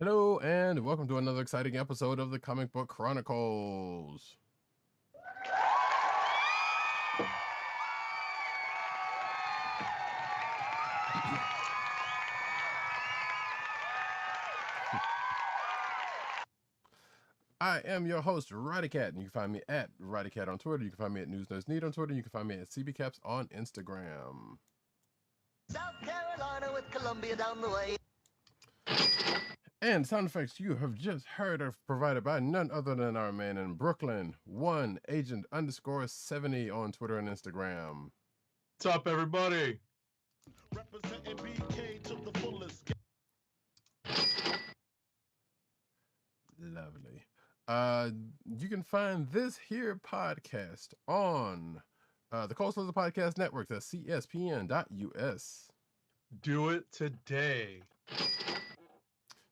Hello, and welcome to another exciting episode of the Comic Book Chronicles. I am your host, Roddykat, and you can find me at Roddykat on Twitter. You can find me at NewsNoseNeed on Twitter. You can find me at CBCaps on Instagram. South Carolina with Columbia down the way. And sound effects you have just heard are provided by none other than our man in Brooklyn, @agent_70 on Twitter and Instagram. What's up, everybody? Representing BK to the fullest. Lovely. You can find this here podcast on the Coastal Podcast Network. That's CSPN.us. Do it today.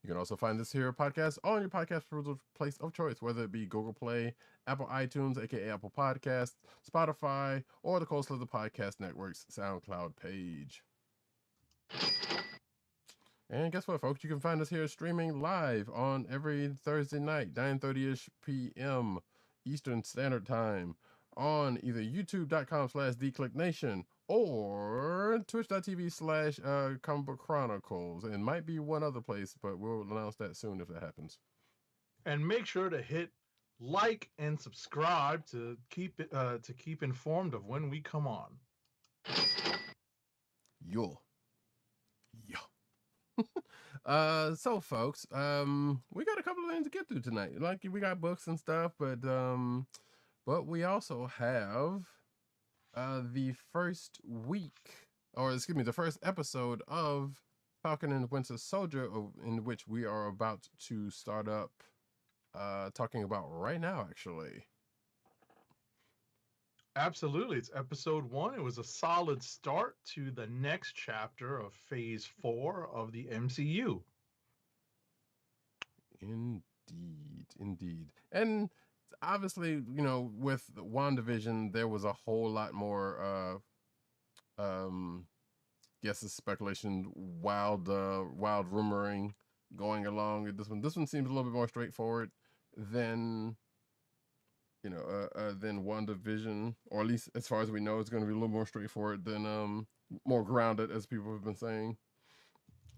You can also find this here podcast on your podcast place of choice, whether it be Google Play, Apple iTunes, aka Apple Podcasts, Spotify, or the Coastal Podcast Network's SoundCloud page. And guess what, folks? You can find us here streaming live on every Thursday night, 9:30-ish p.m. Eastern Standard Time on either youtube.com/theclicknation or twitch.tv/Comic Book Chronicles. And might be one other place, but we'll announce that soon if that happens. And make sure to hit like and subscribe to keep informed of when we come on. Yo. So folks, we got a couple of things to get through tonight. Like, we got books and stuff, but we also have the first episode of Falcon and the Winter Soldier, in which we are about to start up talking about right now, actually. Absolutely. It's episode 1. It was a solid start to the next chapter of phase 4 of the MCU. Indeed. And obviously, with WandaVision, there was a whole lot more guess it's speculation, wild rumoring going along. This one seems a little bit more straightforward than WandaVision, or at least as far as we know, it's going to be a little more straightforward than more grounded, as people have been saying,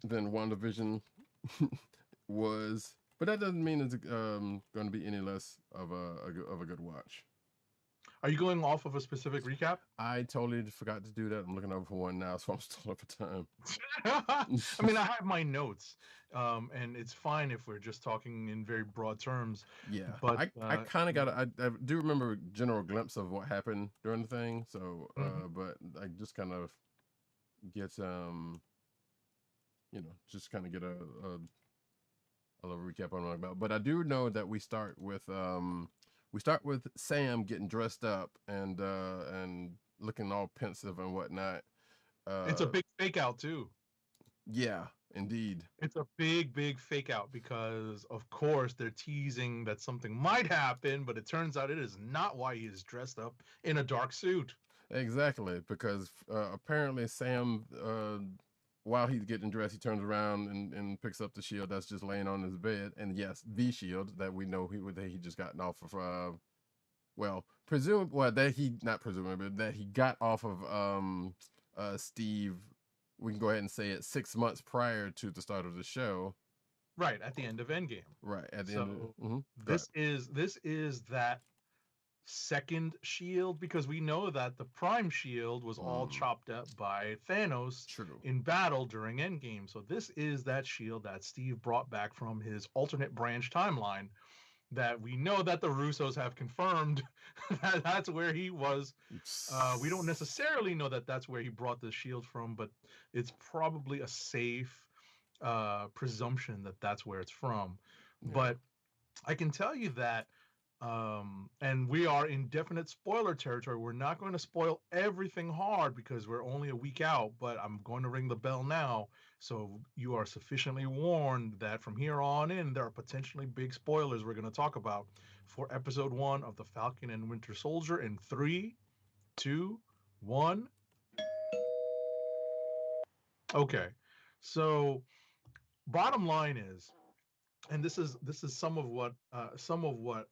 than WandaVision was. But that doesn't mean it's going to be any less of a good watch. Are you going off of a specific recap? I totally forgot to do that. I'm looking over for one now, so I'm still up for time. I mean, I have my notes, and it's fine if we're just talking in very broad terms. Yeah, but I kind of got I do remember a general glimpse of what happened during the thing. So, but I just kind of get just kind of get a little recap on what I'm about. But I do know that we start with Sam getting dressed up and looking all pensive and whatnot. It's a big fake out too. Yeah, indeed. It's a big fake out because, of course, they're teasing that something might happen, but it turns out it is not why he is dressed up in a dark suit. Exactly, because apparently Sam, while he's getting dressed, he turns around and picks up the shield that's just laying on his bed. And yes, the shield that we know he just gotten off of, that he got off of Steve. We can go ahead and say it 6 months prior to the start of the show. Right, at the end of Endgame. Right, at the end of this is that second shield, because we know that the Prime shield was all chopped up by Thanos in battle during Endgame. So this is that shield that Steve brought back from his alternate branch timeline that we know that the Russos have confirmed that that's where he was. We don't necessarily know that that's where he brought the shield from, but it's probably a safe presumption that that's where it's from. Yeah. But I can tell you that and we are in definite spoiler territory. We're not going to spoil everything hard because we're only a week out, but I'm going to ring the bell now. So you are sufficiently warned that from here on in, there are potentially big spoilers we're going to talk about for episode 1 of the Falcon and Winter Soldier in 3, 2, 1. Okay. So bottom line is, and this is some of what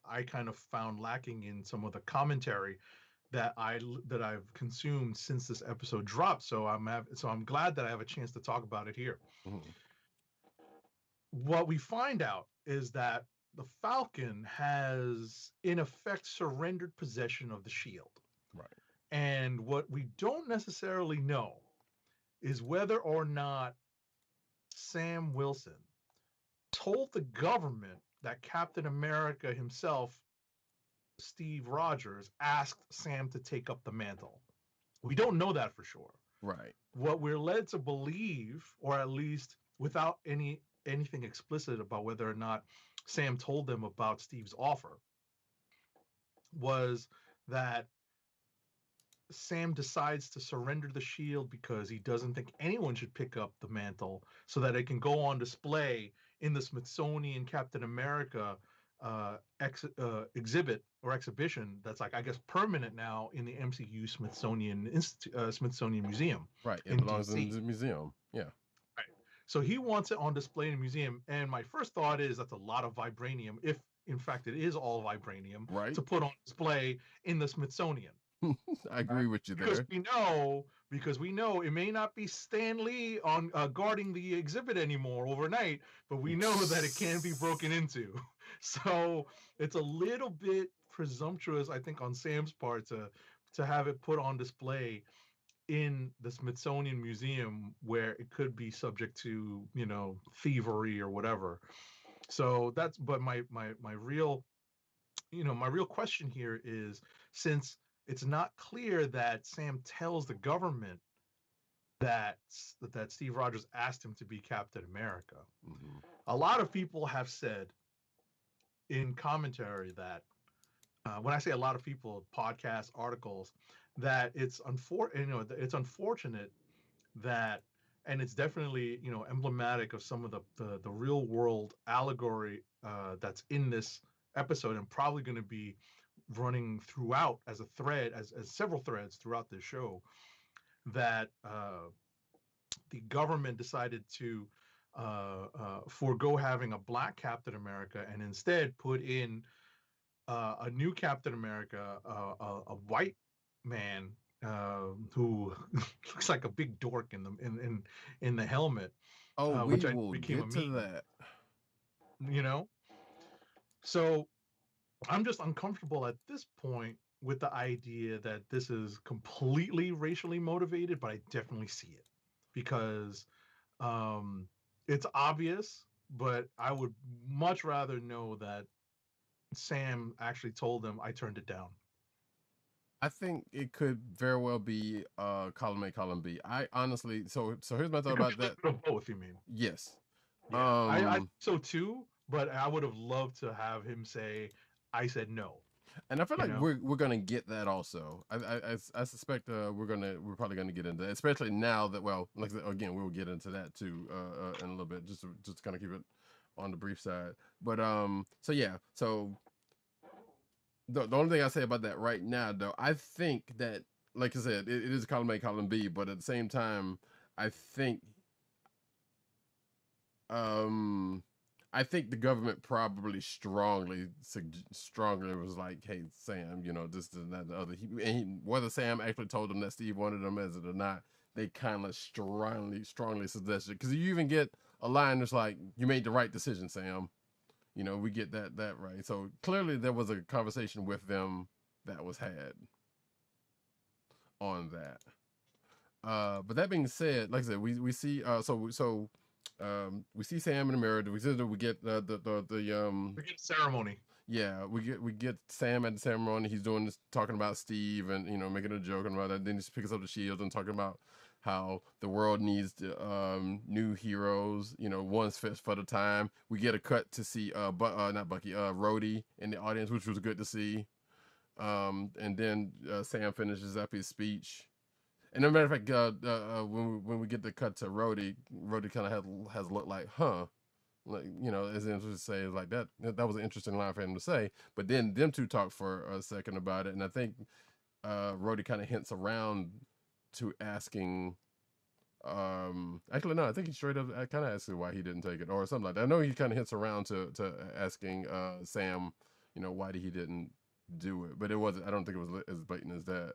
I kind of found lacking in some of the commentary that I've consumed since this episode dropped. So I'm glad that I have a chance to talk about it here. Mm-hmm. What we find out is that the Falcon has in effect surrendered possession of the shield. Right. And what we don't necessarily know is whether or not Sam Wilson told the government that Captain America himself, Steve Rogers, asked Sam to take up the mantle. We don't know that for sure. Right. What we're led to believe, or at least without anything explicit about whether or not Sam told them about Steve's offer, was that Sam decides to surrender the shield because he doesn't think anyone should pick up the mantle, so that it can go on display in the Smithsonian Captain America exhibit or exhibition that's, like, I guess, permanent now in the MCU Smithsonian Smithsonian Museum. Right. It belongs in the museum. Yeah. Right. So he wants it on display in a museum, and my first thought is that's a lot of vibranium, if in fact it is all vibranium, right, to put on display in the Smithsonian. I agree with you there. Because we know it may not be Stan Lee on guarding the exhibit anymore overnight, but we know that it can be broken into. So it's a little bit presumptuous, I think, on Sam's part to have it put on display in the Smithsonian Museum, where it could be subject to, thievery or whatever. So that's, but my real question here is, since it's not clear that Sam tells the government that Steve Rogers asked him to be Captain America. Mm-hmm. A lot of people have said in commentary that, when I say a lot of people, podcasts, articles, that it's unfortunate that, and it's definitely, emblematic of some of the real world allegory that's in this episode, and probably going to be running throughout as a thread, as several threads throughout this show, that the government decided to forego having a black Captain America and instead put in a new Captain America, a white man who looks like a big dork in the helmet. Oh, we will get to that. So I'm just uncomfortable at this point with the idea that this is completely racially motivated, but I definitely see it because it's obvious, but I would much rather know that Sam actually told them I turned it down. I think it could very well be column A, column B. I honestly, so here's my thought about that. Both, you mean? Yes. Yeah, I so too, but I would have loved to have him say, I said no. And I feel like we're gonna get that also. I suspect we're probably gonna get into that, especially now that, well, like again, we'll get into that too in a little bit, just to kind of keep it on the brief side. But so yeah, so the only thing I say about that right now, though, I think that, like I said, it is column A, column B, but at the same time, I think the government probably strongly was like, "Hey, Sam, this, and that, and the other." Whether Sam actually told him that Steve wanted him as it or not, they kind of strongly suggested. Because you even get a line that's like, "You made the right decision, Sam." We get that right. So clearly there was a conversation with them that was had on that. But that being said, like I said, we see we see Sam in the mirror. We get the ceremony. Yeah, we get Sam at the ceremony. He's doing this, talking about Steve, and making a joke about that. Then he picks up the shield and talking about how the world needs new heroes, one fit for the time. We get a cut to see not Bucky, Rhodey in the audience, which was good to see. And then Sam finishes up his speech. And as a matter of fact, when we get the cut to Rhodey kind of has looked like, huh? Like, as interesting to say, like that was an interesting line for him to say. But then them two talk for a second about it, and I think Rhodey kind of hints around to asking Actually, no, I think he straight up kind of asked why he didn't take it or something like that. I know he kind of hits around to asking Sam, why he didn't do it, but it wasn't. I don't think it was as blatant as that.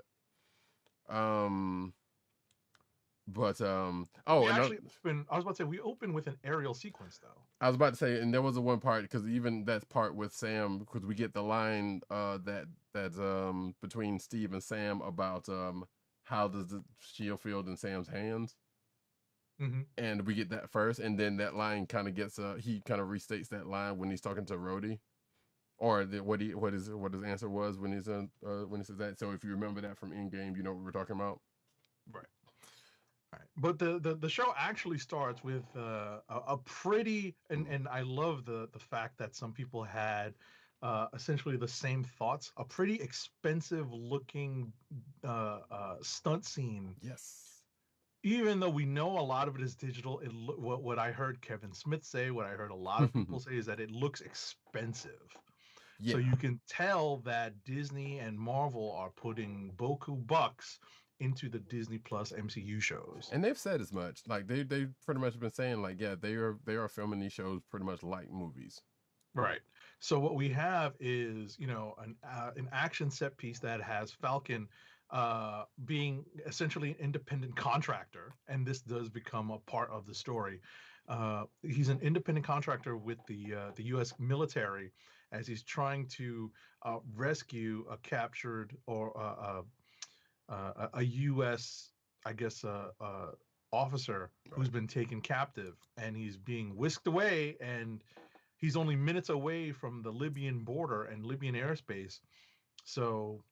But we actually open. I was about to say we open with an aerial sequence though. I was about to say, and there was the one part because even that part with Sam, because we get the line that's between Steve and Sam about how does the shield feel in Sam's hands. Mm-hmm. And we get that first, and then that line kind of gets he kind of restates that line when he's talking to Rhodey, or what his answer was when he says that. So if you remember that from Endgame, you know what we're talking about, right? All right. But the show actually starts with a pretty and I love the fact that some people had essentially the same thoughts. A pretty expensive looking stunt scene. Yes. Even though we know a lot of it is digital, what I heard Kevin Smith say, what I heard a lot of people say is that it looks expensive. Yeah. So you can tell that Disney and Marvel are putting beaucoup bucks into the Disney Plus MCU shows. And they've said as much. Like they pretty much been saying like, yeah, they are filming these shows pretty much like movies. Right. So what we have is, an action set piece that has Falcon being essentially an independent contractor, and this does become a part of the story. He's an independent contractor with the U.S. military as he's trying to rescue a captured or a U.S. I guess officer who's been taken captive, and he's being whisked away, and he's only minutes away from the Libyan border and Libyan airspace. So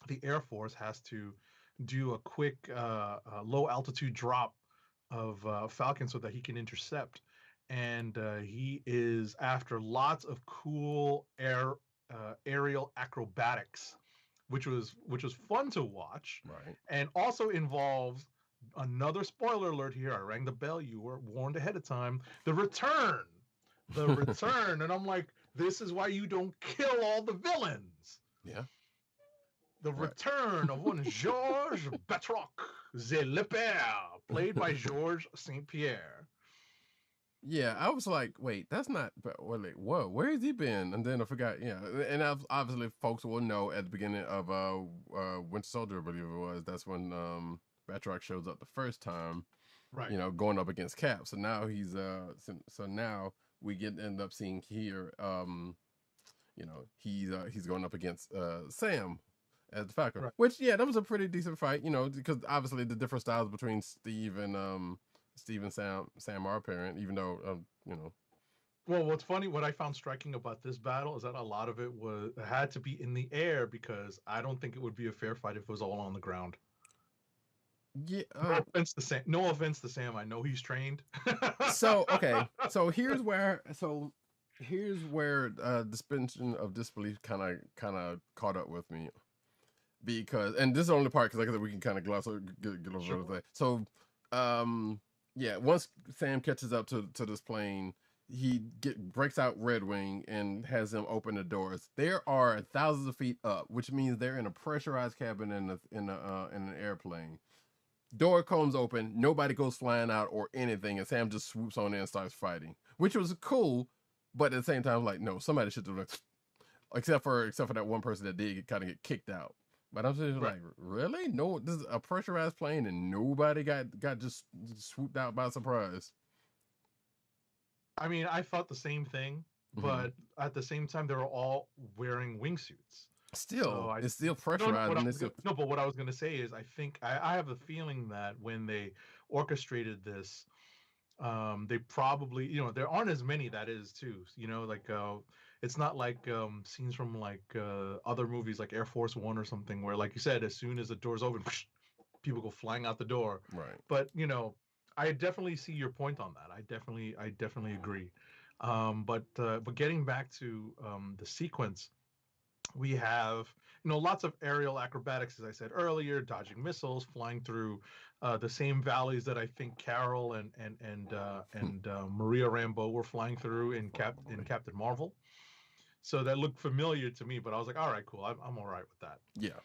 the Air Force has to do a quick low altitude drop of Falcon so that he can intercept. And he is after lots of cool aerial acrobatics, which was fun to watch. Right. And also involves another spoiler alert here. I rang the bell. You were warned ahead of time. The return. And I'm like, this is why you don't kill all the villains. Yeah. The return of one Georges Batroc, the Lepere, played by Georges St. Pierre. Yeah, I was like, wait, that's not. Wait, whoa, where has he been? And then I forgot. Yeah, and obviously, folks will know at the beginning of Winter Soldier, I believe it was. That's when Batroc shows up the first time. Right. Going up against Cap. So now he's so now we end up seeing here. He's going up against Sam as the Falcon. Right. Which that was a pretty decent fight. Because obviously the different styles between Steve and Sam are apparent, even though Well, what's funny, what I found striking about this battle is that a lot of it had to be in the air, because I don't think it would be a fair fight if it was all on the ground. Yeah. No offense to Sam. I know he's trained. So here's where suspension of disbelief kind of caught up with me, because, and this is the only part because like I said, we can kind of gloss over, get over that. So once Sam catches up to this plane, he breaks out Red Wing and has them open the doors. There are thousands of feet up, which means they're in a pressurized cabin in an airplane. Door comes open, nobody goes flying out or anything, and Sam just swoops on in and starts fighting, which was cool, but at the same time, like, no, somebody should have, except for that one person that did kind of get kicked out. But I'm just like, really? No, this is a pressurized plane, and nobody got just swooped out by surprise. I mean, I thought the same thing, but at the same time, they were all wearing wingsuits. Still, so it's still pressurized. No, but what I was going to say is, I think I have a feeling that when they orchestrated this, they probably, there aren't as many, that is too, it's not like scenes from like other movies like Air Force One or something, where, like you said, as soon as the door's open, people go flying out the door. Right. But I definitely see your point on that. I definitely agree. But getting back to the sequence, we have lots of aerial acrobatics, as I said earlier, dodging missiles, flying through the same valleys that I think Carol and Maria Rambeau were flying through in Captain Marvel. So that looked familiar to me, but I was like, all right, cool, I'm all right with that. Yeah.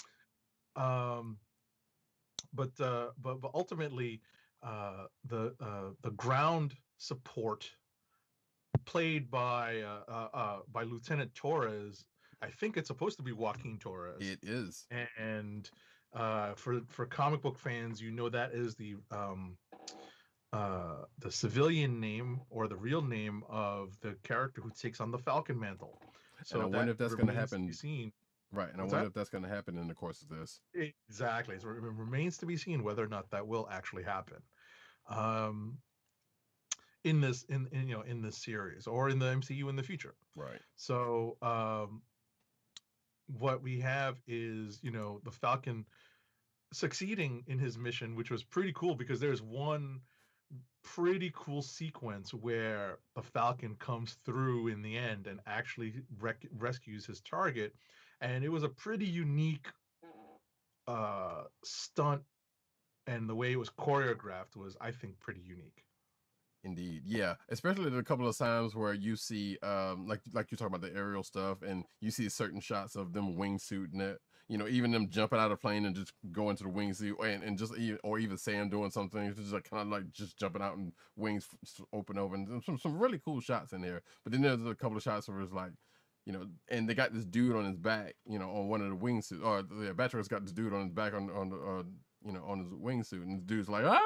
But ultimately, the ground support played by Lieutenant Torres. I think it's supposed to be Joaquin Torres. It is. And for comic book fans, you know that is the civilian name or the real name of the character who takes on the Falcon mantle. So and I wonder if that's going to happen. Right, and I wonder if that's going to happen in the course of this. Exactly. So it remains to be seen whether or not that will actually happen. In this series or in the MCU in the future. Right. So what we have is, the Falcon succeeding in his mission, which was pretty cool because there's one pretty cool sequence where the Falcon comes through in the end and actually rescues his target. And it was a pretty unique stunt, and the way it was choreographed was, I think, pretty unique. Indeed, yeah. Especially a couple of times where you see, like you talk about the aerial stuff, and you see certain shots of them wingsuiting it. Even them jumping out of plane and just going to the wingsuit, and just or even Sam doing something, just like kind of like just jumping out and wings open over, and some really cool shots in there. But then there's a couple of shots where it's like, and they got this dude on his back, on one of the wingsuits, or Batroic's got this dude on his back on his wingsuit, and this dude's like, ah.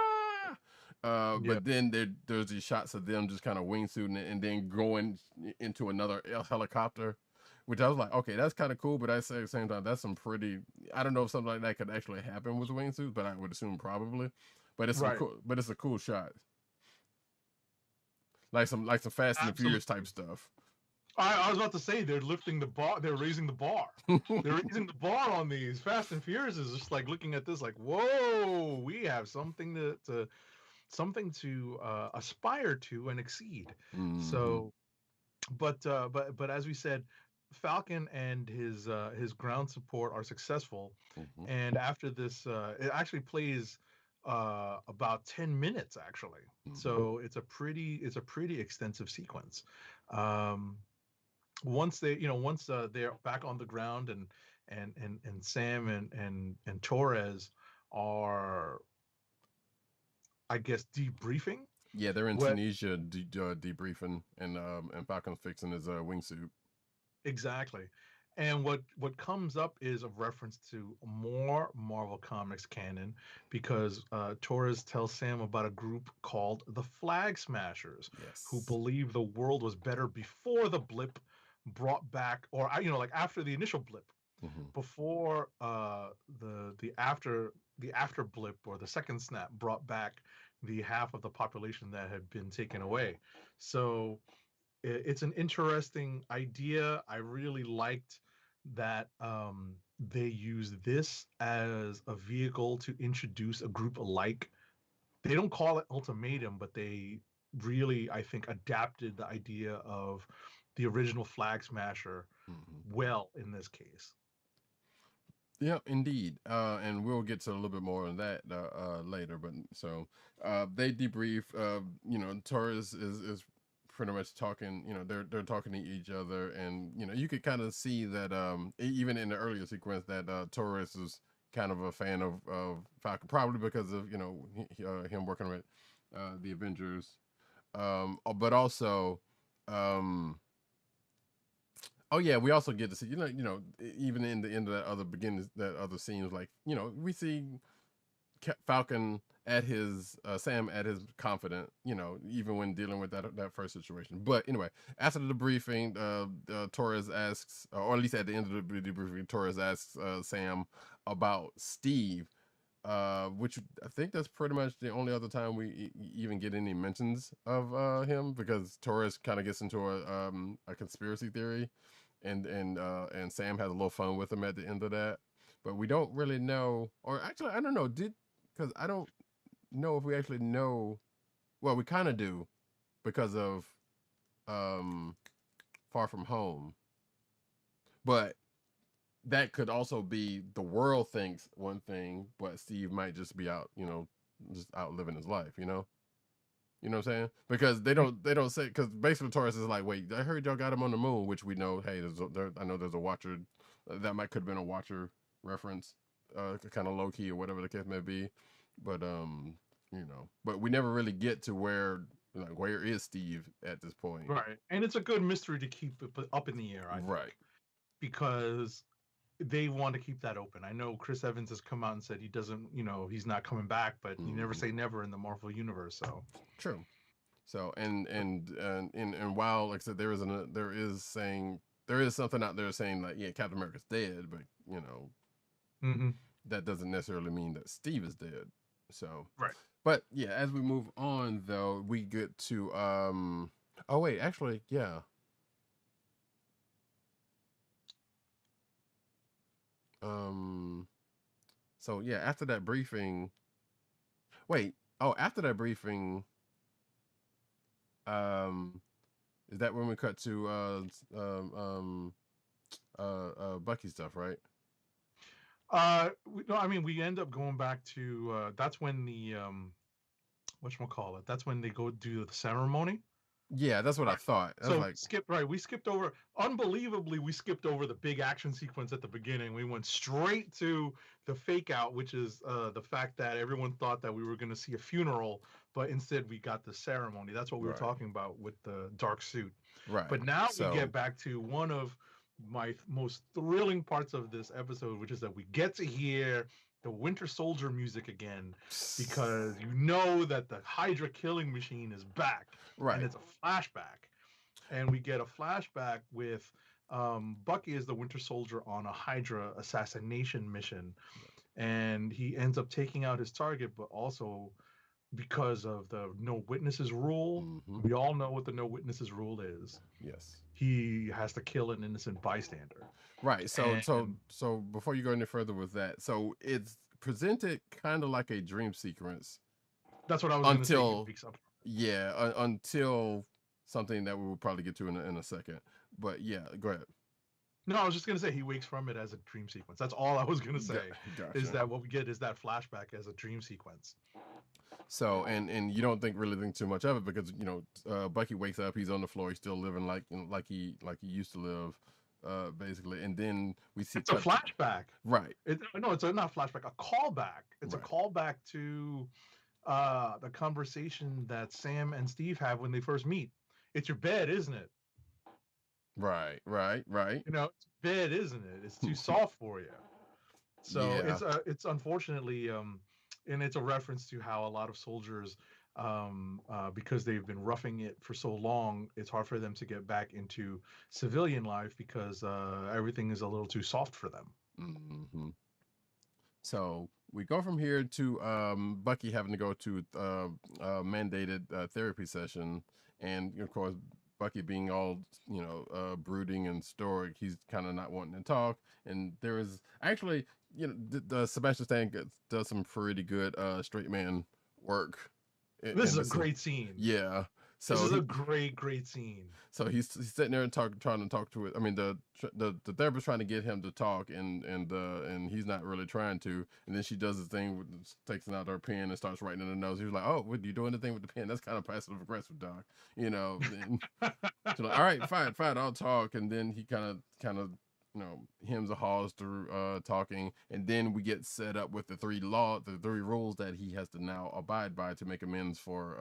But then there's these shots of them just kind of wingsuiting it and then going into another helicopter, which I was like, okay, that's kind of cool. But at the same time, that's some pretty. I don't know if something like that could actually happen with wingsuits, but I would assume probably. But it's it's a cool shot, like some Fast and the Furious type stuff. I was about to say they're lifting the bar. They're raising the bar. They're raising the bar on these. Fast and Furious is just like looking at this, like, whoa, we have something to aspire to and exceed. Mm-hmm. So, but as we said, Falcon and his ground support are successful, mm-hmm. and after this, it actually plays about 10 minutes actually. Mm-hmm. So it's a pretty extensive sequence. Once they're back on the ground and Sam and Torres are, I guess, debriefing. Yeah, they're in Tunisia debriefing, and Falcon's fixing his wingsuit. Exactly. And what comes up is a reference to more Marvel Comics canon, because Torres tells Sam about a group called the Flag Smashers, yes, who believe the world was better before the blip brought back, or like after the initial blip, mm-hmm. before the after blip or the second snap brought back the half of the population that had been taken away. So it's an interesting idea. I really liked that they use this as a vehicle to introduce a group alike. They don't call it Ultimatum, but they really, I think, adapted the idea of the original Flag Smasher, mm-hmm. well in this case. Yeah, indeed. And we'll get to a little bit more on that later. But so they debrief. Torres is pretty much talking. They're talking to each other, and you could kind of see that even in the earlier sequence that Torres is kind of a fan of Falcon, probably because of him working with the Avengers, but also. Oh yeah, we also get to see even in the end of that other scenes, like we see Falcon at his Sam at his confident, even when dealing with that first situation. But anyway, after the debriefing, Torres asks, or at least at the end of the debriefing, Torres asks Sam about Steve, which I think that's pretty much the only other time we even get any mentions of him, because Torres kind of gets into a conspiracy theory, and Sam has a little fun with him at the end of that. But we don't really know, or actually I don't know, because I don't know if we actually know. Well, we kind of do because of Far From Home, but that could also be the world thinks one thing, but Steve might just be out, just out living his life, You know what I'm saying? Because they don't say, because basically Torres is like, wait, I heard y'all got him on the moon, which we know, hey, I know there's a Watcher, that could have been a Watcher reference, kind of low key or whatever the case may be, but but we never really get to where is Steve at this point. Right. And it's a good mystery to keep up in the air, I think. Because they want to keep that open. I know Chris Evans has come out and said he doesn't, he's not coming back, but you never say never in the Marvel universe. So true. So and while, like I said, there is something out there saying like, yeah, Captain America's dead, but that doesn't necessarily mean that Steve is dead. So right. But yeah, as we move on though, we get to oh wait, actually, yeah. So yeah, after that briefing, after that briefing, is that when we cut to Bucky stuff, right? No, I mean, we end up going back to that's when the whatchamacallit, that's when they go do the ceremony. Yeah, that's what I thought. We skipped over, unbelievably, we skipped over the big action sequence at the beginning. We went straight to the fake out, which is the fact that everyone thought that we were going to see a funeral, but instead we got the ceremony. That's what we were talking about with the dark suit. Right. But now we get back to one of my most thrilling parts of this episode, which is that we get to hear the Winter Soldier music again, because that the Hydra killing machine is back. Right. And it's a flashback. And we get a flashback with Bucky as the Winter Soldier on a Hydra assassination mission. And he ends up taking out his target, but also because of the no witnesses rule. We all know what the no witnesses rule is. Yes. He has to kill an innocent bystander. Right. So before you go any further with that, so it's presented kind of like a dream sequence. That's what I was going to say. Yeah, until something that we will probably get to in a second. But yeah, go ahead. No, I was just going to say he wakes from it as a dream sequence. That's all I was going to say. Gotcha. Is that what we get is that flashback as a dream sequence. So and you don't really think too much of it because Bucky wakes up, he's on the floor, he's still living like he used to live, basically, and then we see it's a flashback, right? It's not a flashback, a callback. It's a callback to the conversation that Sam and Steve have when they first meet. It's your bed, isn't it? Right. It's bed, isn't it? It's too soft for you. So it's unfortunately and it's a reference to how a lot of soldiers, because they've been roughing it for so long, it's hard for them to get back into civilian life because everything is a little too soft for them. Mm-hmm. So we go from here to Bucky having to go to a mandated therapy session, and of course Bucky being all brooding and stoic, he's kind of not wanting to talk. And there is actually the Sebastian Stan does some pretty good straight man work. This is a great scene. Yeah. So this is a great scene. So he's sitting there and trying to talk to it. I mean, the therapist trying to get him to talk, and he's not really trying to. And then she does this thing, takes out her pen and starts writing in the notes. He was like, "Oh, what, you doing the thing with the pen? That's kind of passive aggressive, doc." And she's like, "All right, fine, I'll talk." And then he kind of hems and haws through talking, and then we get set up with the three rules that he has to now abide by to make amends for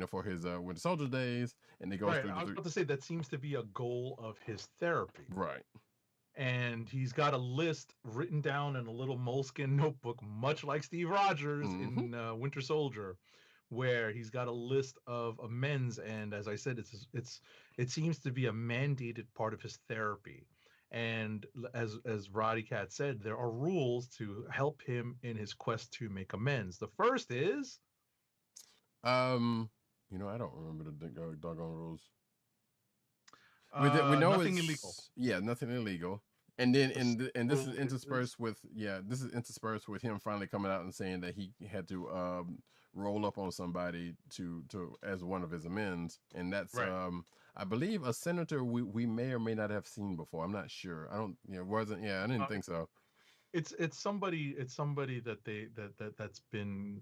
for his Winter Soldier days. And they go through I was about to say that seems to be a goal of his therapy, right? And he's got a list written down in a little moleskin notebook, much like Steve Rogers in Winter Soldier, where he's got a list of amends. And as I said, it seems to be a mandated part of his therapy. And as Roddykat said, there are rules to help him in his quest to make amends. The first is, I don't remember the doggone rules. We know nothing illegal. Yeah, nothing illegal. And then this is interspersed with him finally coming out and saying that he had to roll up on somebody to as one of his amends, and that's right. I believe a senator we may or may not have seen before. I'm not sure. I don't wasn't I didn't think so. It's somebody that's been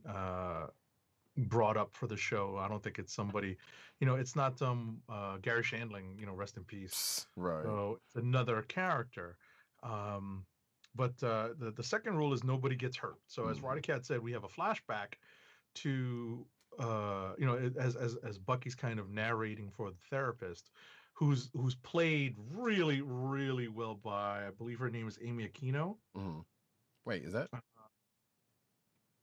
brought up for the show. I don't think it's somebody, it's not Gary Shandling, rest in peace. Right. So it's another character. But the second rule is nobody gets hurt. So as Roddykat said, we have a flashback to as Bucky's kind of narrating for the therapist, who's played really really well by, I believe her name is Amy Aquino. Mm-hmm. Wait, is that?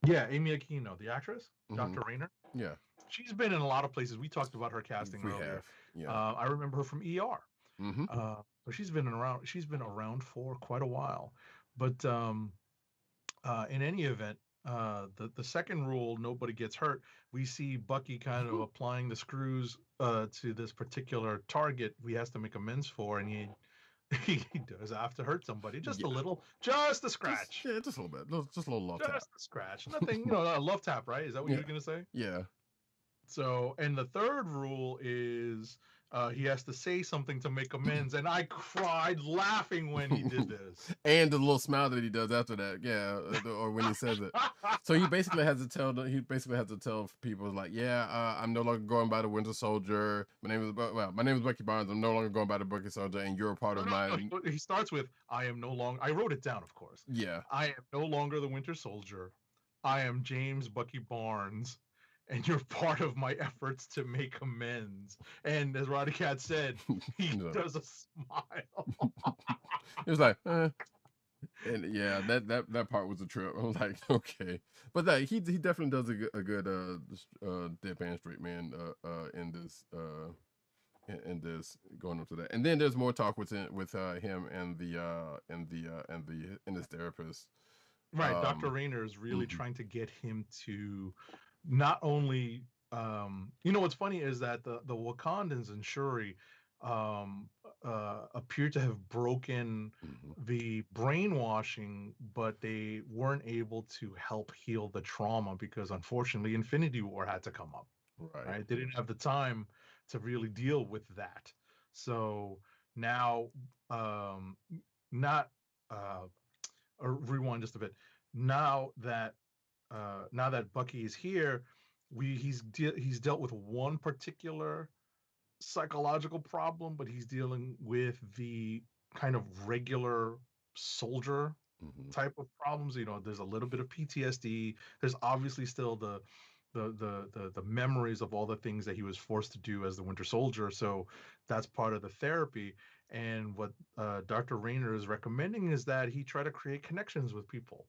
Yeah, Amy Aquino, the actress, Dr. Rayner. Yeah, she's been in a lot of places. We talked about her casting earlier. Yeah. I remember her from ER. Mm-hmm. So she's been around. She's been around for quite a while. But in any event, the second rule, nobody gets hurt. We see Bucky kind of applying the screws to this particular target he has to make amends for, and he does have to hurt somebody, just a little, just a scratch. Just a little bit, just a little love tap. Just a scratch, nothing. A love tap, right? Is that what you were gonna say? Yeah. So, and the third rule is he has to say something to make amends, and I cried laughing when he did this. And the little smile that he does after that, yeah, or when he says it. So he basically has to tell people like, I'm no longer going by the Winter Soldier. My name is Bucky Barnes. I'm no longer going by the Bucky Soldier, and you're a part of my. He starts with, I am no longer. I wrote it down, of course. Yeah. I am no longer the Winter Soldier. I am James Bucky Barnes, and you're part of my efforts to make amends. And as Roddykat said, he does a smile. It was like, and yeah, that part was a trip. I was like, okay, but he definitely does a good deadpan straight man in this going up to that. And then there's more talk with him and his therapist. Right, Dr. Rayner is really trying to get him to not only what's funny is that the Wakandans and Shuri appear to have broken the brainwashing, but they weren't able to help heal the trauma because unfortunately Infinity War had to come up. Right? They didn't have the time to really deal with that. So now rewind just a bit. Now that Bucky is here, he's dealt with one particular psychological problem, but he's dealing with the kind of regular soldier type of problems. There's a little bit of PTSD. There's obviously still the memories of all the things that he was forced to do as the Winter Soldier. So that's part of the therapy. And what Dr. Rayner is recommending is that he try to create connections with people.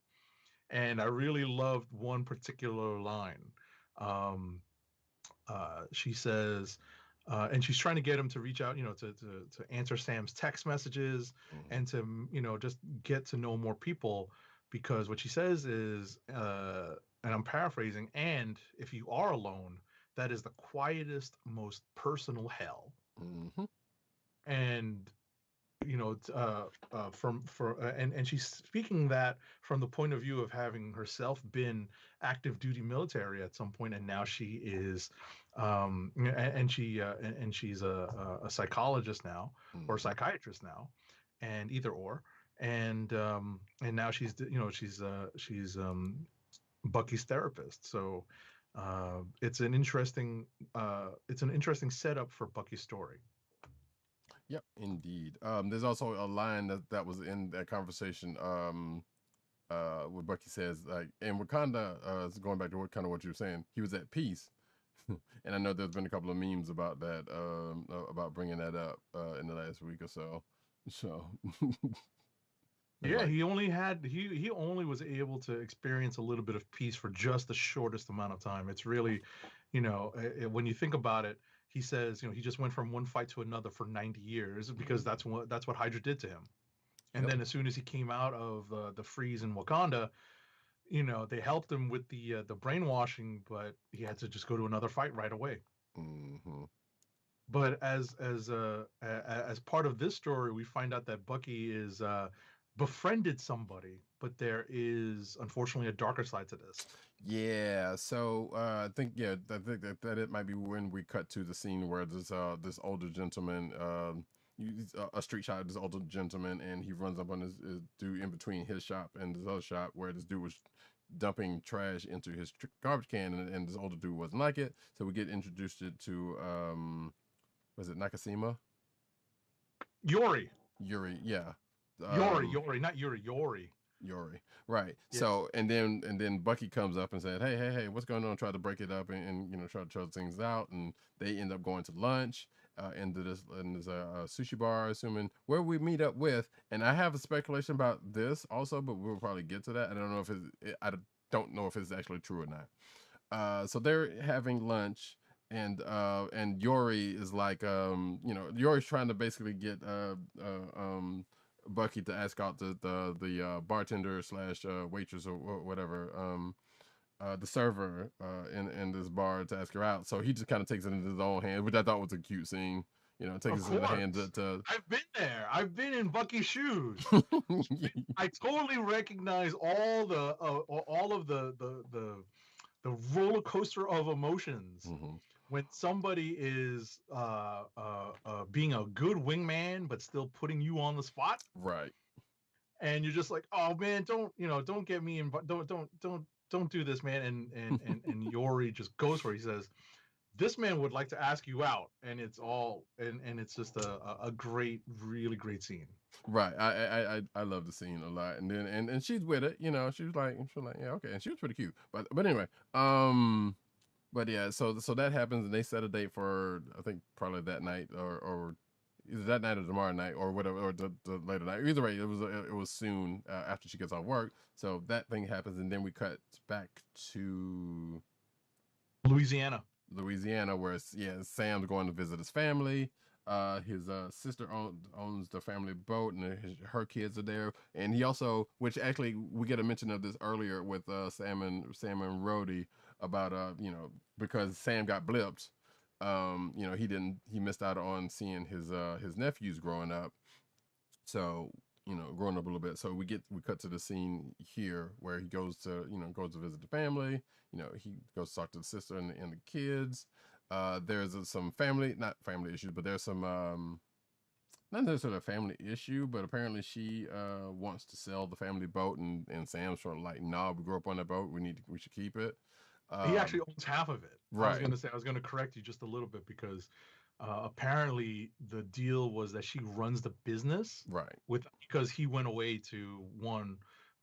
And I really loved one particular line. She says, and she's trying to get him to reach out, to answer Sam's text messages and to, just get to know more people, because what she says is, and I'm paraphrasing, and if you are alone, that is the quietest, most personal hell. And and she's speaking that from the point of view of having herself been active duty military at some point, and now she is she's a psychologist now, or a psychiatrist now, and either or, and now she's Bucky's therapist. So it's an interesting setup for Bucky's story. Yep, indeed. There's also a line that was in that conversation where Bucky says, like, in Wakanda, going back to what you were saying, he was at peace. And I know there's been a couple of memes about that, about bringing that up in the last week or so. So yeah, he only was able to experience a little bit of peace for just the shortest amount of time. It's really, when you think about it, he says, he just went from one fight to another for 90 years because that's what Hydra did to him. And then as soon as he came out of the freeze in Wakanda, they helped him with the brainwashing, but he had to just go to another fight right away. But as part of this story, we find out that Bucky is befriended somebody, but there is unfortunately a darker side to this. Yeah, so I think that it might be when we cut to the scene where this older gentleman, a street shot of this older gentleman, and he runs up on his dude in between his shop and this other shop where this dude was dumping trash into his garbage can, and this older dude wasn't like it. So we get introduced to was it Nakashima? Yori, yeah. Yori, not Yuri. Yori. Right. Yeah. So and then Bucky comes up and said, hey, what's going on? Try to break it up and try to throw things out, and they end up going to lunch into this sushi bar, assuming where we meet up with. And I have a speculation about this also, but we'll probably get to that. I don't know if I don't know if it's actually true or not. So they're having lunch. And Yori is like, Yori's trying to basically get Bucky to ask out the bartender slash waitress or whatever, the server in this bar to ask her out. So he just kind of takes it into his own hands, which I thought was a cute scene. Takes it in the hands to. I've been there. I've been in Bucky's shoes. I totally recognize all of the roller coaster of emotions. Mm-hmm. When somebody is being a good wingman but still putting you on the spot, right? And you're just like, oh man, don't get me in, don't do this, man. And Yori just goes for it. He says, this man would like to ask you out, and it's all and it's just a great, really great scene. Right. I love the scene a lot, and then and she's with it. She was like yeah, okay, and she was pretty cute. But anyway, But yeah, so that happens, and they set a date for, I think, probably that night, or either that night or tomorrow night, or whatever, or the later night. Either way, it was soon after she gets off work. So that thing happens, and then we cut back to Louisiana, where Sam's going to visit his family. His sister owns the family boat, and her kids are there. And he also, which actually we get a mention of this earlier with Sam and Rhodey about because Sam got blipped. He missed out on seeing his nephews growing up. So growing up a little bit. So we cut to the scene here where he goes to visit the family. He goes to talk to the sister and the kids. There's some not family issues, but there's some not necessarily a family issue, but apparently she wants to sell the family boat, and Sam's sort of like, nah, we grew up on that boat, we should keep it. He actually owns half of it. Right. I was gonna correct you just a little bit, because apparently the deal was that she runs the business, right, because he went away to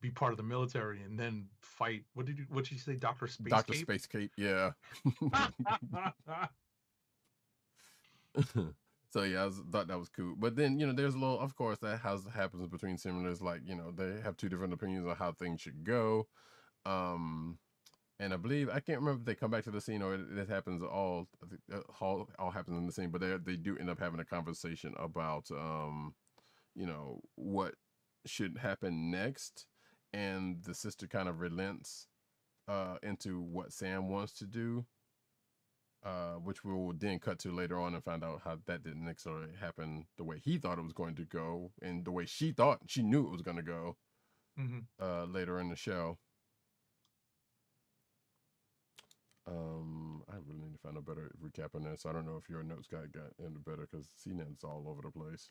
be part of the military and then fight. What did you say? Dr. Space Cape? Yeah. So yeah, I thought that was cool. But then, there's a little, of course, that happens between similars, like, they have two different opinions on how things should go. And I believe, I can't remember if they come back to the scene or it happens all happens in the scene, but they do end up having a conversation about, what should happen next. And the sister kind of relents into what Sam wants to do, which we will then cut to later on and find out how that didn't necessarily happen the way he thought it was going to go, and the way she knew it was going to go later in the show. I really need to find a better recap on that. So I don't know if your notes got into better, because CNET's all over the place.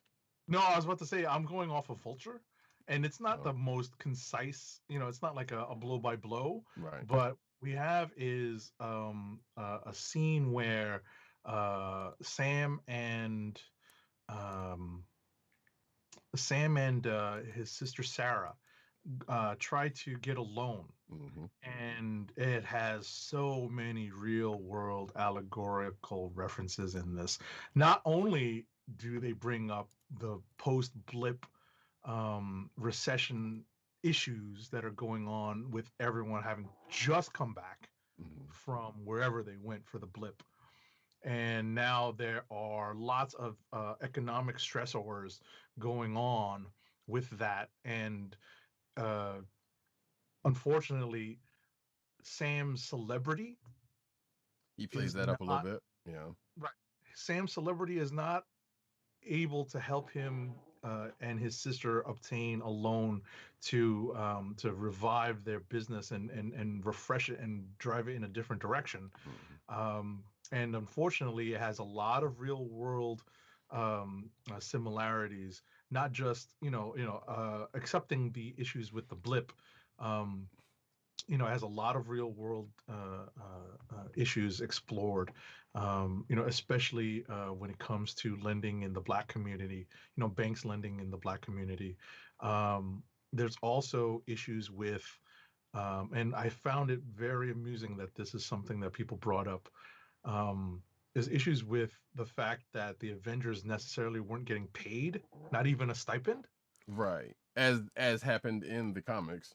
No, I was about to say, I'm going off of Vulture, and it's not the most concise. It's not like a blow by blow. Right. But we have is a scene where Sam and his sister Sarah try to get a loan. Mm-hmm. And it has so many real world allegorical references in this. Not only do they bring up the post blip recession issues that are going on with everyone having just come back from wherever they went for the blip, and now there are lots of economic stressors going on with that. And unfortunately, Sam's celebrity, he plays that up a little bit. Yeah. Right. Sam's celebrity is not able to help him and his sister obtain a loan to revive their business and refresh it and drive it in a different direction. And unfortunately, it has a lot of real world similarities. Not just accepting the issues with the blip. It has a lot of real world issues explored, especially when it comes to lending in the Black community, banks lending in the Black community. there's also issues with, and I found it very amusing that this is something that people brought up. There's issues with the fact that the Avengers necessarily weren't getting paid, not even a stipend. Right. As happened in the comics.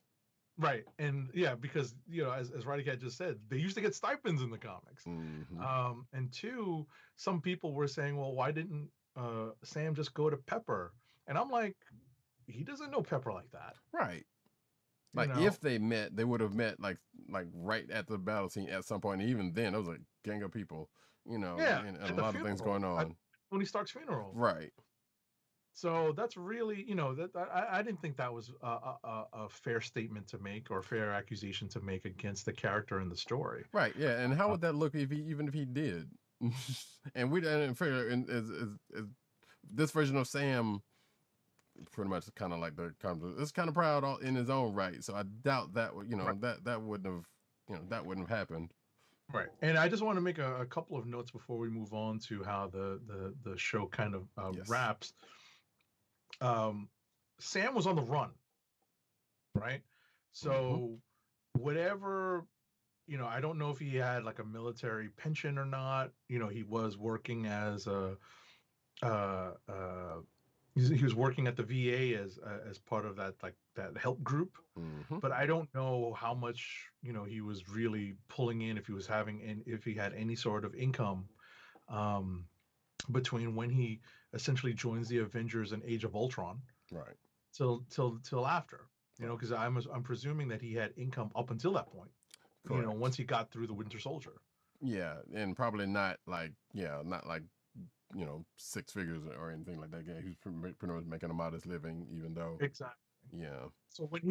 Right. And yeah, because, you know, as Roddykat just said, they used to get stipends in the comics. Mm-hmm. And two, some people were saying, well, why didn't Sam just go to Pepper? And I'm like, he doesn't know Pepper like that. Right. Like, if they met, they would have met like right at the battle scene at some point. And even then, it was like gang of people, you know, and a lot of things going on. At Tony Stark's funeral. Right. So that's really, you know, that I didn't think that was a fair statement to make or fair accusation to make against the character in the story. Right. Yeah. And how would that look even if he did? And this version of Sam pretty much kind of like it's kind of proud in his own right. So I doubt that would, you know, that wouldn't have happened. Right. And I just want to make a couple of notes before we move on to how the show kind of wraps. Sam was on the run, right? So whatever, you know, I don't know if he had like a military pension or not. You know, he was working as he was working at the VA as part of that help group. But I don't know how much, you know, he was really pulling in, if he had any sort of income between when he essentially joins the Avengers in Age of Ultron, right, till after, you know, because I'm presuming that he had income up until that point. Correct. You know, once he got through the Winter Soldier. Yeah, and probably not like you know, six figures or anything like that. Yeah, he was pretty much making a modest living, even though exactly. Yeah. So when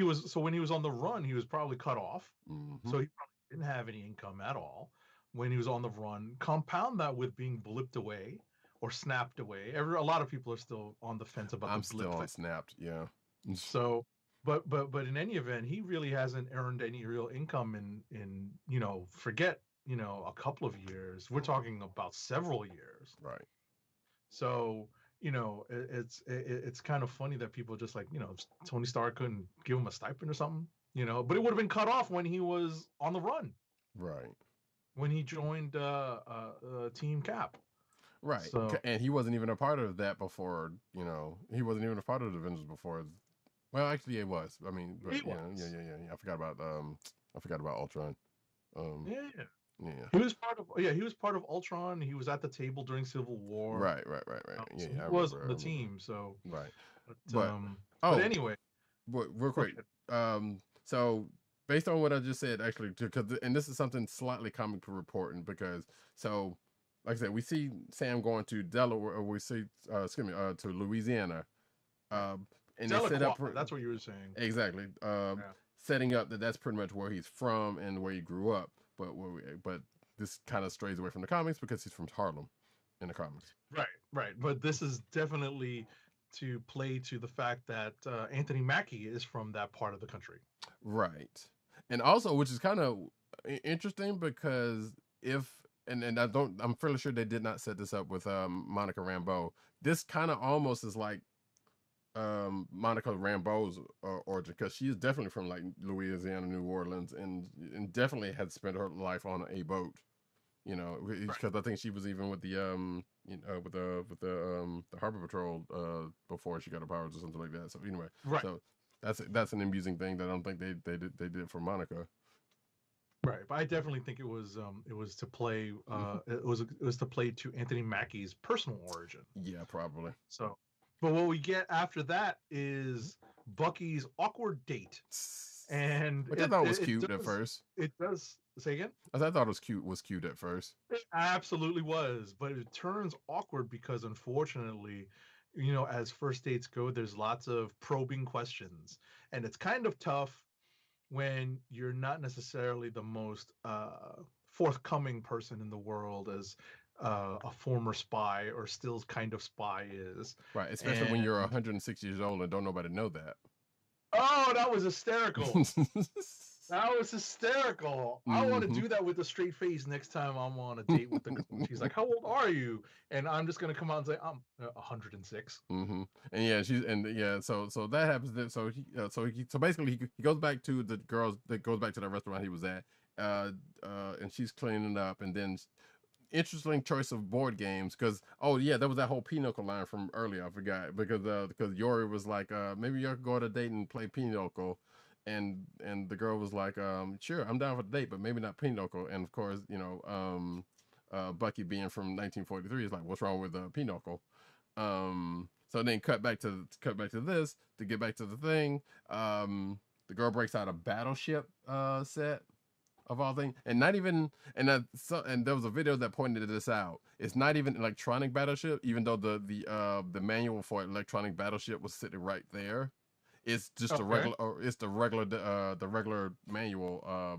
he was on the run, he was probably cut off. So he probably didn't have any income at all when he was on the run. Compound that with being blipped away or snapped away. A lot of people are still on the fence about. I'm still on snapped. Yeah. So, but in any event, he really hasn't earned any real income in you know, forget, you know, a couple of years. We're talking about several years. Right. So, you know, it's kind of funny that people just like, you know, Tony Stark couldn't give him a stipend or something, you know, but it would have been cut off when he was on the run. Right. When he joined Team Cap. Right. So, and he wasn't even a part of that before, you know, he wasn't even a part of the Avengers before. Well, actually, he was. I mean, but, yeah. I forgot about Ultron. Yeah. He was part of Ultron. He was at the table during Civil War. Right. So he was on the team. So right. But anyway, real quick. So based on what I just said, actually, and this is something slightly comic reporting because like I said, we see Sam going to Delaware, or we see to Louisiana, and they set up. That's what you were saying. Exactly. Setting up that's pretty much where he's from and where he grew up. But this kind of strays away from the comics because he's from Harlem in the comics. Right. But this is definitely to play to the fact that Anthony Mackie is from that part of the country. Right. And also, which is kind of interesting because I'm fairly sure they did not set this up with Monica Rambeau. This kind of almost is like Monica Rambeau's origin, because she is definitely from like Louisiana, New Orleans, and definitely had spent her life on a boat, you know, because I think she was even with the with the Harbor Patrol before she got her powers or something like that. So anyway, so that's an amusing thing that I don't think they did for Monica. Right, but I definitely think it was to play it was to play to Anthony Mackie's personal origin. Yeah, probably. So. But what we get after that is Bucky's awkward date, and which I thought was cute at first. It does. Say again. I thought it was cute at first. It absolutely was, but it turns awkward because, unfortunately, you know, as first dates go, there's lots of probing questions, and it's kind of tough when you're not necessarily the most forthcoming person in the world as a former spy or still kind of spy is. Right, especially when you're 106 years old and don't nobody know that. Oh, that was hysterical. That was hysterical. I want to do that with a straight face next time I'm on a date with the girl. She's like, "How old are you?" And I'm just gonna come out and say, "I'm 106." And yeah, so that happens. So basically he goes back to the girls. That goes back to the restaurant he was at. And she's cleaning up, and then interesting choice of board games because there was that whole Pinochle line from earlier. I forgot because Yori was like, maybe you could go on a date and play Pinochle. And the girl was like, sure, I'm down for the date, but maybe not Pinochle. And of course, Bucky being from 1943 is like, what's wrong with Pinochle? So then cut back to this to get back to the thing. The girl breaks out a battleship set of all things, and not even and there was a video that pointed this out. It's not even electronic battleship, even though the manual for electronic battleship was sitting right there. It's just the regular manual,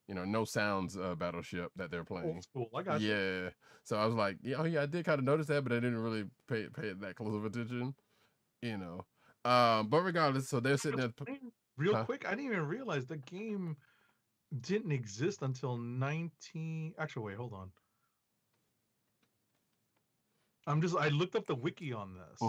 no sounds battleship that they're playing. Old school. I got you. Yeah. So I was like, I did kind of notice that, but I didn't really pay that close of attention, But regardless, so they're sitting there. Real quick, I didn't even realize the game didn't exist until 19. Actually, wait, hold on. I looked up the wiki on this.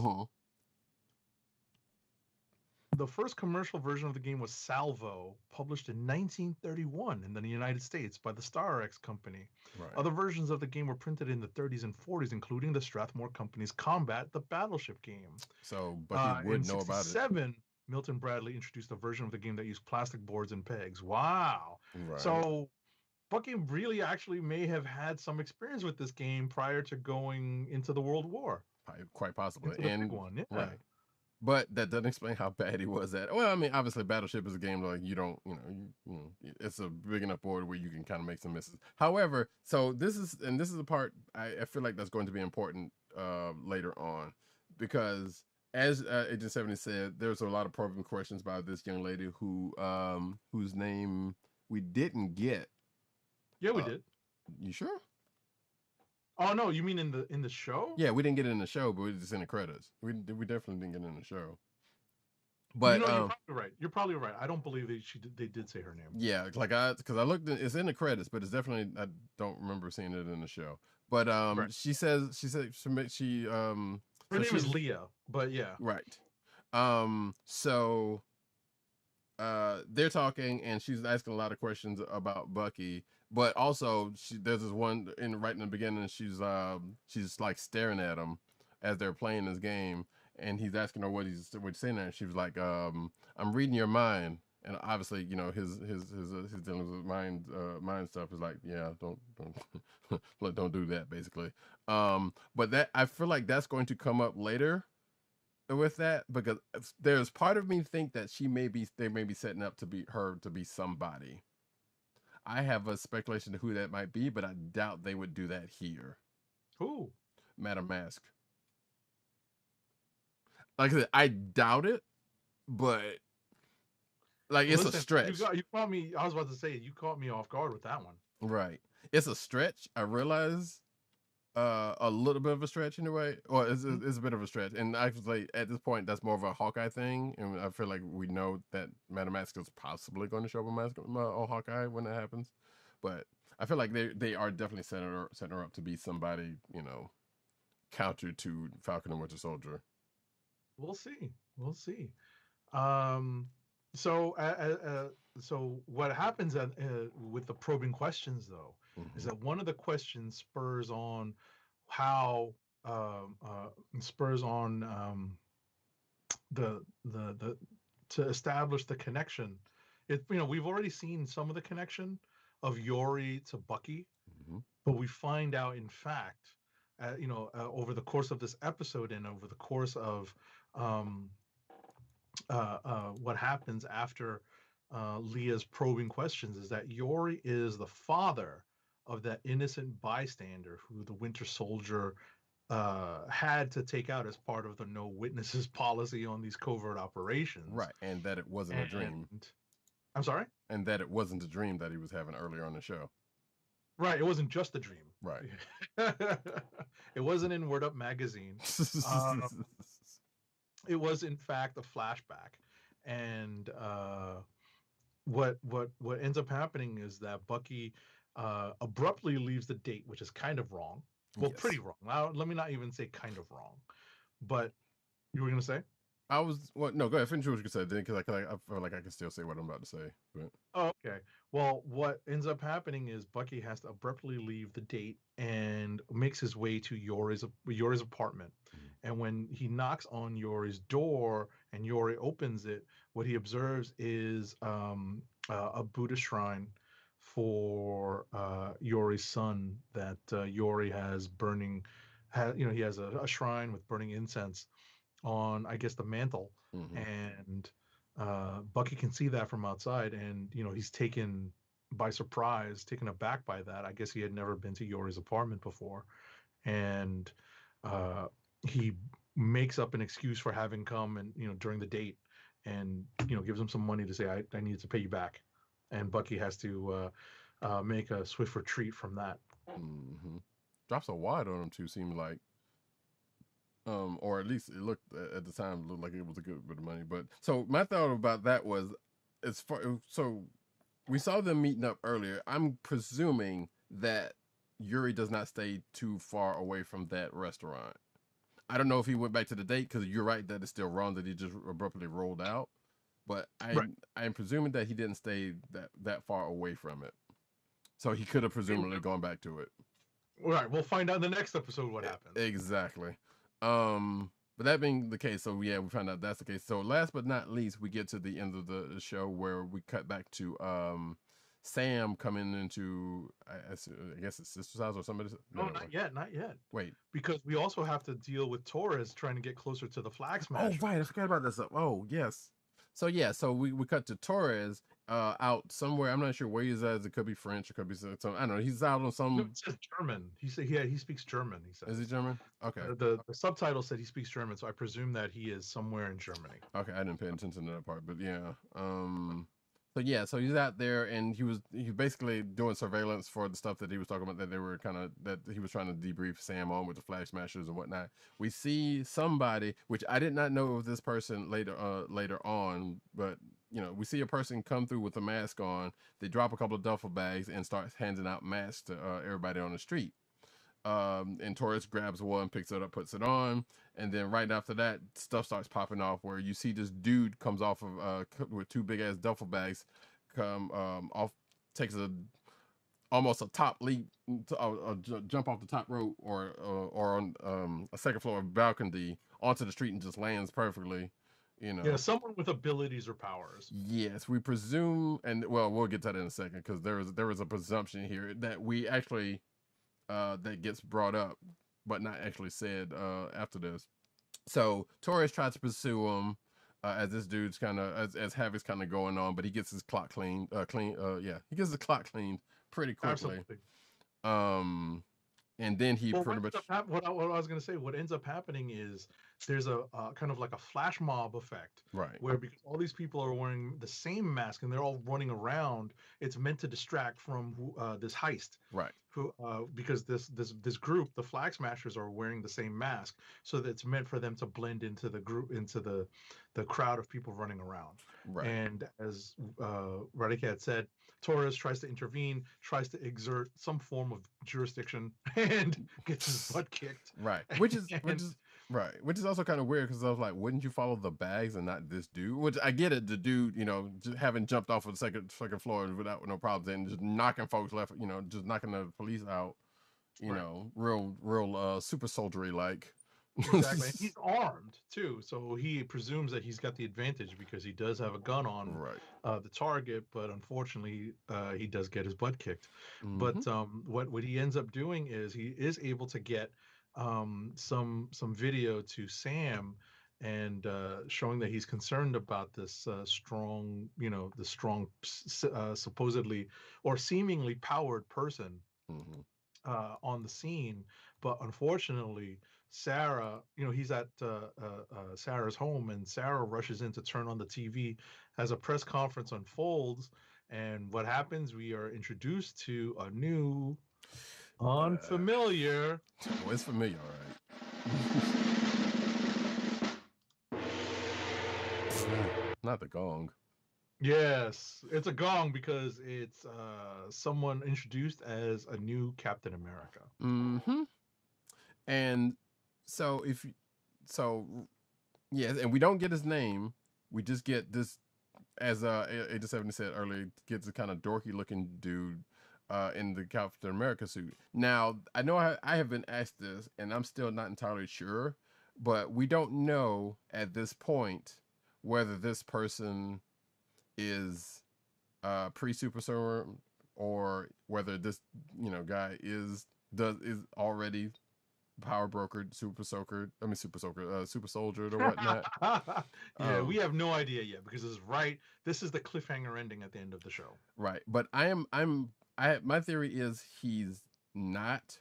The first commercial version of the game was Salvo, published in 1931 in the United States by the StarX company. Right. Other versions of the game were printed in the 30s and 40s, including the Strathmore Company's Combat, the battleship game. So, but he would know about it. Milton Bradley introduced a version of the game that used plastic boards and pegs. Wow. Right. So Bucky really actually may have had some experience with this game prior to going into the World War. Quite possibly. The big one, yeah. Right. But that doesn't explain how bad he was at. Well, I mean, obviously, Battleship is a game like it's a big enough board where you can kind of make some misses. However, so this is the part I feel like that's going to be important later on, because as Agent 70 said, there's a lot of probing questions about this young lady whose name we didn't get. Yeah, we did. You sure? Oh no, you mean in the show? Yeah, we didn't get it in the show, but we just in the credits. We definitely didn't get it in the show. But you're probably right. You're probably right. I don't believe they did say her name. Yeah, because I looked, it's in the credits, but it's definitely I don't remember seeing it in the show. But right. she said her name is Leah, but yeah. Right. So they're talking, and she's asking a lot of questions about Bucky. But also, there's this one right in the beginning. She's like staring at him as they're playing this game, and he's asking her what he's saying. And she was like, "I'm reading your mind." And obviously, his dealing with mind stuff is like, yeah, don't do that, basically. But that I feel like that's going to come up later with that, because there's part of me think that they may be setting up to be somebody. I have a speculation to who that might be, but I doubt they would do that here. Who? Madam Mask. Like I said, I doubt it, but it's a stretch. You caught me. I was about to say you caught me off guard with that one. Right. It's a stretch. I realize a little bit of a stretch in a way, or it's a bit of a stretch. And actually, at this point, that's more of a Hawkeye thing, and I feel like we know that Madam Mask is possibly going to show up on Hawkeye when that happens. But I feel like they are definitely setting her up to be somebody, counter to Falcon and Winter Soldier. We'll see. So what happens with the probing questions, though, is that one of the questions spurs on the to establish the connection. We've already seen some of the connection of Yori to Bucky, but we find out, in fact, over the course of this episode and over the course of what happens after Leah's probing questions, is that Yori is the father of that innocent bystander who the Winter Soldier had to take out as part of the no witnesses policy on these covert operations. Right, and that it wasn't a dream. I'm sorry? And that it wasn't a dream that he was having earlier on the show. Right, it wasn't just a dream. Right. It wasn't in Word Up magazine. It was, in fact, a flashback. And what ends up happening is that Bucky abruptly leaves the date, which is kind of wrong. Well, Yes. pretty wrong. Now, let me not even say kind of wrong, but you were gonna say? I was no, go ahead. Finish what you said, then, because I feel like I can still say what I'm about to say. But Oh, okay. Well, what ends up happening is Bucky has to abruptly leave the date and makes his way to Yori's apartment. And when he knocks on Yori's door and Yori opens it, what he observes is a Buddha shrine for Yori's son that Yori has burning. He has a shrine with burning incense on, I guess, the mantle, and Bucky can see that from outside, and he's taken by surprise, taken aback by that. I guess he had never been to Yori's apartment before, and he makes up an excuse for having come, and during the date, and gives him some money to say, I need to pay you back, and Bucky has to make a swift retreat from that. Drops a wad on him too. Seemed like. Or at least it looked at the time looked like it was a good bit of money. But so my thought about that was, so we saw them meeting up earlier. I'm presuming that Yuri does not stay too far away from that restaurant. I don't know if he went back to the date, because you're right that it's still wrong that he just abruptly rolled out. But I'm presuming that he didn't stay that far away from it, so he could have presumably gone back to it. All right, we'll find out in the next episode what happens. Exactly. But that being the case, so yeah, we found out that's the case. So last but not least, we get to the end of the show where we cut back to Sam coming into I guess his sister's house or somebody's. No, not yet. Wait, because we also have to deal with Torres trying to get closer to the Flag Smasher. Oh right, I forgot about this. Oh yes. So yeah, so we cut to Torres out somewhere. I'm not sure where he's at. It could be French, it could be some. I don't know. He's out on some. No, it says German. He said, yeah, he speaks German. He says. Is he German? Okay. The subtitle said he speaks German, so I presume that he is somewhere in Germany. Okay, I didn't pay attention to that part, but yeah. So yeah, so he's out there, and he was basically doing surveillance for the stuff that he was talking about, that they were that he was trying to debrief Sam on with the Flag Smashers and whatnot. We see somebody, which I did not know of this person later on, but we see a person come through with a mask on. They drop a couple of duffel bags and start handing out masks to everybody on the street. And Torres grabs one, picks it up, puts it on, and then right after that, stuff starts popping off where you see this dude comes off of with two big ass duffel bags, come off, takes almost a top leap, jump off the top rope or on a second floor balcony onto the street and just lands perfectly. Yeah, someone with abilities or powers. Yes, we presume, and well, we'll get to that in a second, because there is a presumption here that we actually. That gets brought up, but not actually said after this. So Torres tries to pursue him as this dude's kind of as Havoc's kind of going on, but he gets his clock cleaned. He gets his clock cleaned pretty quickly. Absolutely. And then he pretty much. What I was going to say, what ends up happening is there's a kind of like a flash mob effect, right? Where because all these people are wearing the same mask and they're all running around, it's meant to distract from this heist, right? Because this group, the Flag Smashers, are wearing the same mask, so that it's meant for them to blend into the group, into the crowd of people running around. Right. And as Roddykat said, Torres tries to intervene, tries to exert some form of jurisdiction, and gets his butt kicked. Right. Which is right. Which is also kind of weird, because I was like, wouldn't you follow the bags and not this dude? Which I get it, the dude, just having jumped off of the second floor without no problems and just knocking folks left, just knocking the police out, real super soldiery like. Exactly. He's armed too, so he presumes that he's got the advantage because he does have a gun on the target, but unfortunately he does get his butt kicked. But what he ends up doing is he is able to get some video to Sam, and showing that he's concerned about this strong, supposedly or seemingly powered person on the scene. But unfortunately, Sarah, he's at Sarah's home, and Sarah rushes in to turn on the TV as a press conference unfolds. And what happens? We are introduced to a new unfamiliar. Well, it's familiar, all right. Not the gong. Yes, it's a gong because it's someone introduced as a new Captain America. Mm-hmm. And so so yes, and we don't get his name. We just get this, as Agent 70 said earlier, gets a kind of dorky looking dude in the Captain America suit. Now, I know I have been asked this, and I'm still not entirely sure, but we don't know at this point whether this person is pre-super serum, or whether this guy is already power brokered, super soldier or whatnot. Yeah, we have no idea yet because this is the cliffhanger ending at the end of the show. Right. But my theory is he's not,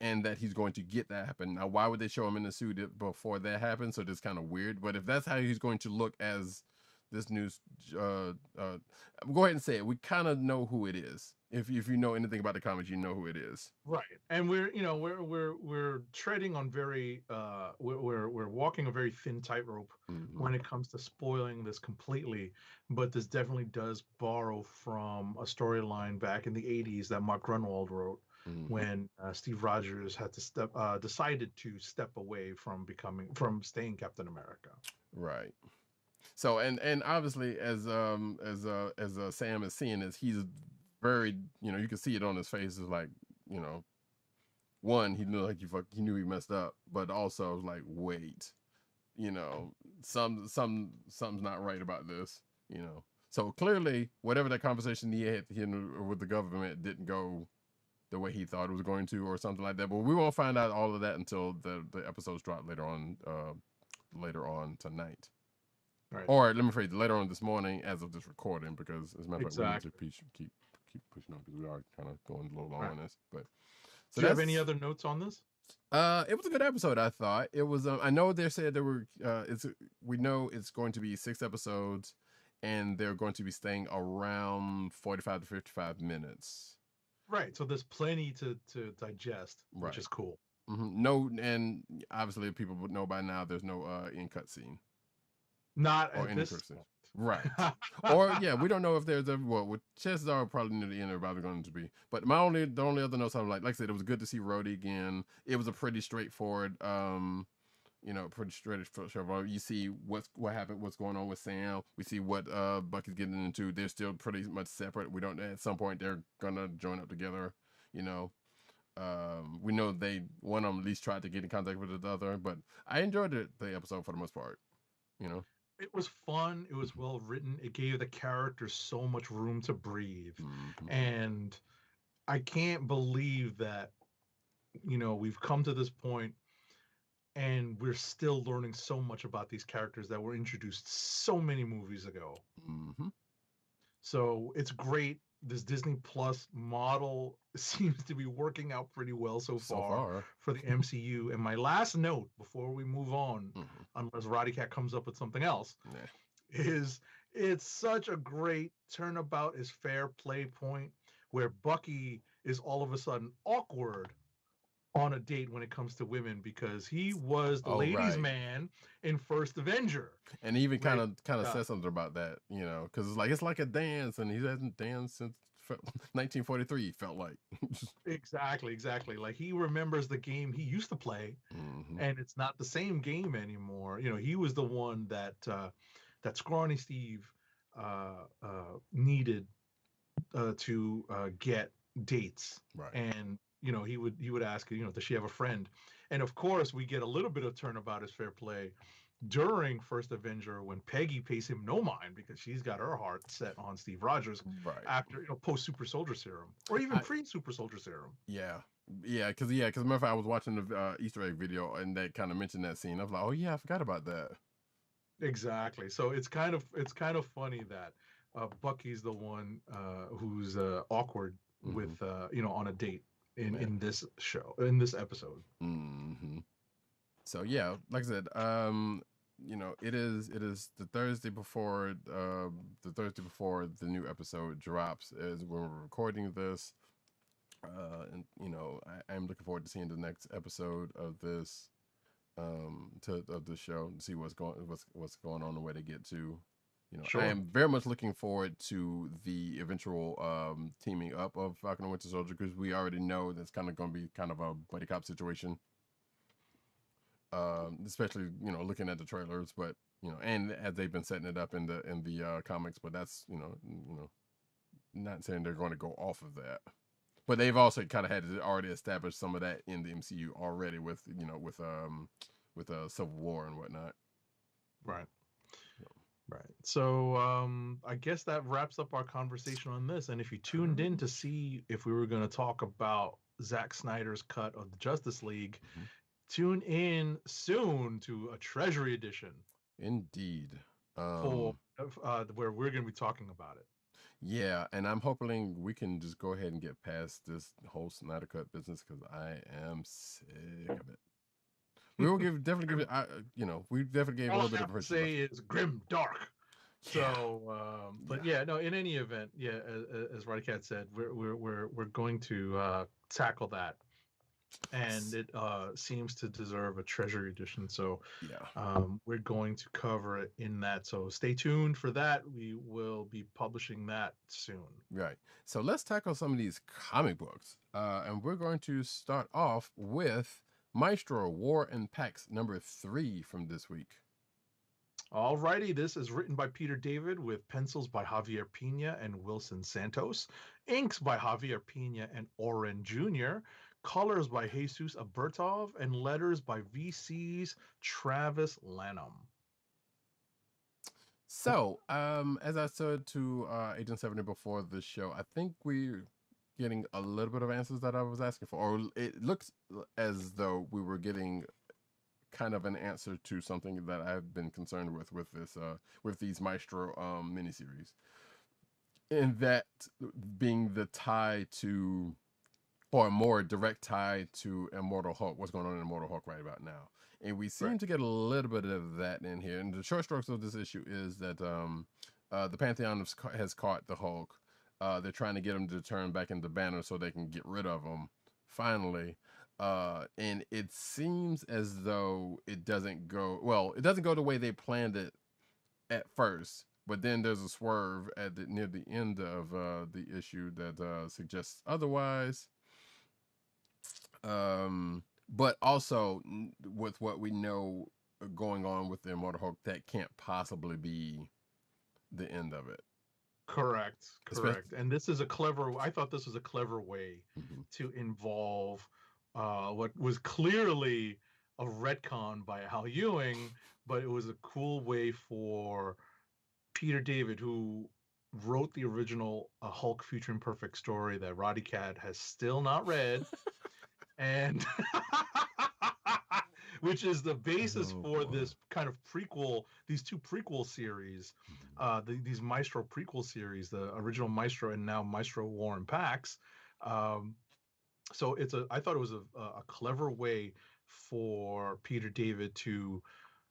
and that he's going to get that happen. Now, why would they show him in the suit before that happens? So it's kind of weird. But if that's how he's going to look as this news, go ahead and say it. We kind of know who it is. If you know anything about the comics, you know who it is. Right. And we're treading on we're walking a very thin tightrope when it comes to spoiling this completely. But this definitely does borrow from a storyline back in the 80s that Mark Grunwald wrote. When Steve Rogers had to decided to step away from staying Captain America. Right. So and obviously as Sam is seeing this, he's very, you can see it on his face. Is like, one, he knew he knew he messed up, but also I was like, wait, something's not right about this, So clearly, whatever that conversation he had with the government didn't go the way he thought it was going to, or something like that. But we won't find out all of that until the episodes drop later on tonight. Right. Or let me phrase, later on this morning as of this recording, because as a matter of fact, we need to keep pushing on because we are kind of going a little long on this. But so, do you have any other notes on this? It was a good episode. I thought it was. I know they said there were. We know it's going to be 6 episodes, and they're going to be staying around 45 to 55 minutes. Right. So there's plenty to digest, which is cool. No, and obviously people would know by now. There's no end cut scene. Not at this point. Right. Or yeah, we don't know if there's chances are probably near the end are probably going to be. But the only other notes I'm like I said, it was good to see Rhodey again. It was a pretty straightforward, pretty straightforward. You see what happened, what's going on with Sam. We see what Bucky's getting into. They're still pretty much separate. We don't, at some point they're gonna join up together. We know one of them at least tried to get in contact with the other. But I enjoyed the episode for the most part. It was fun. It was well written. It gave the characters so much room to breathe. And I can't believe that, we've come to this point and we're still learning so much about these characters that were introduced so many movies ago. So it's great. This Disney Plus model seems to be working out pretty well so far for the MCU. And my last note before we move on, unless Roddykat comes up with something else, is it's such a great turnabout is fair play point where Bucky is all of a sudden awkward on a date when it comes to women because he was the ladies' man in First Avenger. And he even kind of said something about that, because it's like a dance, and he hasn't danced since 1943. Felt like exactly. Like he remembers the game he used to play, and it's not the same game anymore. He was the one that that Scrawny Steve needed to get dates, and he would ask, does she have a friend? And of course, we get a little bit of turnabout as fair play during First Avenger when Peggy pays him no mind because she's got her heart set on Steve Rogers after post Super Soldier Serum or even pre Super Soldier Serum. Because remember I was watching the Easter egg video and they kind of mentioned that scene. I was like, oh yeah, I forgot about that. Exactly. So it's kind of funny that Bucky's the one who's awkward with on a date in this show, in this episode. So yeah, like I said, it is the Thursday before the new episode drops is when we're recording this, and I'm looking forward to seeing the next episode of this of the show and see what's going on and where they get to, I am very much looking forward to the eventual teaming up of Falcon and Winter Soldier, because we already know that's kind of going to be kind of a buddy cop situation. Especially looking at the trailers, but and as they've been setting it up in the comics, but that's not saying they're going to go off of that, but they've also kind of had already established some of that in the MCU already with Civil War and whatnot. Right. Right. So I guess that wraps up our conversation on this. And if you tuned in to see if we were going to talk about Zack Snyder's cut of the Justice League, tune in soon to a Treasury Edition. Indeed. For where we're going to be talking about it. Yeah, and I'm hoping we can just go ahead and get past this whole Snyder Cut business, because I am sick of it. We will definitely give it. We definitely gave a little bit of. All I have to say is grim, dark. Yeah. So, but yeah, no. In any event, yeah, as Roddykat said, we're going to tackle that, and it seems to deserve a Treasury Edition. So, yeah, we're going to cover it in that. So, stay tuned for that. We will be publishing that soon. Right. So let's tackle some of these comic books, and we're going to start off with Maestro War and Pax number 3 from this week. Alrighty, this is written by Peter David with pencils by Javier Pina and Wilson Santos, inks by Javier Pina and Oren Jr., colors by Jesus Abertov, and letters by VC's Travis Lanham. So, as I said to Agent 70 before the show, I think we're getting a little bit of answers that I was asking for, or it looks as though we were getting kind of an answer to something that I've been concerned with this with these Maestro miniseries, and that being the tie to, or a more direct tie to Immortal Hulk, what's going on in Immortal Hulk right about now. And we seem to get a little bit of that in here. And the short strokes of this issue is that the Pantheon has caught the Hulk. They're trying to get him to turn back into Banner so they can get rid of him finally. And it seems as though it doesn't go the way they planned it at first. But then there's a swerve near the end of the issue that suggests otherwise. But also with what we know going on with the Immortal Hulk, that can't possibly be the end of it. Correct. And this is I thought this was a clever way to involve what was clearly a retcon by Hal Ewing, but it was a cool way for Peter David, who wrote the original Hulk Future Imperfect story that Roddykat has still not read, and which is the basis for this kind of prequel, these two prequel series, these Maestro prequel series, the original Maestro and now Maestro War and Pax. So I thought it was a clever way for Peter David to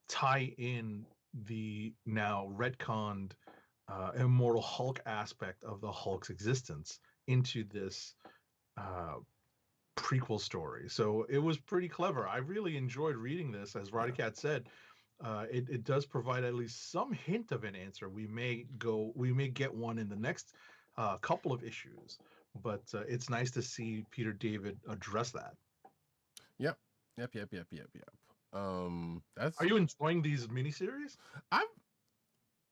tie in the now retconned Immortal Hulk aspect of the Hulk's existence into this prequel story. So it was pretty clever. I really enjoyed reading this. As Roddykat said, it does provide at least some hint of an answer. We may get one in the next couple of issues, but it's nice to see Peter David address that. Yep. Are you enjoying these miniseries?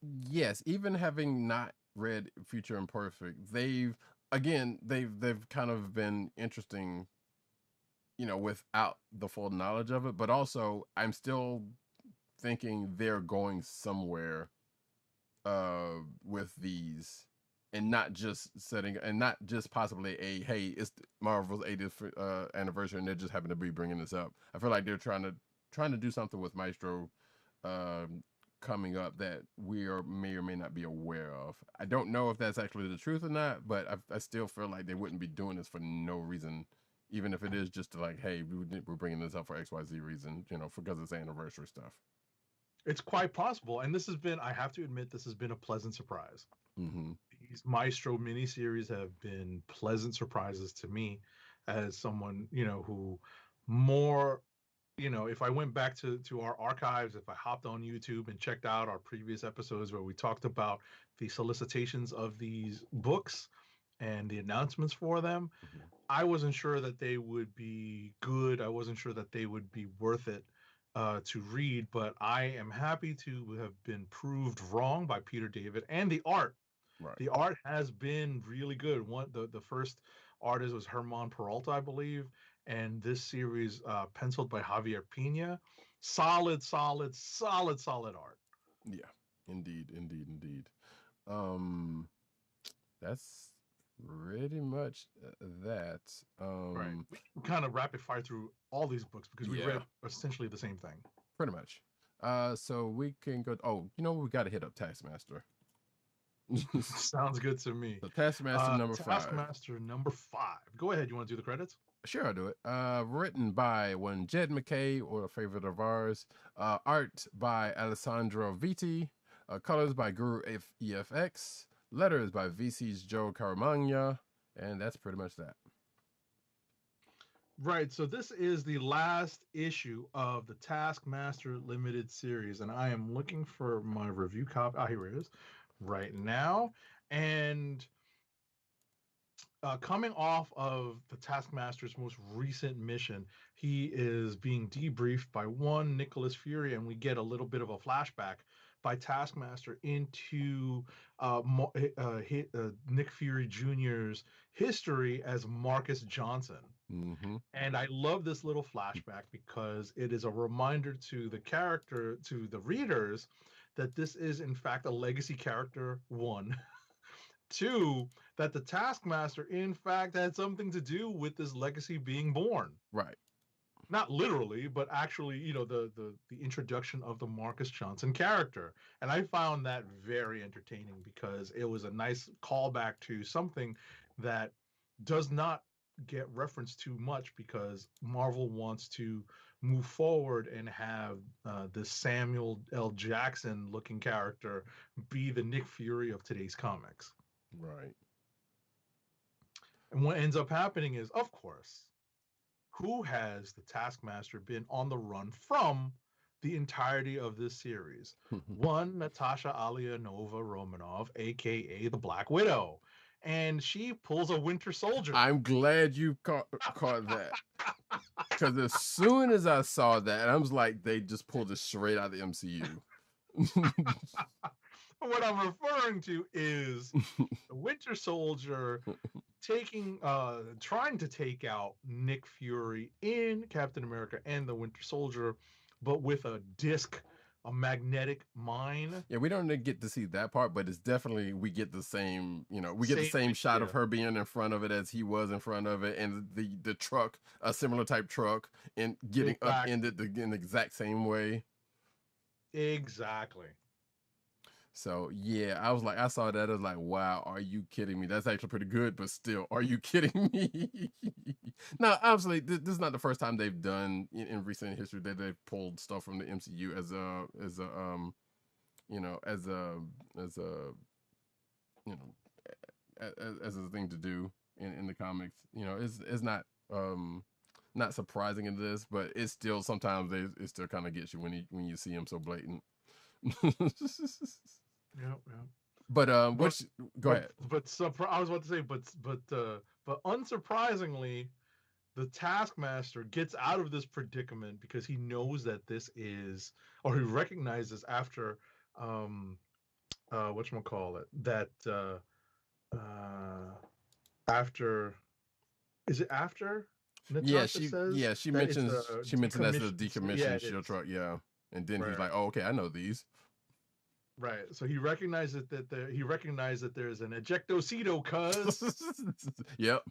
Yes, even having not read Future Imperfect, they've kind of been interesting, without the full knowledge of it. But also, I'm still thinking they're going somewhere with these, and not just possibly it's Marvel's 80th anniversary, and they just happen to be bringing this up. I feel like they're trying to do something with Maestro coming up that we may or may not be aware of. I don't know if that's actually the truth or not, but I still feel like they wouldn't be doing this for no reason, even if it is just to hey, we're bringing this up for XYZ reason, because it's anniversary stuff. It's quite possible, and I have to admit, this has been a pleasant surprise. These Maestro miniseries have been pleasant surprises to me, as someone who more you know, if I went back to our archives, if I hopped on YouTube and checked out our previous episodes where we talked about the solicitations of these books and the announcements for them, I wasn't sure that they would be good. I wasn't sure that they would be worth it to read, but I am happy to have been proved wrong by Peter David and the art. Right. The art has been really good. The first artist was Herman Peralta, I believe, and this series penciled by Javier Pina. Solid art. Yeah, indeed. That's pretty much that. Right. We kind of rapid fire through all these books because we read essentially the same thing. Pretty much. So we can go. Oh, you know, we got to hit up Taskmaster. Sounds good to me. So Taskmaster number 5. Taskmaster number 5. Go ahead. You want to do the credits? Sure, I'll do it. Written by one Jed McKay, or a favorite of ours. Art by Alessandro Vitti. Colors by Guru EFX. Letters by VC's Joe Caramagna. And that's pretty much that. Right. So this is the last issue of the Taskmaster Limited series. And I am looking for my review copy. Ah, here it is. Right now. And coming off of the Taskmaster's most recent mission, he is being debriefed by one Nicholas Fury, and we get a little bit of a flashback by Taskmaster into Nick Fury Jr.'s history as Marcus Johnson. Mm-hmm. And I love this little flashback because it is a reminder to the character, to the readers, that this is in fact a legacy character, 1. 2, that the Taskmaster in fact had something to do with this legacy being born. Right. Not literally, but actually, you know, the introduction of the Marcus Johnson character. And I found that very entertaining because it was a nice callback to something that does not get referenced too much, because Marvel wants to move forward and have this Samuel L. Jackson looking character be the Nick Fury of today's comics. Right. And what ends up happening is, of course, who has the Taskmaster been on the run from the entirety of this series? One, Natasha Alianova Romanov, aka the Black Widow. And she pulls a Winter Soldier. I'm glad you caught that. Because as soon as I saw that, I was like, they just pulled it straight out of the MCU. What I'm referring to is the Winter Soldier trying to take out Nick Fury in Captain America and the Winter Soldier, but with a disc, a magnetic mine. Yeah, we don't get to see that part, but it's definitely, we get the same, you know, we get the same shot of her being in front of it as he was in front of it, and the truck, a similar type truck, and getting upended in the exact same way. Exactly. So yeah, I was like, I saw that, I was like, wow, are you kidding me? That's actually pretty good, but still, are you kidding me? Now, obviously, this is not the first time they've done in recent history that they've pulled stuff from the MCU as a thing to do in the comics. You know, it's not surprising in this, but it's still sometimes it still kind of gets you when you see them so blatant. Yeah. But go ahead. I was about to say, but unsurprisingly, the Taskmaster gets out of this predicament because he knows that this is, or he recognizes after, whatchamacallit, that after, is it after? Natasha she mentions that's the decommissioned shield truck, yeah. And then he's like, "Oh, okay, I know these." Right. So he recognizes that there's an ejectocito, cuz. Yep.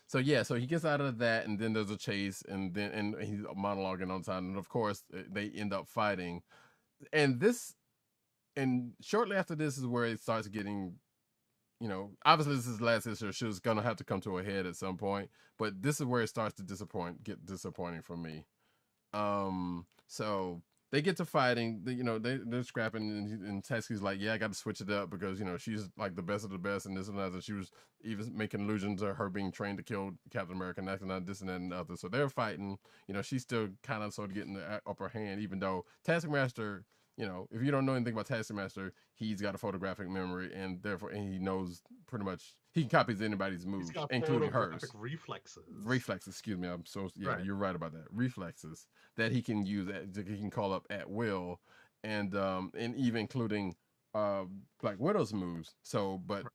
So yeah, so he gets out of that, and then there's a chase, and he's monologuing on time, and of course they end up fighting, and shortly after this is where it starts getting, you know, obviously this is the last issue, so it's gonna have to come to a head at some point, but this is where it starts to get disappointing for me. So they get to fighting. They're scrapping, and Tasky's like, yeah, I got to switch it up because she's like the best of the best, and this and that. And she was even making allusions to her being trained to kill Captain America, and that, this and that and the other. So they're fighting. She's still kind of sort of getting the upper hand, even though Taskmaster. If you don't know anything about Taskmaster, he's got a photographic memory, and therefore, he knows pretty much he can copy anybody's moves, including hers. Reflexes. Excuse me. I'm so right. You're right about that. Reflexes that he can use, that he can call up at will, and even including Black Widow's moves. So, but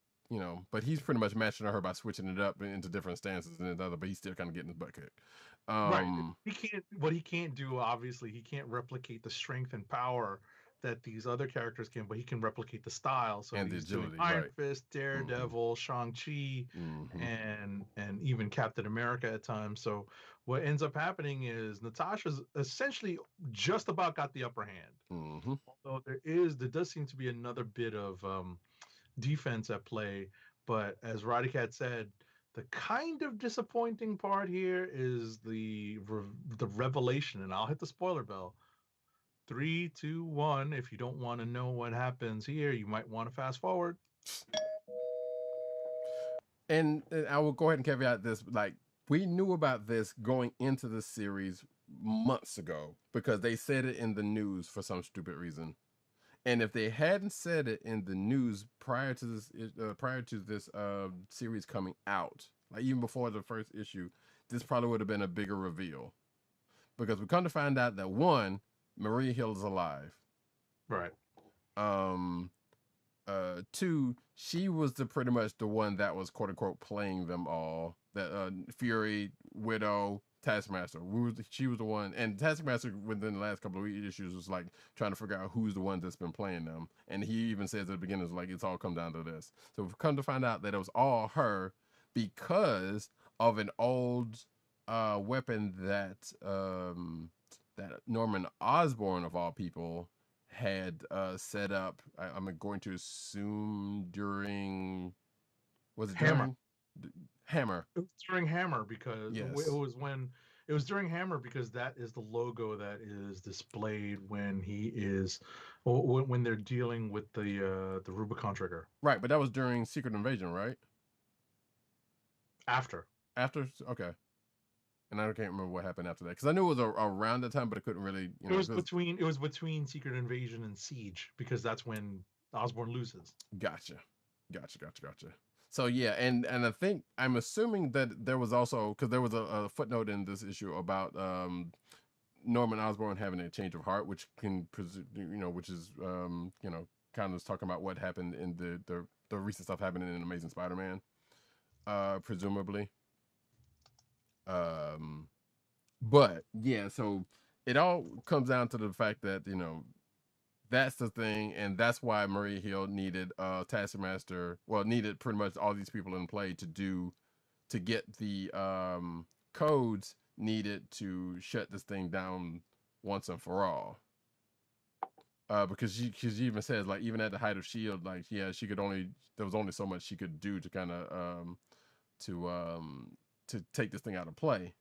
he's pretty much matching her by switching it up into different stances and the other. But he's still kind of getting his butt kicked. Right. He can't do, obviously, he can't replicate the strength and power that these other characters can, but he can replicate the style. So and he's the agility, doing Iron Fist, Daredevil, Shang-Chi, and even Captain America at times. So what ends up happening is Natasha's essentially just about got the upper hand. Although there does seem to be another bit of defense at play. But as Roddykat said, the kind of disappointing part here is the revelation, and I'll hit the spoiler bell. 3, 2, 1. If you don't want to know what happens here, you might want to fast forward. And I will go ahead and caveat this. Like, we knew about this going into the series months ago because they said it in the news for some stupid reason. And if they hadn't said it in the news prior to this series coming out, like even before the first issue, this probably would have been a bigger reveal. Because we come to find out that, one, Maria Hill is alive. Right. 2, she was pretty much the one that was quote unquote playing them all. That Fury, Widow, Taskmaster. She was the one, and Taskmaster within the last couple of issues was like trying to figure out who's the one that's been playing them. And he even says at the beginning, like, it's all come down to this. So we've come to find out that it was all her because of an old weapon that that Norman Osborn, of all people, had set up. I'm going to assume during, was it Hammer? Hammer. It was during Hammer because yes. it was during Hammer because that is the logo that is displayed when when they're dealing with the Rubicon trigger. Right, but that was during Secret Invasion, right? After, okay. And I can't remember what happened after that because I knew it was around the time, but I couldn't really. It was between Secret Invasion and Siege because that's when Osborn loses. Gotcha. So yeah, and I'm assuming that there was also, because there was a footnote in this issue about Norman Osborn having a change of heart, which can which is kind of talking about what happened in the recent stuff happening in Amazing Spider-Man, presumably. But yeah, so it all comes down to the fact that that's the thing, and that's why Maria Hill needed Taskmaster. Well, needed pretty much all these people in play to get the codes needed to shut this thing down once and for all. Because she even says, like, even at the height of S.H.I.E.L.D., like, yeah, there was only so much she could do to kind of to take this thing out of play.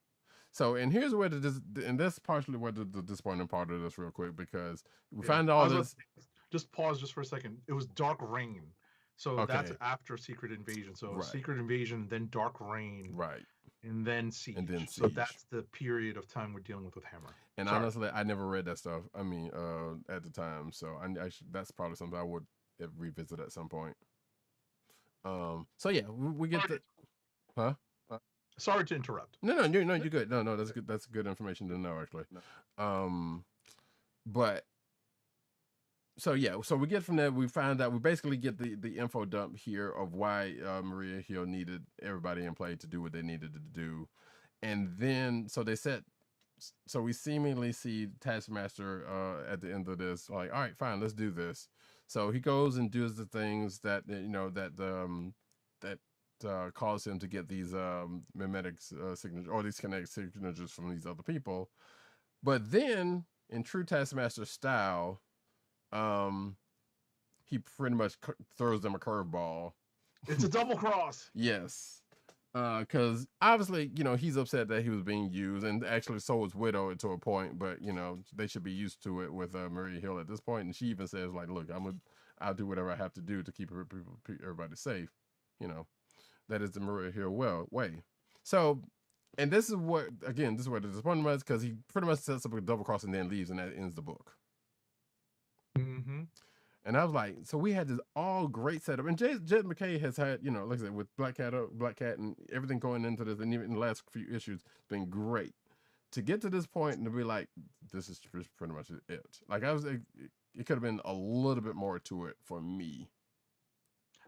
So, and here's where and that's partially where the disappointing part of this, real quick, because we find all this. Just pause just for a second. It was Dark Reign, so that's after Secret Invasion. So right. Secret Invasion, then Dark Reign, right, and then Siege. So that's the period of time we're dealing with Hammer. And honestly, I never read that stuff. I mean, at the time, so that's probably something I would revisit at some point. So yeah, we get huh. Sorry to interrupt. No, you're good. No, that's good. That's good information to know, actually. But so yeah, so we get from that. We find out we basically get the info dump here of why Maria Hill needed everybody in play to do what they needed to do, and then so we seemingly see Taskmaster at the end of this, like, all right, fine, let's do this. So he goes and does the things that cause him to get these mimetic signatures, or these kinetic signatures from these other people. But then, in true Taskmaster style, he pretty much throws them a curveball. It's a double cross. Yes. Because obviously, he's upset that he was being used, and actually so was Widow to a point. But they should be used to it with Maria Hill at this point. And she even says, like, "Look, I'll do whatever I have to do to keep everybody safe." That is the Maria Hill way. So, and this is where the disappointment was, because he pretty much sets up a double cross and then leaves, and that ends the book. Mm-hmm. And I was like, so we had this all great setup, and Jed McKay has had, like I said, with Black Cat, and everything going into this, and even in the last few issues, it's been great. To get to this point and to be like, this is pretty much it. Like it could have been a little bit more to it for me.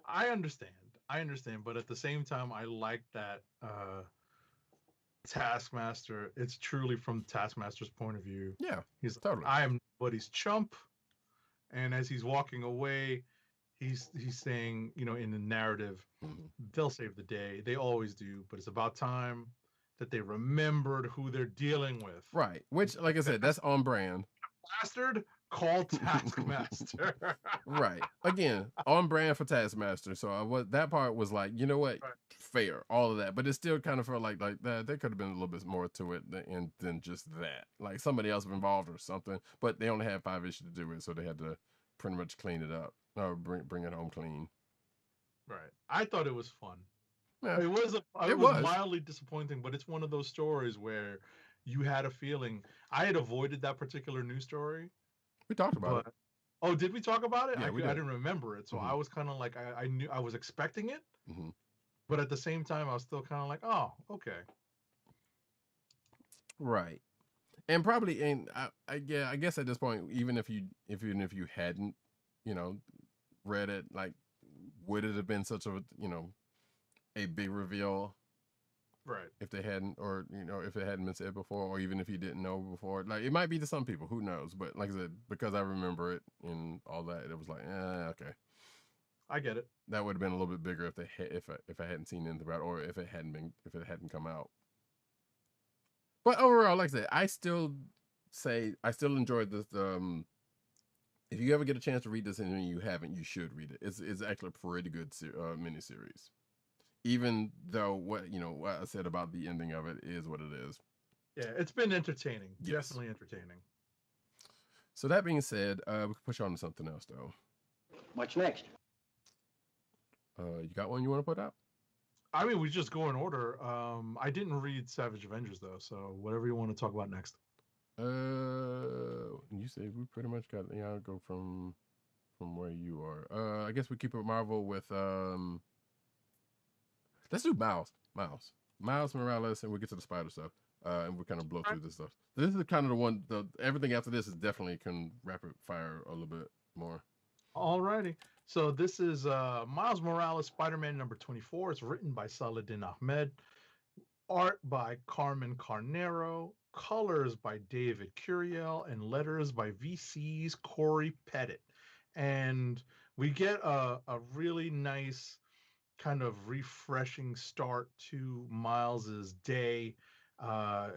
I understand, but at the same time, I like that Taskmaster. It's truly from Taskmaster's point of view. Yeah, he's totally. I am nobody's chump. And as he's walking away, he's saying, in the narrative, they'll save the day. They always do, but it's about time that they remembered who they're dealing with. Right. Which, like I said, that's on brand. Bastard, call Taskmaster. Right. Again, on brand for Taskmaster. So that part was like, you know what? Right. Fair, all of that. But it still kind of felt like that there could have been a little bit more to it than just that. Like somebody else involved or something. But they only had 5 issues to do it, so they had to pretty much clean it up or bring it home clean. Right. I thought it was fun. Yeah, it was mildly disappointing, but it's one of those stories where you had a feeling. I had avoided that particular news story. We talked about it. Oh, did we talk about it? Yeah, I didn't remember it, so I was kind of like, I knew I was expecting it. But at the same time, I was still kind of like, oh, okay. Right. And probably, and I guess at this point, even if you hadn't, read it, like, would it have been such a, a big reveal? Right. If they hadn't, or, if it hadn't been said before, or even if you didn't know before, like, it might be to some people, who knows? But like I said, because I remember it and all that, it was like, okay. I get it. That would have been a little bit bigger if I hadn't seen anything about it, or if it hadn't come out. But overall, like I said, I still enjoyed this. If you ever get a chance to read this and you haven't, you should read it. It's actually a pretty good miniseries. Even though what I said about the ending of it is what it is. Yeah, it's been entertaining. Yes. Definitely entertaining. So that being said, we can push on to something else though. What's next? You got one you want to put out? I mean, we just go in order. I didn't read Savage Avengers though, so whatever you want to talk about next. You say we pretty much got. Yeah, I'll go from where you are. I guess we keep it Marvel with let's do Miles Morales, and we'll get to the Spider stuff. And we'll kind of blow through this stuff. This is kind of the one. Everything after this is definitely can rapid fire a little bit more. Alrighty. So this is Miles Morales, Spider-Man number 24. It's written by Saladin Ahmed, art by Carmen Carnero, colors by David Curiel, and letters by VC's Corey Pettit. And we get a really nice kind of refreshing start to Miles's day.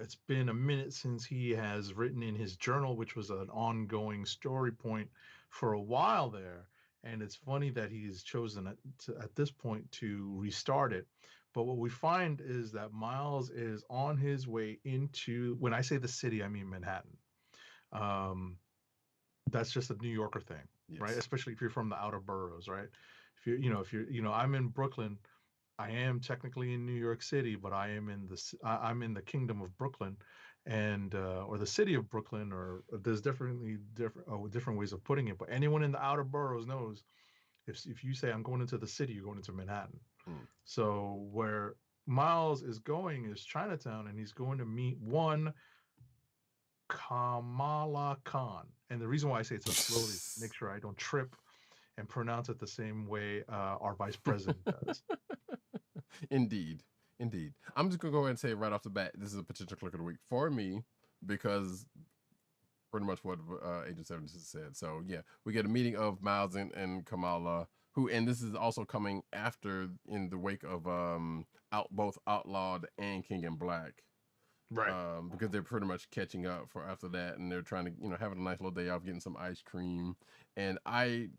It's been a minute since he has written in his journal, which was an ongoing story point for a while there. And it's funny that he's chosen at this point to restart it. But what we find is that Miles is on his way into, when I say the city, I mean Manhattan. That's just a New Yorker thing, yes. Right? Especially if you're from the outer boroughs, right? If you're, I'm in Brooklyn. I am technically in New York City, but I'm in the kingdom of Brooklyn, and or the city of Brooklyn, or there's different ways of putting it. But anyone in the outer boroughs knows if you say I'm going into the city, you're going into Manhattan. So where Miles is going is Chinatown, and he's going to meet one Kamala Khan. And the reason why I say it so slowly is to make sure I don't trip and pronounce it the same way our vice president does. Indeed. I'm just gonna go ahead and say right off the bat, this is a potential click of the week for me, because pretty much what Agent 76 said. So yeah, we get a meeting of Miles and Kamala, and this is also coming after, in the wake of both Outlawed and King in Black. Right. Because they're pretty much catching up for after that, and they're trying to, having a nice little day off, getting some ice cream. And I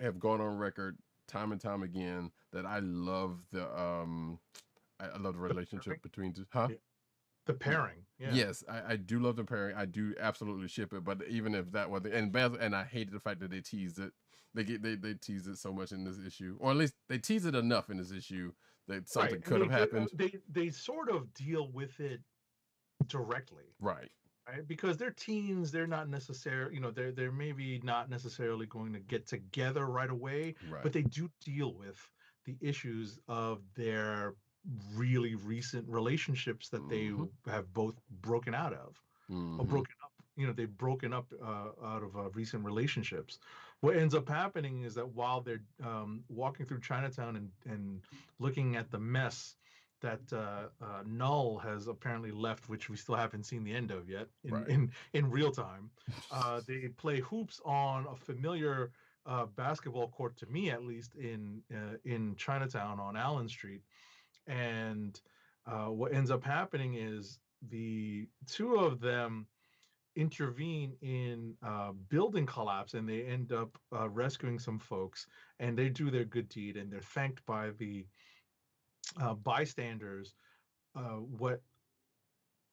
have gone on record time and time again that I love the I love the relationship between two. Huh? Yeah. The pairing. Yeah. Yes, I do love the pairing. I do absolutely ship it. But even if that was and I hated the fact that they teased it. They teased it so much in this issue, or at least they teased it enough in this issue that something could have happened. They sort of deal with it directly, right? Because they're teens, they're not necessarily, they're maybe not necessarily going to get together right away, but they do deal with the issues of their really recent relationships that they have both broken out of, or broken up. They've broken up out of recent relationships. What ends up happening is that while they're walking through Chinatown and looking at the mess that Null has apparently left, which we still haven't seen the end of yet in real time, they play hoops on a familiar basketball court, to me at least, in Chinatown on Allen Street. And what ends up happening is the two of them intervene in building collapse, and they end up rescuing some folks, and they do their good deed, and they're thanked by the bystanders. What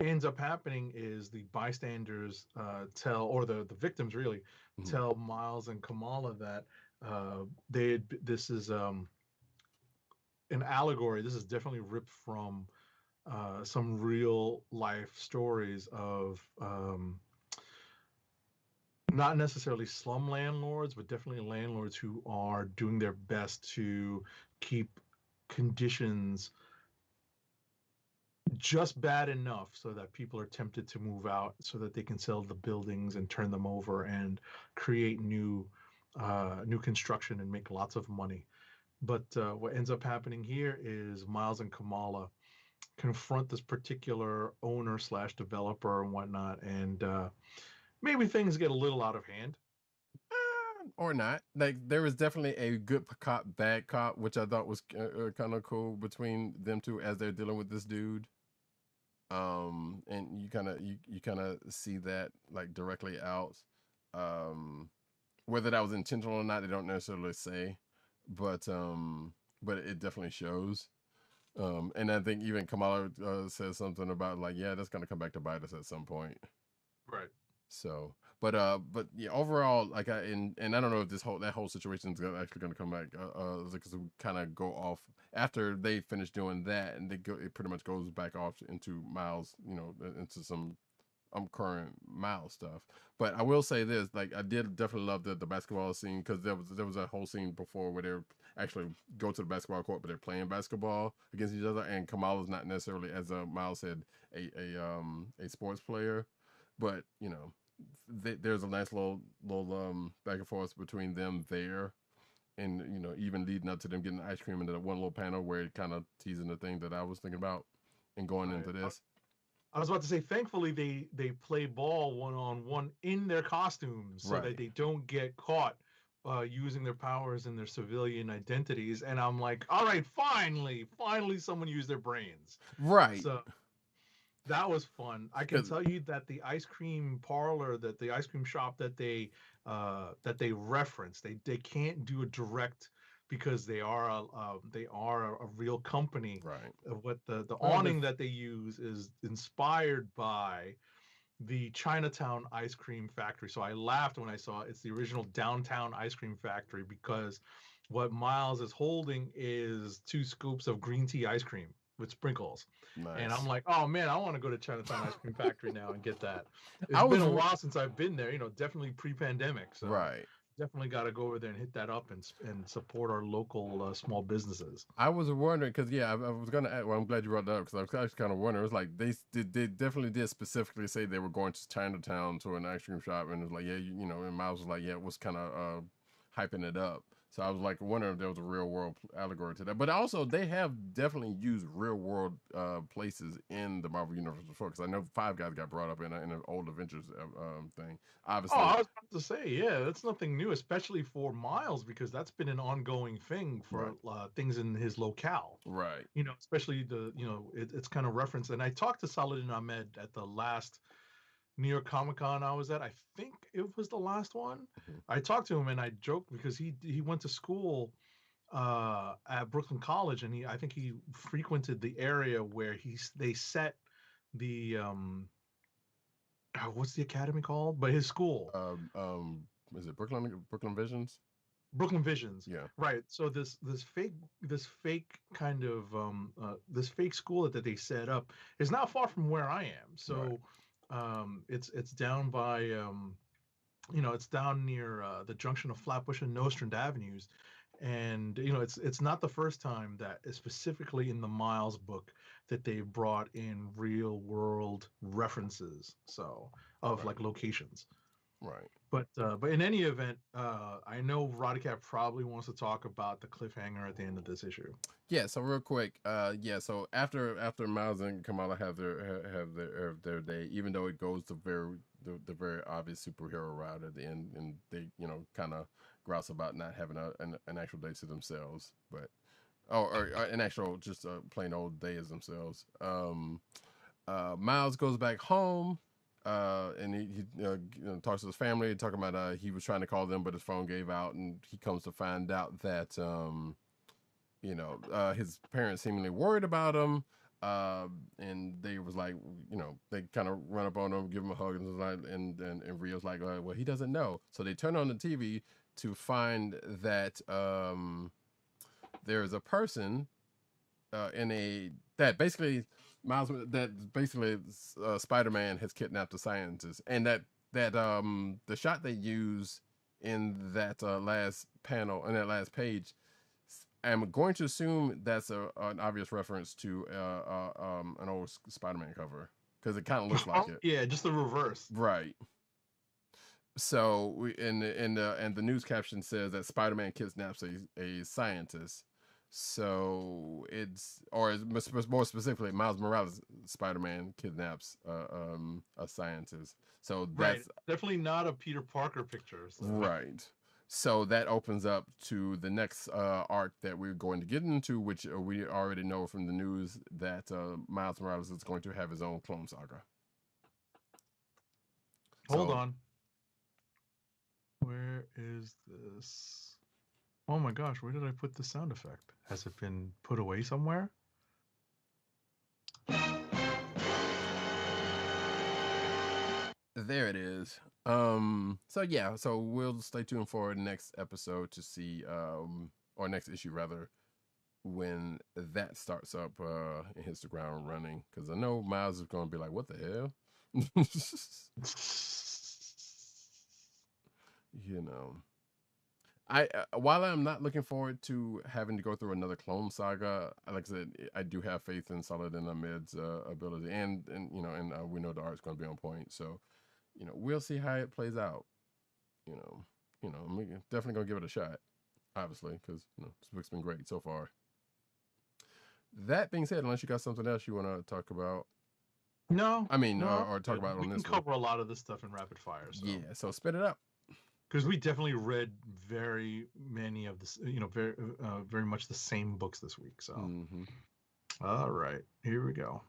ends up happening is the bystanders tell, or the victims really tell Miles and Kamala that this is an allegory. This is definitely ripped from some real life stories of not necessarily slum landlords, but definitely landlords who are doing their best to keep conditions just bad enough so that people are tempted to move out, so that they can sell the buildings and turn them over and create new construction and make lots of money. But what ends up happening here is Miles and Kamala confront this particular owner / developer and whatnot, and maybe things get a little out of hand. Or not. Like, there was definitely a good cop, bad cop, which I thought was kind of cool between them two as they're dealing with this dude. And you kind of see that like directly out. Whether that was intentional or not, they don't necessarily say, but it definitely shows. And I think even Kamala says something about like, yeah, that's gonna come back to bite us at some point. Right. So, but yeah, overall, like and I don't know if that whole situation is actually going to come back, because we kind of go off after they finish doing that, and it pretty much goes back off into Miles, into some current Miles stuff. But I will say this, like, I did definitely love the basketball scene, because there was a whole scene before where they actually go to the basketball court, but they're playing basketball against each other, and Kamala's not necessarily, as Miles said, a sports player. But there's a nice little back and forth between them there, and even leading up to them getting ice cream into that one little panel where it kind of teasing the thing that I was thinking about, and going into this. I was about to say, thankfully they play ball one-on-one in their costumes, so that they don't get caught using their powers in their civilian identities. And I'm like, all right, finally someone used their brains. Right. So that was fun. I can tell you that the ice cream parlor, that the ice cream shop that they reference, they can't do a direct, because they are a real company. Right. What the awning that they use is inspired by the Chinatown ice cream factory. So I laughed when I saw it's the original downtown ice cream factory, because what Miles is holding is 2 scoops of green tea ice cream with sprinkles. Nice. And I'm like, oh man, I want to go to Chinatown Ice Cream Factory now and get that. It's been a while since I've been there, definitely pre-pandemic. So definitely got to go over there and hit that up and support our local small businesses. I was wondering, because I was gonna add, well, I'm glad you brought that up, because I was actually kind of wondering. It was like they definitely did specifically say they were going to Chinatown to an ice cream shop, and it was like, yeah, and Miles was like, yeah, it was kind of hyping it up. So I was like wondering if there was a real world allegory to that. But also, they have definitely used real world places in the Marvel Universe before. Because I know Five Guys got brought up in an old Avengers thing. Obviously. Oh, I was about to say, yeah, that's nothing new, especially for Miles, because that's been an ongoing thing for things in his locale. Right. Especially it's kind of referenced. And I talked to Saladin Ahmed at the last New York Comic Con I was at. I think it was the last one. I talked to him and I joked, because he went to school at Brooklyn College, and I think he frequented the area where they set the what's the academy called? But his school. Is it Brooklyn Visions? Brooklyn Visions. Yeah. Right. So this fake kind of this fake school that they set up is not far from where I am. So it's down by it's down near the junction of Flatbush and Nostrand Avenues. And it's not the first time that, specifically in the Miles book, that they brought in real world references, so of like locations. Right. But in any event, I know Roddykat probably wants to talk about the cliffhanger at the end of this issue. Yeah. So real quick, So after Miles and Kamala have their day, even though it goes the very obvious superhero route at the end, and they kind of grouse about not having an actual day to themselves, but or an actual just a plain old day as themselves. Miles goes back home. And he talks to his family, talking about he was trying to call them, but his phone gave out, and he comes to find out that his parents seemingly worried about him, and they was like, they kind of run up on him, give him a hug, and Rio's like, well, he doesn't know. So they turn on the TV to find that there's a person that basically Spider-Man has kidnapped a scientist, and that the shot they use in that last panel, in that last page, I'm going to assume that's an obvious reference to an old Spider-Man cover, because it kind of looks like it. Yeah, just the reverse. Right. So and the news caption says that Spider-Man kidnaps a scientist. So more specifically, Miles Morales Spider-Man kidnaps a scientist. So that's definitely not a Peter Parker picture. So. Right. So that opens up to the next arc that we're going to get into, which we already know from the news that Miles Morales is going to have his own Clone Saga. Hold on. Where is this? Oh my gosh, where did I put the sound effect? Has it been put away somewhere? There it is. So we'll stay tuned for the next episode to see, or next issue rather, when that starts up and hits the ground running. Because I know Miles is going to be like, what the hell? While I'm not looking forward to having to go through another Clone Saga, like I said, I do have faith in Saladin Ahmed's ability, and we know the art's going to be on point. So, we'll see how it plays out. I'm definitely going to give it a shot, obviously, because this book's been great so far. That being said, unless you got something else you want to talk about. No. I mean, or talk about on this one. We can cover a lot of this stuff in rapid fire. So. Yeah, so spit it up. Because we definitely read very many of this, very much the same books this week. So, All right, here we go.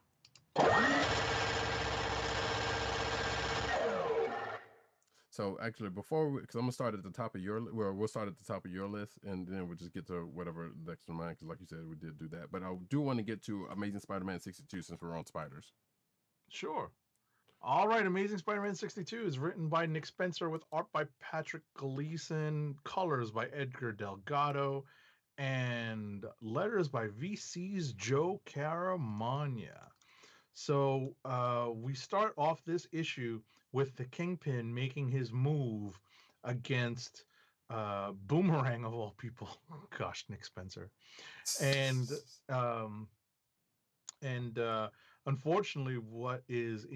So actually, because I'm gonna start at the top of we'll start at the top of your list, and then we'll just get to whatever next in mine. Because like you said, we did do that, but I do want to get to Amazing Spider-Man 62 since we're on spiders. Sure. All right, Amazing Spider-Man 62 is written by Nick Spencer with art by Patrick Gleason, colors by Edgar Delgado, and letters by VC's Joe Caramagna. So we start off this issue with the Kingpin making his move against Boomerang of all people. Gosh, Nick Spencer. And unfortunately, what is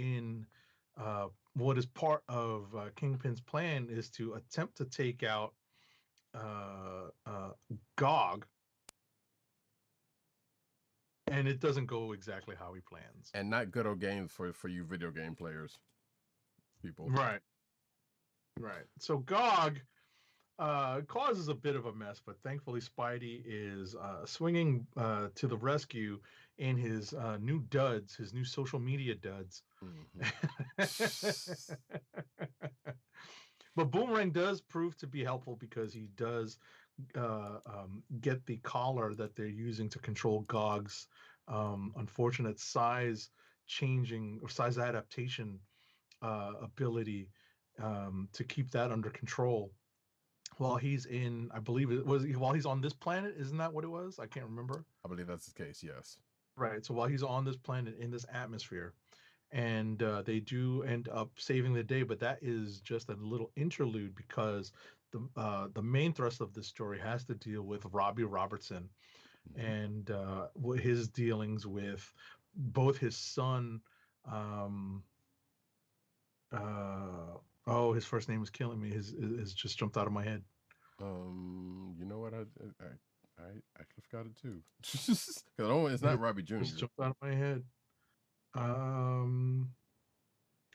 part of Kingpin's plan is to attempt to take out Gog, and it doesn't go exactly how he plans. And not good old games for you video game players, people. Right. So Gog causes a bit of a mess, but thankfully Spidey is swinging to the rescue in his new duds, his new social media duds. But Boomerang does prove to be helpful because he does get the collar that they're using to control Gog's unfortunate size changing or size adaptation ability, to keep that under control while he's in, I believe it was, while he's on this planet. Isn't that what it was? I can't remember. I believe that's the case. Yes. Right. So while he's on this planet in this atmosphere, and they do end up saving the day, but that is just a little interlude because the main thrust of this story has to deal with Robbie Robertson and his dealings with both his son. Oh, his first name is killing me. His just jumped out of my head. You know what? I actually forgot it too. Because it's not Robbie Jr. Just jumped out of my head.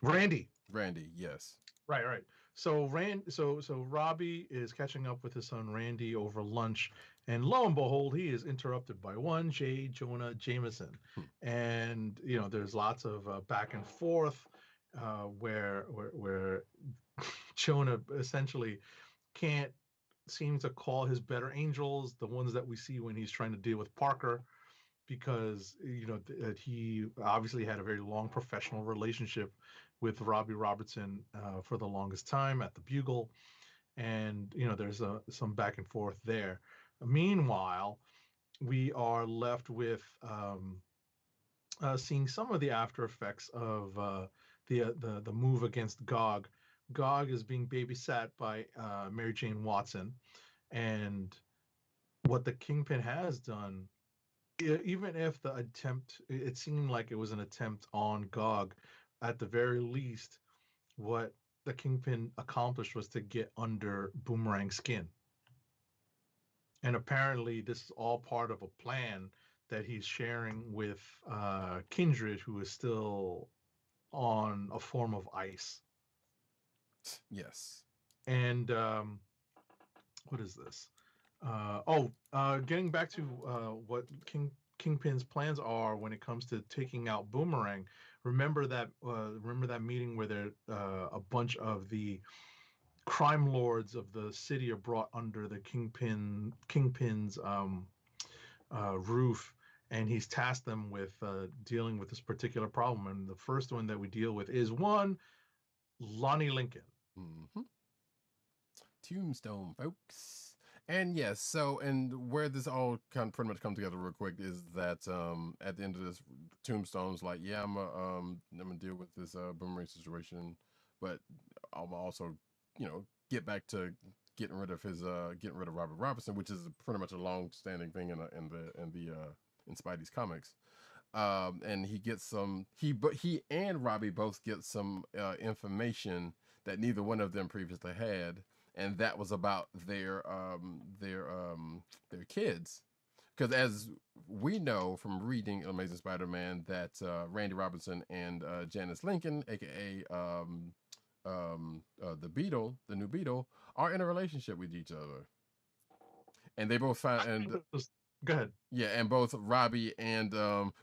Randy. Randy, yes. Right. So Robbie is catching up with his son Randy over lunch, and lo and behold, he is interrupted by one J. Jonah Jameson, and there's lots of back and forth where Jonah essentially can't seem to call his better angels, the ones that we see when he's trying to deal with Parker, because he obviously had a very long professional relationship with Robbie Robertson for the longest time at the Bugle, and there's some back and forth there. Meanwhile, we are left with seeing some of the after effects of the move against Gog. Gog is being babysat by Mary Jane Watson, and what the Kingpin has done, even if the attempt, it seemed like it was an attempt on Gog, at the very least, what the Kingpin accomplished was to get under Boomerang's skin. And apparently this is all part of a plan that he's sharing with Kindred, who is still on a form of ice. Yes. And what is this? Getting back to what Kingpin's plans are when it comes to taking out Boomerang. Remember that meeting where there a bunch of the crime lords of the city are brought under the Kingpin's roof, and he's tasked them with dealing with this particular problem. And the first one that we deal with is one Lonnie Lincoln. Mm-hmm. Tombstone, folks. And yes, and where this all kind of pretty much come together real quick is that at the end of this, Tombstone's like, yeah, I'm gonna deal with this Boomerang situation, but I'll also, get back to getting rid of Robert Robertson, which is pretty much a long-standing thing in Spidey's comics. And he gets he and Robbie both get some information that neither one of them previously had. And that was about their kids, because as we know from reading Amazing Spider-Man, that Randy Robinson and Janice Lincoln, aka the Beetle, the new Beetle, are in a relationship with each other, and they both find. Go ahead. Yeah, and both Robbie and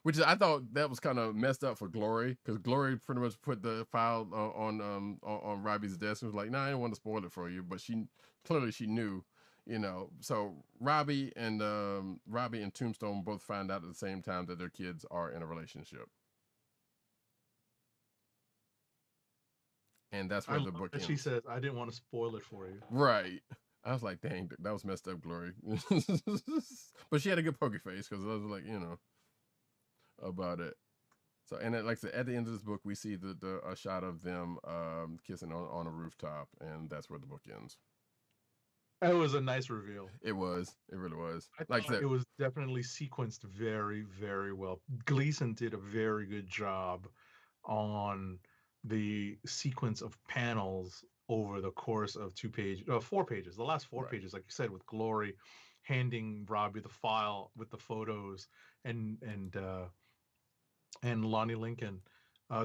which I thought that was kind of messed up for Glory, because Glory pretty much put the file on Robbie's desk and was like, "Nah, I didn't want to spoil it for you," but she knew, So Robbie and Tombstone both find out at the same time that their kids are in a relationship, and that's where the book ends. She says, "I didn't want to spoil it for you." Right. I was like, dang, that was messed up, Glory. But she had a good poker face, because I was like, about it. So, and like I said, at the end of this book, we see a shot of them kissing on a rooftop, and that's where the book ends. It was a nice reveal. It was. It really was. Like it was definitely sequenced very, very well. Gleason did a very good job on the sequence of panels over the course of 4 pages, the last 4 pages, like you said, with Glory handing Robbie the file with the photos, and Lonnie Lincoln,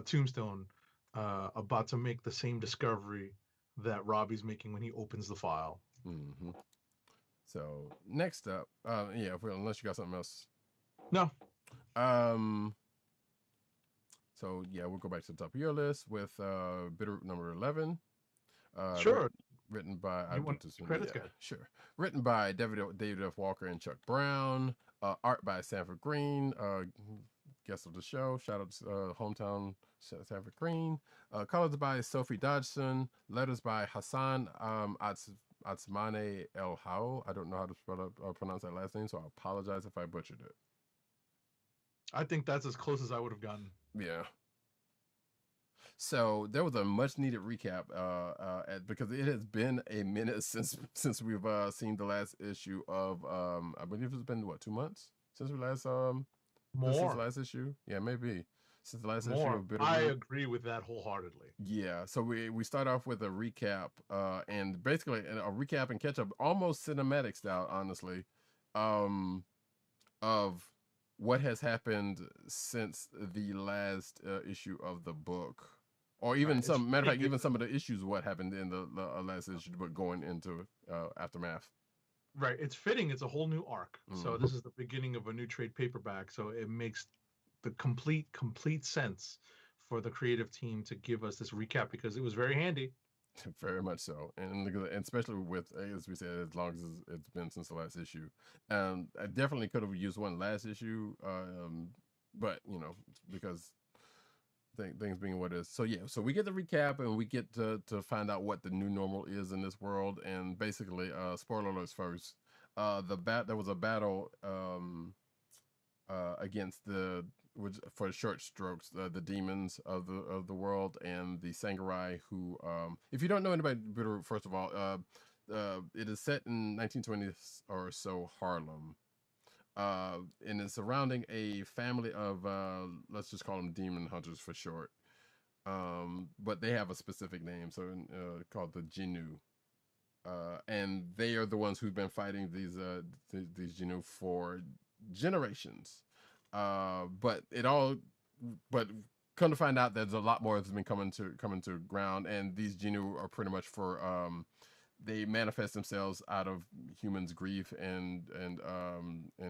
Tombstone, about to make the same discovery that Robbie's making when he opens the file. Mm-hmm. So next up, unless you got something else. No. So yeah, we'll go back to the top of your list with Bitterroot number 11. Sure. Written by You want credits? Good. sure. Written by David F. Walker and Chuck Brown. Art by Sanford Green. Guest of the show. Shout out to hometown Sanford Green. Colors by Sophie Dodgson. Letters by Hassan Atsmane El Hao. I don't know how to pronounce that last name, so I apologize if I butchered it. I think that's as close as I would have gotten. Yeah. So there was a much needed recap because it has been a minute since we've seen the last issue of I believe it's been 2 months since we last More since the last issue. Yeah, maybe since the last issue of Bitterroot. I agree with that wholeheartedly. Yeah, so we start off with a recap and basically a recap and catch up, almost cinematic style, honestly, of what has happened since the last issue of the book. Or even matter of fact, even some of the issues, what happened in the last issue, but going into Aftermath. Right. It's fitting. It's a whole new arc. So this is the beginning of a new trade paperback. So it makes the complete sense for the creative team to give us this recap because it was very handy. Very much so. And especially with, as we said, as long as it's been since the last issue. I definitely could have used one last issue, but, because things being what it is. So yeah, so we get the recap and we get to find out what the new normal is in this world. And basically, spoiler alerts first. There was a battle against for short strokes, the demons of the world and the Sangarai, who if you don't know anybody, first of all, it is set in 1920s or so Harlem. And it's surrounding a family of let's just call them demon hunters for short, but they have a specific name, so called the Jinnu, and they are the ones who've been fighting these Jinnu for generations, but come to find out there's a lot more that's been coming to ground, and these Jinnu are pretty much for they manifest themselves out of humans' grief and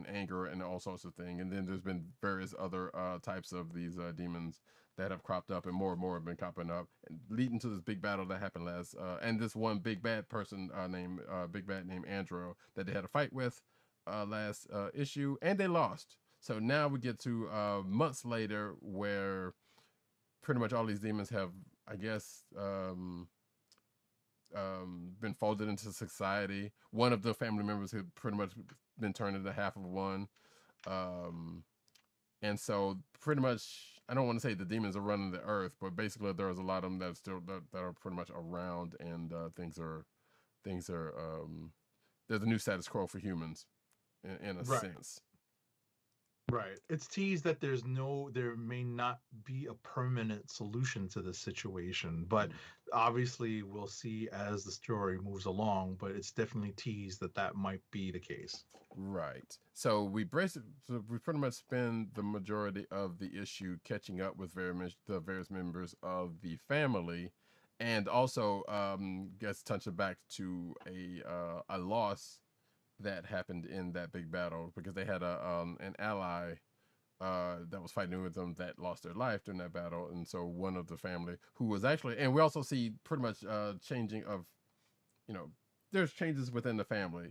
anger and all sorts of things. And then there's been various other types of these demons that have cropped up, and more have been cropping up, and leading to this big battle that happened last. And this one big bad person named Andro that they had a fight with last issue, and they lost. So now we get to months later, where pretty much all these demons have, I guess, been folded into society. One of the family members had pretty much been turned into half of one, and so pretty much, I don't want to say the demons are running the earth, but basically there's a lot of them that are pretty much around, and things are there's a new status quo for humans in a sense. Right. It's teased that there may not be a permanent solution to this situation, but obviously we'll see as the story moves along, but it's definitely teased that might be the case. Right. So we pretty much spend the majority of the issue catching up with the various members of the family, and also gets touching back to a loss that happened in that big battle, because they had an ally that was fighting with them that lost their life during that battle. And so one of the family who was actually, and we also see pretty much changing of, there's changes within the family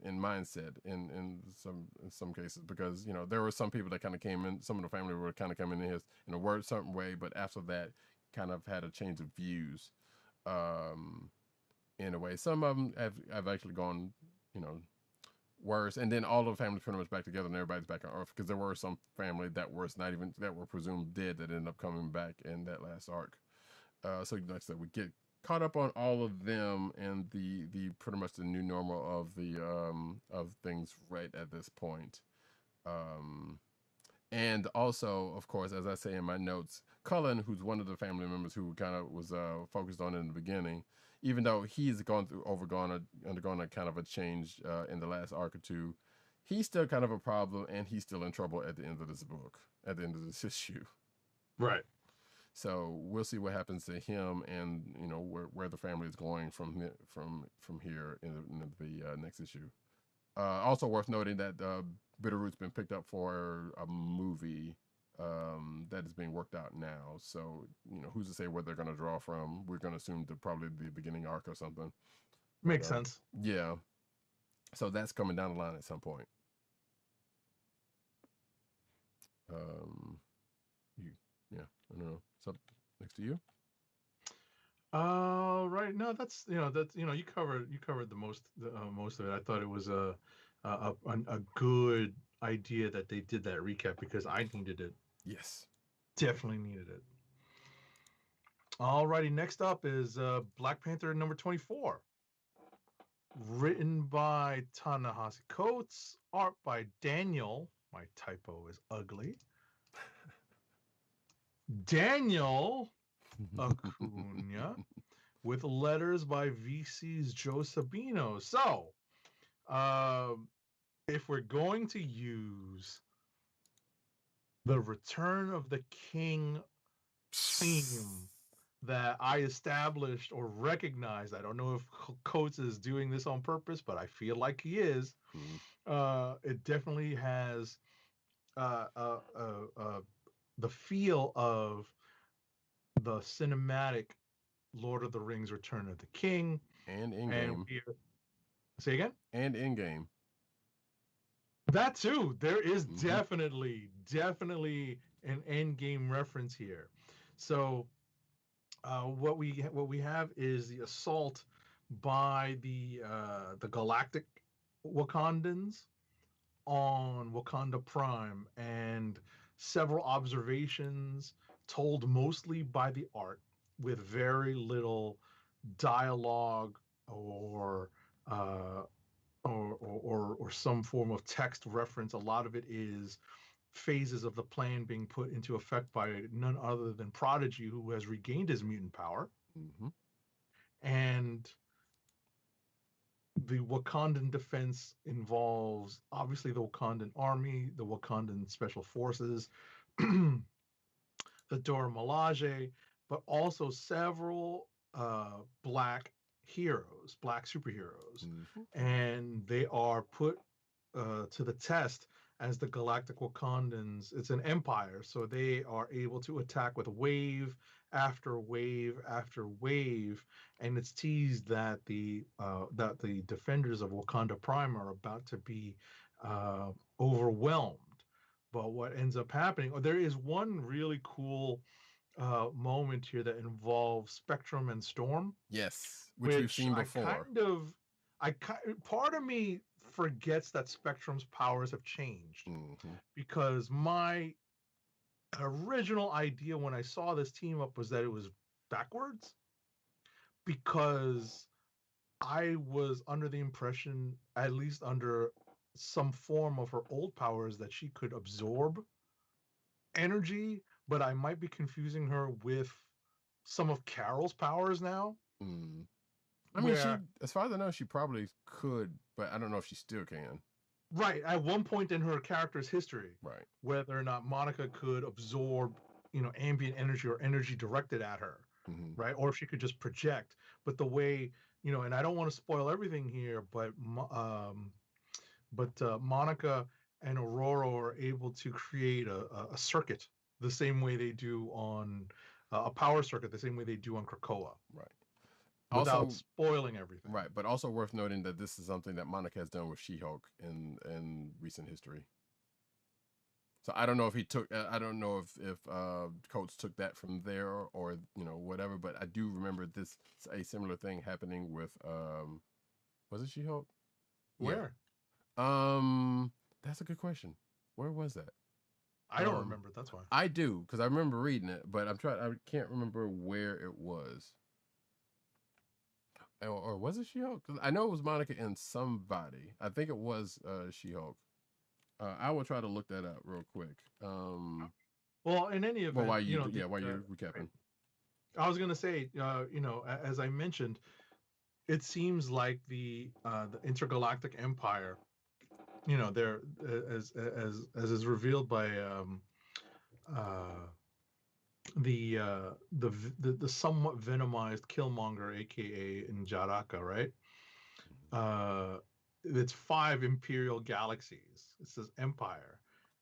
in mindset in some cases, because there were some people that kind of came in, some of the family were kind of coming in in a certain way, but after that kind of had a change of views in a way. Some of them have actually gone worse, and then all the families pretty much back together and everybody's back on Earth, because there were some family that were presumed dead that ended up coming back in that last arc. So like I said, we get caught up on all of them and the pretty much the new normal of the of things right at this point. And also, of course, as I say in my notes, Cullen, who's one of the family members who kind of was focused on in the beginning, even though he's undergone a kind of a change in the last arc or two, he's still kind of a problem, and he's still in trouble at the end of this book, at the end of this issue. Right. So we'll see what happens to him, and where the family is going from here in the next issue. Also worth noting that Bitterroot's been picked up for a movie that is being worked out now. So, who's to say where they're going to draw from? We're going to assume probably the beginning arc or something. Makes sense. Yeah. So that's coming down the line at some point. I don't know. What's up next to you? Right. No, that's you covered the most of it. I thought it was a good idea that they did that recap because I needed it. Yes. Definitely needed it. Alrighty, next up is Black Panther number 24. Written by Ta-Nehisi Coates, art by Daniel. My typo is ugly. Daniel Acuna, with letters by VC's Joe Sabino. So, if we're going to use the Return of the King theme that I established or recognized, I don't know if Coates is doing this on purpose, but I feel like he is. It definitely has the feel of the cinematic Lord of the Rings Return of the King. And in-game. Say again? And in-game. That too. There is definitely an end-game reference here. So what we have is the assault by the galactic Wakandans on Wakanda Prime, and several observations told mostly by the art with very little dialogue or some form of text reference. A lot of it is phases of the plan being put into effect by none other than Prodigy, who has regained his mutant power. And the Wakandan defense involves obviously the Wakandan army, the Wakandan special forces, the Dora Milaje, but also several black heroes, black superheroes. And they are put to the test as the Galactic Wakandans. It's an empire, so they are able to attack with wave after wave after wave, and it's teased that the defenders of Wakanda Prime are about to be overwhelmed. But what ends up happening, there is one really cool moment here that involves Spectrum and Storm. Yes, which we've seen before. Part of me forgets that Spectrum's powers have changed, because my original idea when I saw this team up was that it was backwards, because I was under the impression, at least under some form of her old powers, that she could absorb energy, but I might be confusing her with some of Carol's powers now. I mean, as far as I know, she probably could, but I don't know if she still can. Right. At one point in her character's history, right, whether or not Monica could absorb, ambient energy or energy directed at her, right, or if she could just project. But the way, and I don't want to spoil everything here, but Monica and Aurora are able to create a circuit the same way they do on a power circuit, the same way they do on Krakoa. Right. Without also, spoiling everything. Right, but also worth noting that this is something that Monica has done with She-Hulk in recent history. So I don't know if he took. I don't know if Coates took that from there or whatever. But I do remember a similar thing happening with was it She-Hulk? Where? Yeah. That's a good question. Where was that? I don't remember. That's why. I do, because I remember reading it, but I can't remember where it was. Or was it She-Hulk? Because I know it was Monica and somebody. I think it was She-Hulk. I will try to look that up real quick. Well, in any event, while you're recapping, I was gonna say, as I mentioned, it seems like the intergalactic empire, they're as is revealed by the somewhat venomized Killmonger, aka Njaraka, right? It's 5 imperial galaxies. It says empire,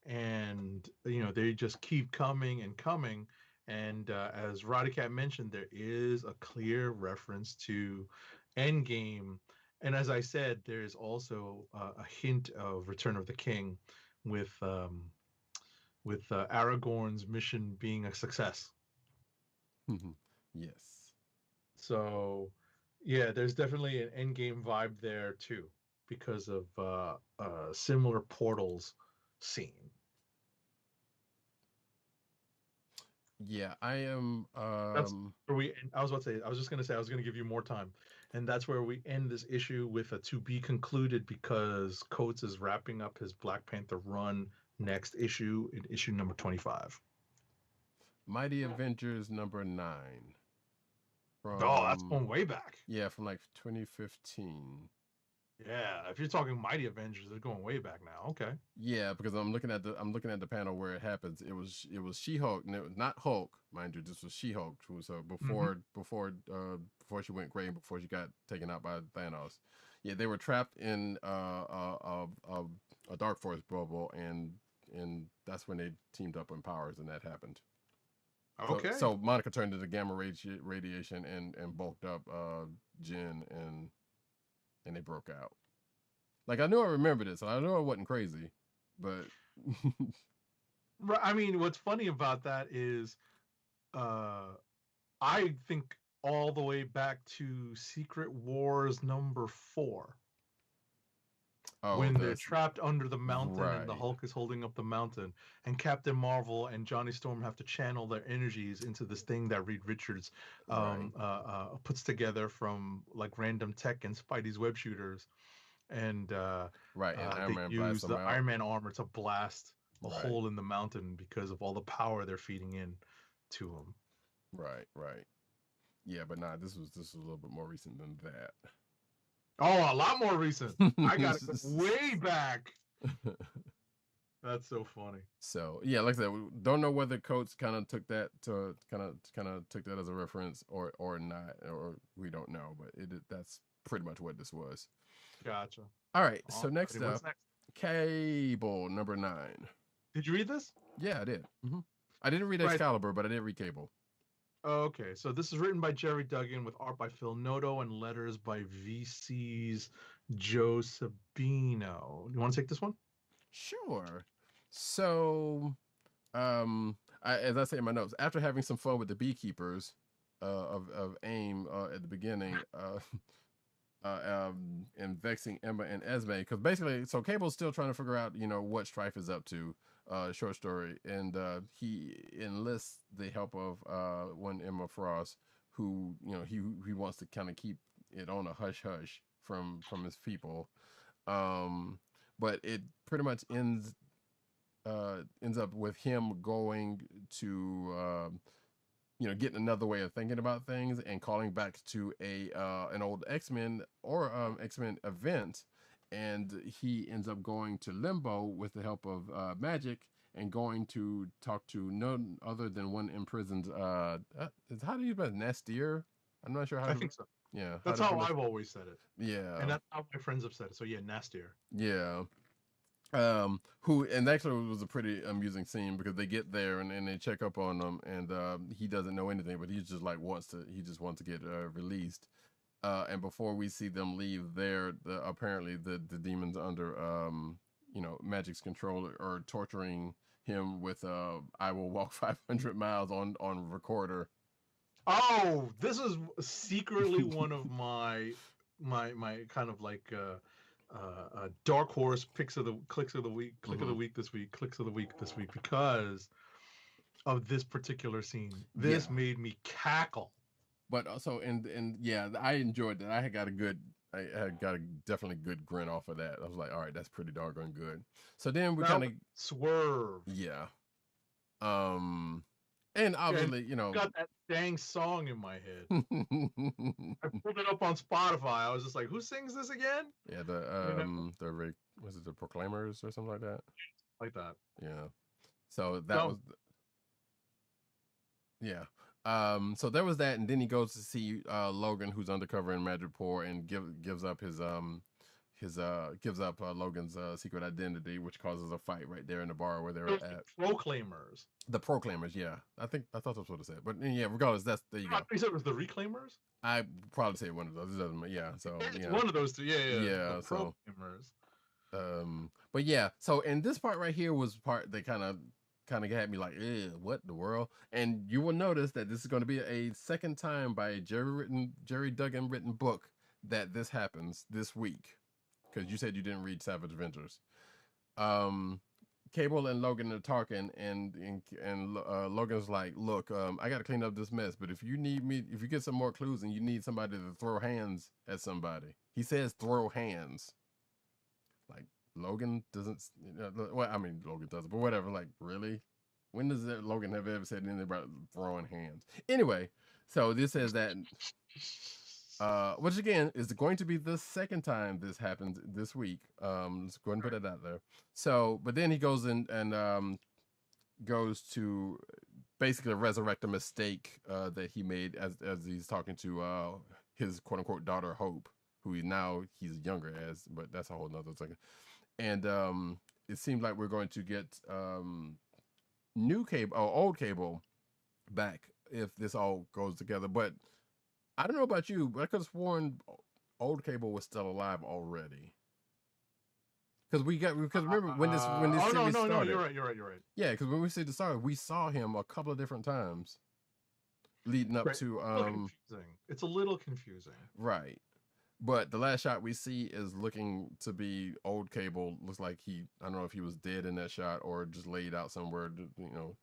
and they just keep coming and coming. And as Roddykat mentioned, there is a clear reference to Endgame, and as I said, there is also a hint of Return of the King, with Aragorn's mission being a success. Yes. So, yeah, there's definitely an Endgame vibe there too, because of similar portals scene. Yeah, I am. That's where we. I was about to say. I was just going to say. I was going to give you more time, and that's where we end this issue with a to be concluded, because Coates is wrapping up his Black Panther run next issue in issue number 25. Mighty Avengers number 9. Oh, that's going way back. Yeah, from like 2015. Yeah, if you're talking Mighty Avengers, they're going way back now. Okay. Yeah, because I'm looking at the panel where it happens. It was She-Hulk, and it was not Hulk, mind you. This was She-Hulk, who was before she went gray, before she got taken out by Thanos. Yeah, they were trapped in a Dark Force bubble, and that's when they teamed up on powers, and that happened. Okay. So Monica turned into gamma radiation and bulked up Jen, and they broke out. Like, I knew I remembered it, so I know it wasn't crazy, but I mean, what's funny about that is, I think all the way back to Secret Wars number 4. When they're trapped under the mountain, and the Hulk is holding up the mountain, and Captain Marvel and Johnny Storm have to channel their energies into this thing that Reed Richards puts together from like random tech and Spidey's web shooters. And they use the Iron Man armor to blast a hole in the mountain because of all the power they're feeding in to him. Right. Yeah, but this was a little bit more recent than that. Oh, a lot more recent. I got it way back. That's so funny. So yeah, like I said, we don't know whether Coates kind of took that as a reference or not, or we don't know, but that's pretty much what this was. Gotcha. All right. So next up, Cable number 9. Did you read this? Yeah, I did. Mm-hmm. I didn't read Excalibur, but I did read Cable. Okay, so this is written by Jerry Duggan with art by Phil Noto and letters by VC's Joe Sabino. You want to take this one? Sure. So, as I say in my notes, after having some fun with the beekeepers of AIM at the beginning, and vexing Emma and Esme, because basically, so Cable's still trying to figure out, what Strife is up to. Short story, and he enlists the help of one Emma Frost, who he wants to kind of keep it on a hush hush from his people, but it pretty much ends up with him going to getting another way of thinking about things and calling back to an old X-Men or X-Men event. And he ends up going to Limbo with the help of Magic, and going to talk to none other than one imprisoned. How do you spell Nastier? I'm not sure how. I think so. Yeah, that's how I've always said it. Yeah, and that's how my friends have said it. So yeah, Nastier. Yeah. And actually it was a pretty amusing scene, because they get there and they check up on him, and he doesn't know anything, but he just wants to get released. And before we see them leave there, apparently the demons under Magic's control are torturing him with "I will walk 500 miles" on recorder. Oh, this is secretly one of my kind of like dark horse clicks of the week this week, because of this particular scene. This made me cackle. But also, and yeah, I enjoyed that. I had got a definitely good grin off of that. I was like, all right, that's pretty doggone good. So then we kind of swerve. Yeah. And obviously, got that dang song in my head. I pulled it up on Spotify. I was just like, who sings this again? Yeah, was it the Proclaimers or something like that? Like that. Yeah. So that was yeah. So there was that, and then he goes to see Logan, who's undercover in Madripoor, and gives up his gives up Logan's secret identity, which causes a fight right there in the bar where they're at. Proclaimers. The Proclaimers, yeah. I thought that's what it said, but yeah, regardless, there you go. You said it was the Reclaimers. I probably say one of those. It doesn't matter. Yeah, so it's one of those two. Yeah. The so Proclaimers. But yeah, so and this part right here was part that kind of had me like, what the world? And you will notice that this is going to be a second time by a Jerry Duggan written book that this happens this week, because you said you didn't read Savage Avengers. Cable and Logan are talking, and Logan's like, look, I got to clean up this mess, but if you get some more clues and you need somebody to throw hands at somebody, he says throw hands. Like, Logan doesn't, well, I mean, Logan doesn't, but whatever, like, really? When does Logan have ever said anything about throwing hands? Anyway, so this says that, which again is going to be the second time this happens this week. Let's go ahead and put it out there. So, but then he goes in and goes to basically resurrect a mistake that he made as he's talking to his quote unquote daughter Hope, who he's younger as, but that's a whole nother thing. And it seemed like we're going to get new Cable or old Cable back if this all goes together, but I don't know about you, but I could have sworn old Cable was still alive already. Because remember when this series started. No, you're right. Yeah, because when we see the start, we saw him a couple of different times leading up to It's a little confusing. Right. But the last shot we see is looking to be old Cable. Looks like I don't know if he was dead in that shot or just laid out somewhere,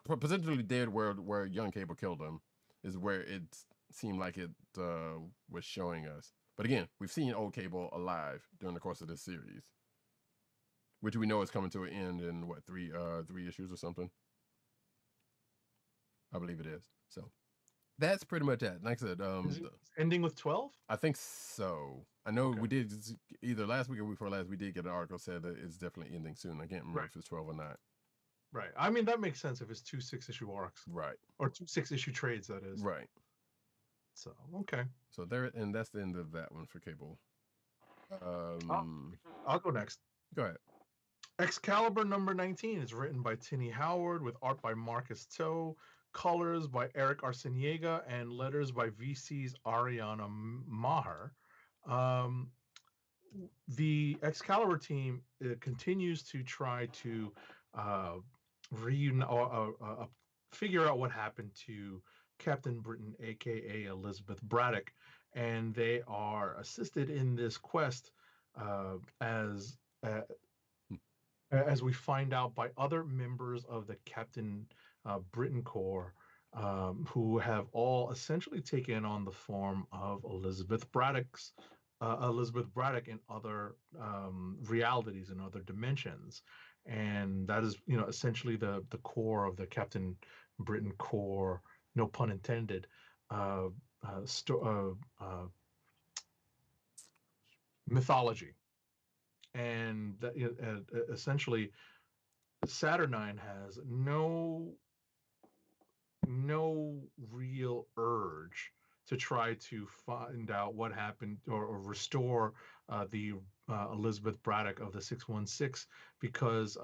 potentially dead where young Cable killed him is where it seemed like it was showing us. But again, we've seen old Cable alive during the course of this series, which we know is coming to an end in what, three issues or something. I believe it is. So that's pretty much it. Like I said, ending with 12? I think so. I know we did either last week or week before last. We did get an article said that it's definitely ending soon. I can't remember if it's 12 or not. Right. I mean, that makes sense if it's 2 6-issue arcs. Right. Or 2 6-issue trades, that is. Right. So okay. So there, and that's the end of that one for Cable. I'll go next. Go ahead. Excalibur number 19 is written by Tinny Howard with art by Marcus Toe, colors by Eric Arciniega, and letters by VC's Ariana Maher. The Excalibur team continues to try to figure out what happened to Captain Britain, aka Elizabeth Braddock, and they are assisted in this quest as we find out by other members of the Captain Britain Corps, who have all essentially taken on the form of Elizabeth Braddock in other realities and other dimensions, and that is essentially the core of the Captain Britain Corps, no pun intended, mythology. And that, essentially Saturnine has no real urge to try to find out what happened or restore the Elizabeth Braddock of the 616, because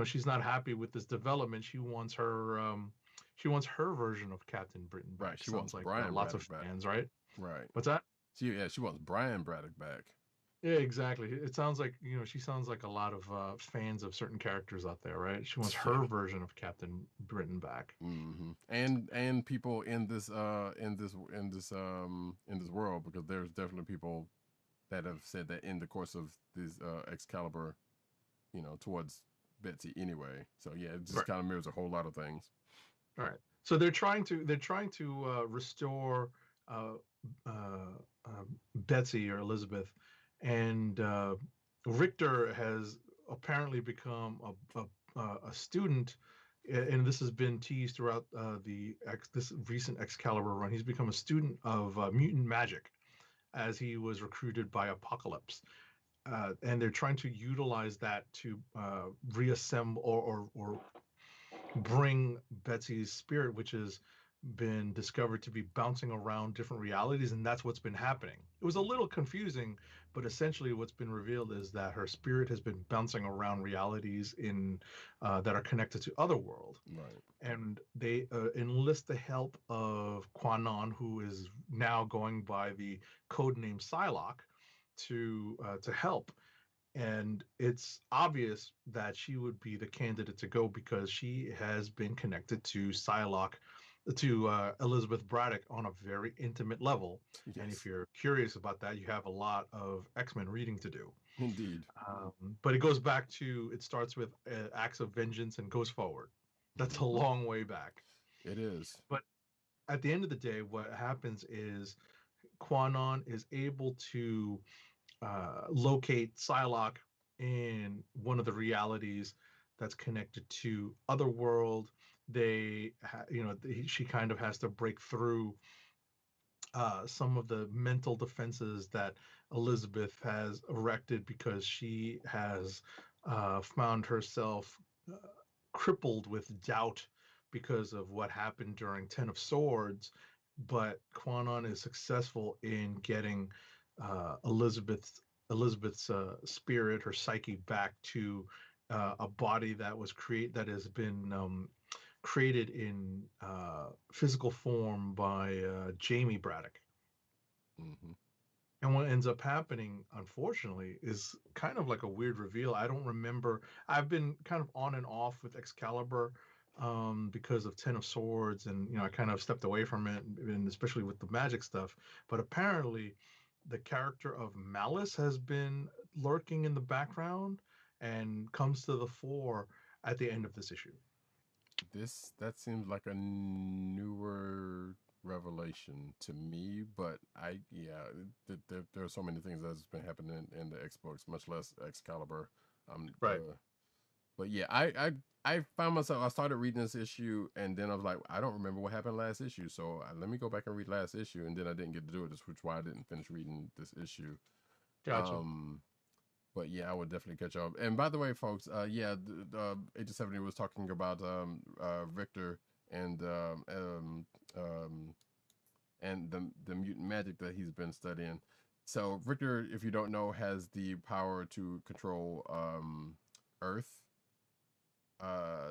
she's not happy with this development. She wants her version of Captain Britain back. Right. She wants like Brian lots Braddock of fans, right? Right. What's that? She wants Brian Braddock back. Yeah, exactly. It sounds like she sounds like a lot of fans of certain characters out there, right? She wants her version of Captain Britain back. Mm-hmm. And people in this world, because there's definitely people that have said that in the course of this Excalibur, towards Betsy anyway. So yeah, it just kind of mirrors a whole lot of things. All right. So they're trying to restore Betsy or Elizabeth. And Richter has apparently become a student, and this has been teased throughout this recent Excalibur run. He's become a student of mutant magic, as he was recruited by Apocalypse, and they're trying to utilize that to reassemble or bring Betsy's spirit, which is been discovered to be bouncing around different realities, and that's what's been happening. It was a little confusing, but essentially what's been revealed is that her spirit has been bouncing around realities in that are connected to Otherworld. Right. And they enlist the help of Kwanon, who is now going by the code name Psylocke, to help. And it's obvious that she would be the candidate to go because she has been connected to Psylocke, to Elizabeth Braddock on a very intimate level. Yes. And if you're curious about that, you have a lot of X-Men reading to do. Indeed. But it goes back to, it starts with acts of vengeance and goes forward. That's a long way back. It is. But at the end of the day, what happens is Kwanon is able to locate Psylocke in one of the realities that's connected to Otherworld. She kind of has to break through some of the mental defenses that Elizabeth has erected because she has found herself crippled with doubt because of what happened during Ten of Swords. But Kwanon is successful in getting Elizabeth's spirit, her psyche, back to a body that has been created in physical form by Jamie Braddock. Mm-hmm. And what ends up happening, unfortunately, is kind of like a weird reveal. I don't remember. I've been kind of on and off with Excalibur because of Ten of Swords, and I kind of stepped away from it, and especially with the magic stuff. But apparently, the character of Malice has been lurking in the background and comes to the fore at the end of this issue. That seems like a newer revelation to me, but there are so many things that's been happening in the X books, much less Excalibur. Right. But yeah, I found myself, I started reading this issue, and then I was like, I don't remember what happened last issue, so let me go back and read last issue, and then I didn't get to do it, which is why I didn't finish reading this issue. Gotcha. But yeah, I would definitely catch up. And by the way, folks, Age of 70 was talking about Victor and the mutant magic that he's been studying. So Victor, if you don't know, has the power to control Earth.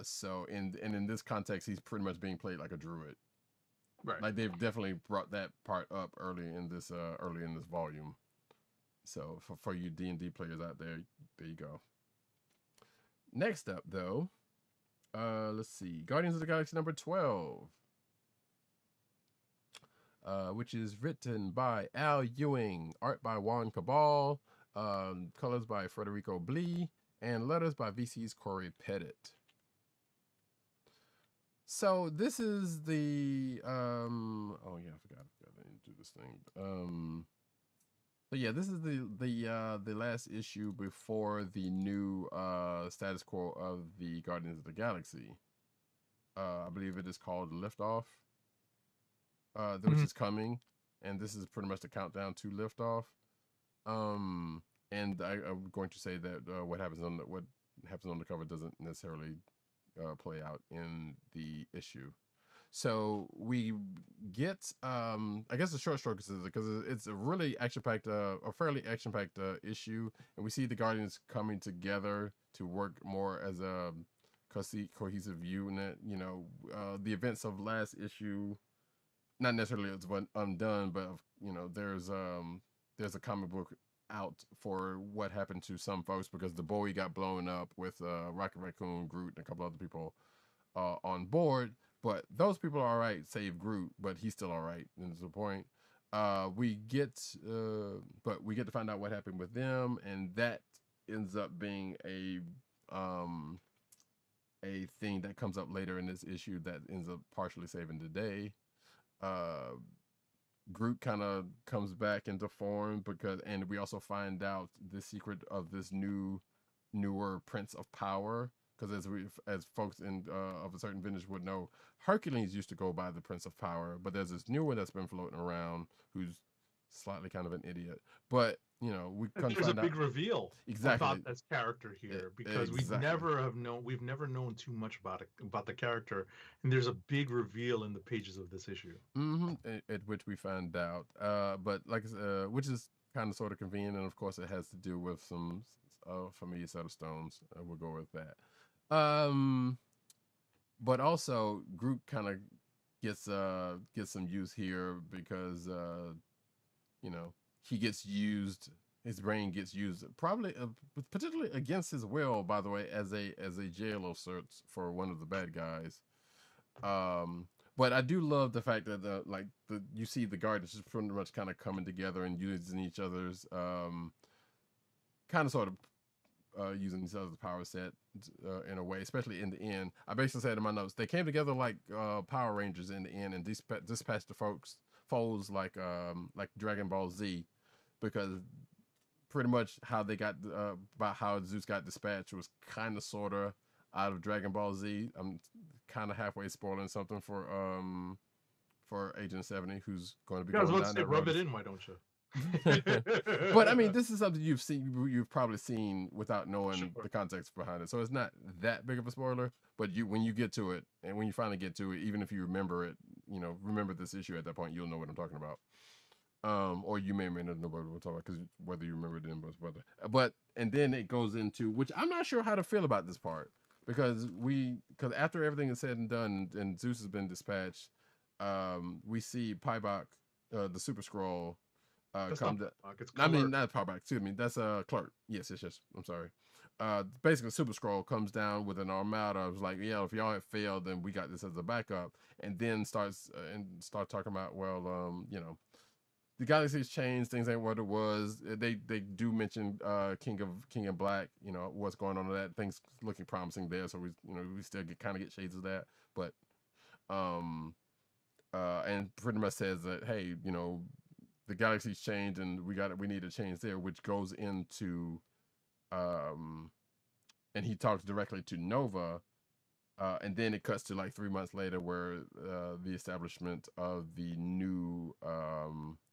So in this context, he's pretty much being played like a druid. Right. Like they've definitely brought that part up early in this volume. So for you D&D players out there you go. Next up, though, let's see, Guardians of the Galaxy number 12, which is written by Al Ewing, art by Juan Cabal, colors by Federico Blee, and letters by VC's Corey Pettit. So this is the oh yeah, I forgot I didn't do this thing. So yeah, this is the last issue before the new status quo of the Guardians of the Galaxy. I believe it is called Liftoff, which is coming, and this is pretty much the countdown to Liftoff. And I'm going to say that what happens on the cover doesn't necessarily play out in the issue. So we get, I guess the short stroke is because it's a really action-packed, a fairly action-packed issue, and we see the Guardians coming together to work more as a cohesive unit. The events of last issue, not necessarily as one undone, but there's a comic book out for what happened to some folks because the Bowie got blown up with Rocket Raccoon, Groot, and a couple other people on board. But those people are all right, save Groot, but he's still all right. And that's the point. We get to find out what happened with them, and that ends up being a thing that comes up later in this issue that ends up partially saving the day. Groot kind of comes back into form and we also find out the secret of this newer Prince of Power. Because as folks of a certain vintage would know, Hercules used to go by the Prince of Power, but there's this new one that's been floating around who's slightly kind of an idiot. But you know, we come There's a big reveal exactly about this character here because we've never known too much about the character, and there's a big reveal in the pages of this issue. At which we find out, but like which is kind of sort of convenient, and of course it has to do with some familiar set of stones. We'll go with that. But also Groot kind of gets some use here because you know, he gets used. His brain gets used, probably particularly against his will, by the way, as a jail of sorts for one of the bad guys. But I do love the fact that you see the Guardians just pretty much kind of coming together and using each other's kind of sort of using each other's power set in a way, especially in the end. I basically said in my notes they came together like Power Rangers in the end and dispatched the foes like Dragon Ball Z, because pretty much how they got about how Zeus got dispatched was kind of sort of out of Dragon Ball Z. I'm kind of halfway spoiling something for Agent 70, who's going to be going down that road. Rub it in, why don't you? But I mean, this is something you've probably seen without knowing the context behind it, so it's not that big of a spoiler. But when you get to it, and when you finally get to it, even if you remember it, remember this issue at that point, you'll know what I'm talking about. Or you may or may not know what we're talking about, because whether you remember it then, but and then it goes into, which I'm not sure how to feel about this part, because after everything is said and done and Zeus has been dispatched, we see Pybok, the Super Skrull, come to. I mean, not Pybok. Excuse me. That's Clerk. Yes. I'm sorry. Basically, Super Skrull comes down with an armada. I was like, yeah, if y'all have failed, then we got this as a backup, and then start talking about, well, the galaxy's changed. Things ain't what it was. They do mention King of Black. What's going on with that. Things looking promising there. So we still kind of get shades of that. But and pretty much says that, hey, the galaxy's changed and we need a change there, which goes into and he talks directly to Nova. And then it cuts to like 3 months later, where the establishment of the new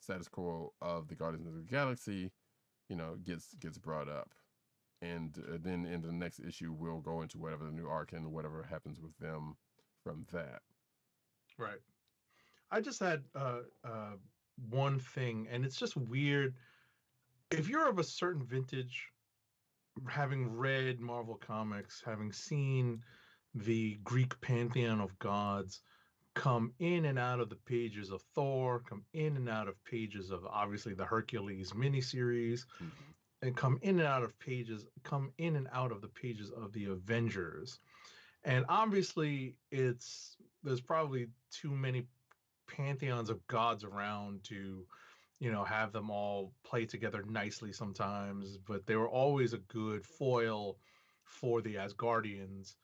status quo of the Guardians of the Galaxy, gets brought up, and then in the next issue we'll go into whatever the new arc and whatever happens with them from that. Right. I just had one thing, and it's just weird. If you're of a certain vintage, having read Marvel Comics, having seen the Greek pantheon of gods come in and out of the pages of Thor, come in and out of pages of obviously the Hercules miniseries, and come in and out of the pages of the Avengers. And obviously there's probably too many pantheons of gods around to have them all play together nicely sometimes, but they were always a good foil for the Asgardians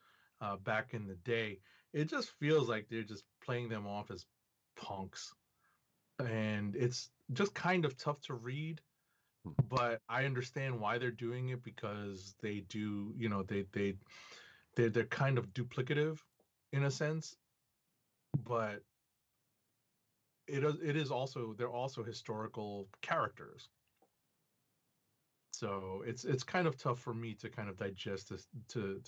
back in the day. It just feels like they're just playing them off as punks, and it's just kind of tough to read, but I understand why they're doing it, because they do, they're kind of duplicative in a sense, but they're also historical characters. So it's kind of tough for me to kind of digest this, to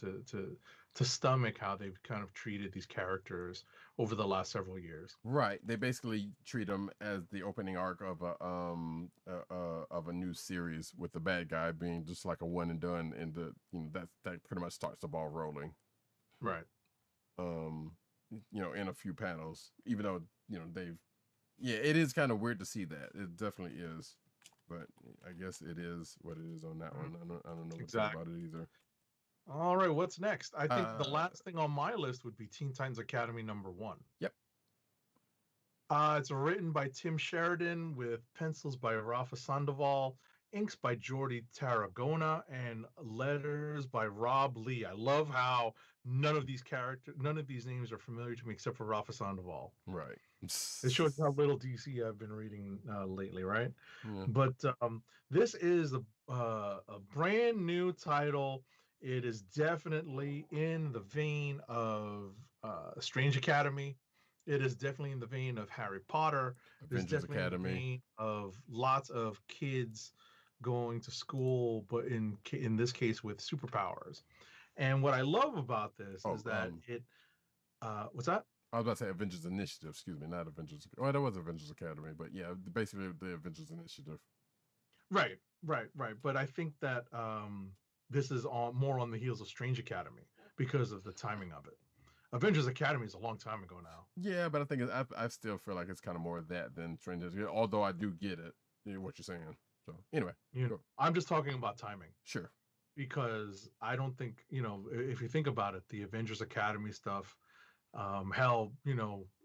stomach how they've kind of treated these characters over the last several years. Right. They basically treat them as the opening arc of a new series, with the bad guy being just like a one and done, and that pretty much starts the ball rolling. Right. In a few panels, even though it is kind of weird to see that. It definitely is. But I guess it is what it is on that one. I don't know what to say about it either. All right, what's next? I think the last thing on my list would be Teen Titans Academy #1. Yep. It's written by Tim Sheridan with pencils by Rafa Sandoval, inks by Jordi Tarragona, and letters by Rob Lee. I love how none of these names are familiar to me except for Rafa Sandoval. Right. It shows how little DC I've been reading lately, right? Yeah. But this is a brand new title. It is definitely in the vein of Strange Academy. It is definitely in the vein of Harry Potter. There's Avengers definitely in the Academy. vein of lots of kids going to school, but in this case with superpowers. And what I love about this is that it what's that? I was about to say Avengers Initiative, excuse me, not Avengers. Well, that was Avengers Academy, but yeah, basically the Avengers Initiative. Right. But I think that this is more on the heels of Strange Academy because of the timing of it. Avengers Academy is a long time ago now. Yeah, but I think I still feel like it's kind of more of that than Strange Academy, although I do get it, what you're saying. So anyway, I'm just talking about timing. Sure. Because I don't think, if you think about it, the Avengers Academy stuff, hell,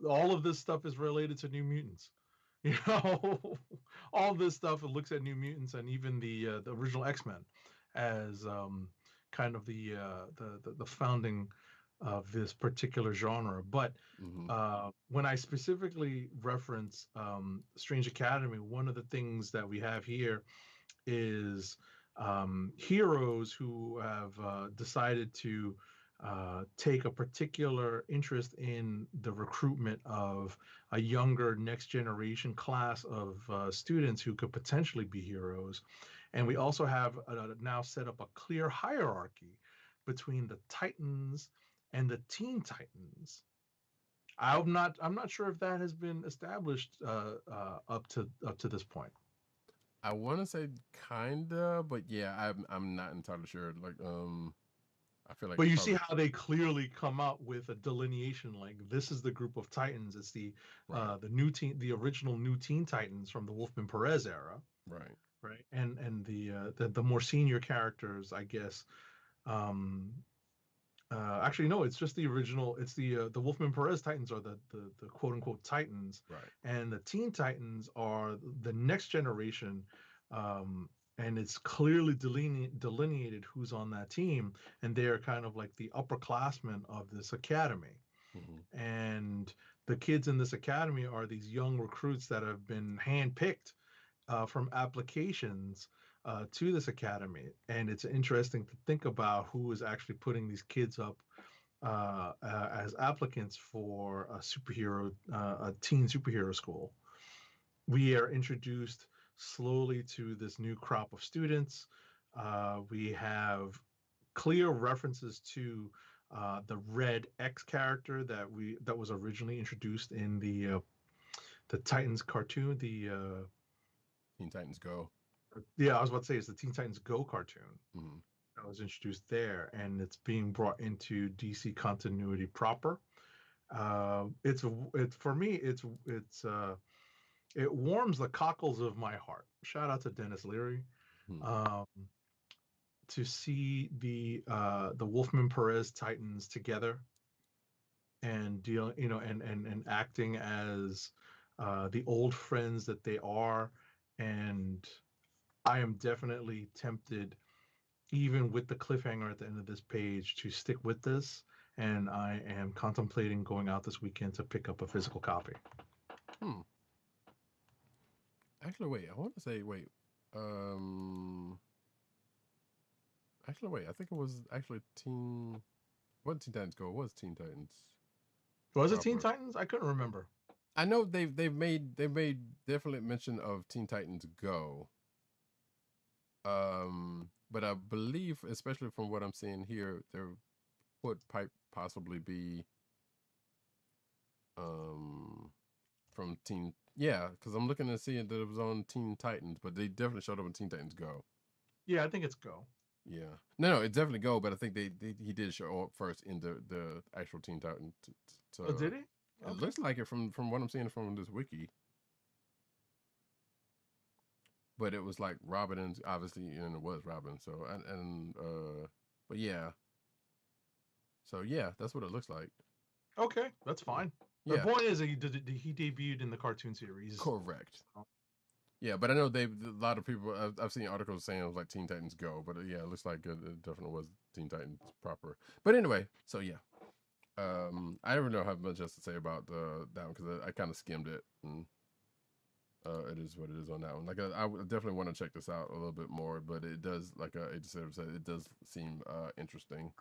all of this stuff is related to New Mutants. All this stuff, it looks at New Mutants and even the original X-Men as kind of the founding of this particular genre. But when I specifically reference Strange Academy, one of the things that we have here is heroes who have decided to take a particular interest in the recruitment of a younger next generation class of students who could potentially be heroes. And we also have now set up a clear hierarchy between the Titans and the Teen Titans. I'm not sure if that has been established up to this point. I want to say kinda, but yeah, I'm not entirely sure. Like, I feel like. But you see how they clearly come up with a delineation. Like, this is the group of Titans. It's the original new Teen Titans from the Wolfman Perez era. Right. And the more senior characters, I guess. Actually, no, it's just the original. It's the Wolfman Perez Titans are the quote unquote Titans, right? And the Teen Titans are the next generation, and it's clearly delineated who's on that team, and they are kind of like the upperclassmen of this academy, and the kids in this academy are these young recruits that have been handpicked from applications to this academy. And it's interesting to think about who is actually putting these kids up as applicants for a teen superhero school. We are introduced slowly to this new crop of students. We have clear references to the Red X character that was originally introduced in the Titans cartoon, the Teen Titans Go. Yeah, I was about to say it's the Teen Titans Go cartoon that was introduced there, and it's being brought into DC continuity proper. It's for me, it warms the cockles of my heart. Shout out to Dennis Leary. To see the Wolfman Perez Titans together and and acting as the old friends that they are, and I am definitely tempted, even with the cliffhanger at the end of this page, to stick with this, and I am contemplating going out this weekend to pick up a physical copy. Actually, wait, I want to say, actually, wait, I think it was actually what Teen Titans Go? It was Teen Titans. Was it Teen Titans? I couldn't remember. I know they've made definitely mention of Teen Titans Go. But I believe, especially from what I'm seeing here, there would possibly be from Teen, because I'm looking to see that it was on Teen Titans, but they definitely showed up on Teen Titans Go. Yeah, I think it's Go. Yeah, no, it's definitely Go, but I think he did show up first in the actual Teen Titans. Oh, did he? It looks like it from what I'm seeing from this wiki. But it was like Robin, and obviously, and it was Robin. So but yeah. So yeah, that's what it looks like. Okay, that's fine. The point is that he debuted in the cartoon series. Correct. Yeah, but I know a lot of people. I've seen articles saying it was like Teen Titans Go, but yeah, it looks like it definitely was Teen Titans proper. But anyway, so yeah, I don't know how much else to say about that one because I kind of skimmed it and. It is what it is on that one. Like I definitely want to check this out a little bit more, but it does, like Agent said, it does seem interesting.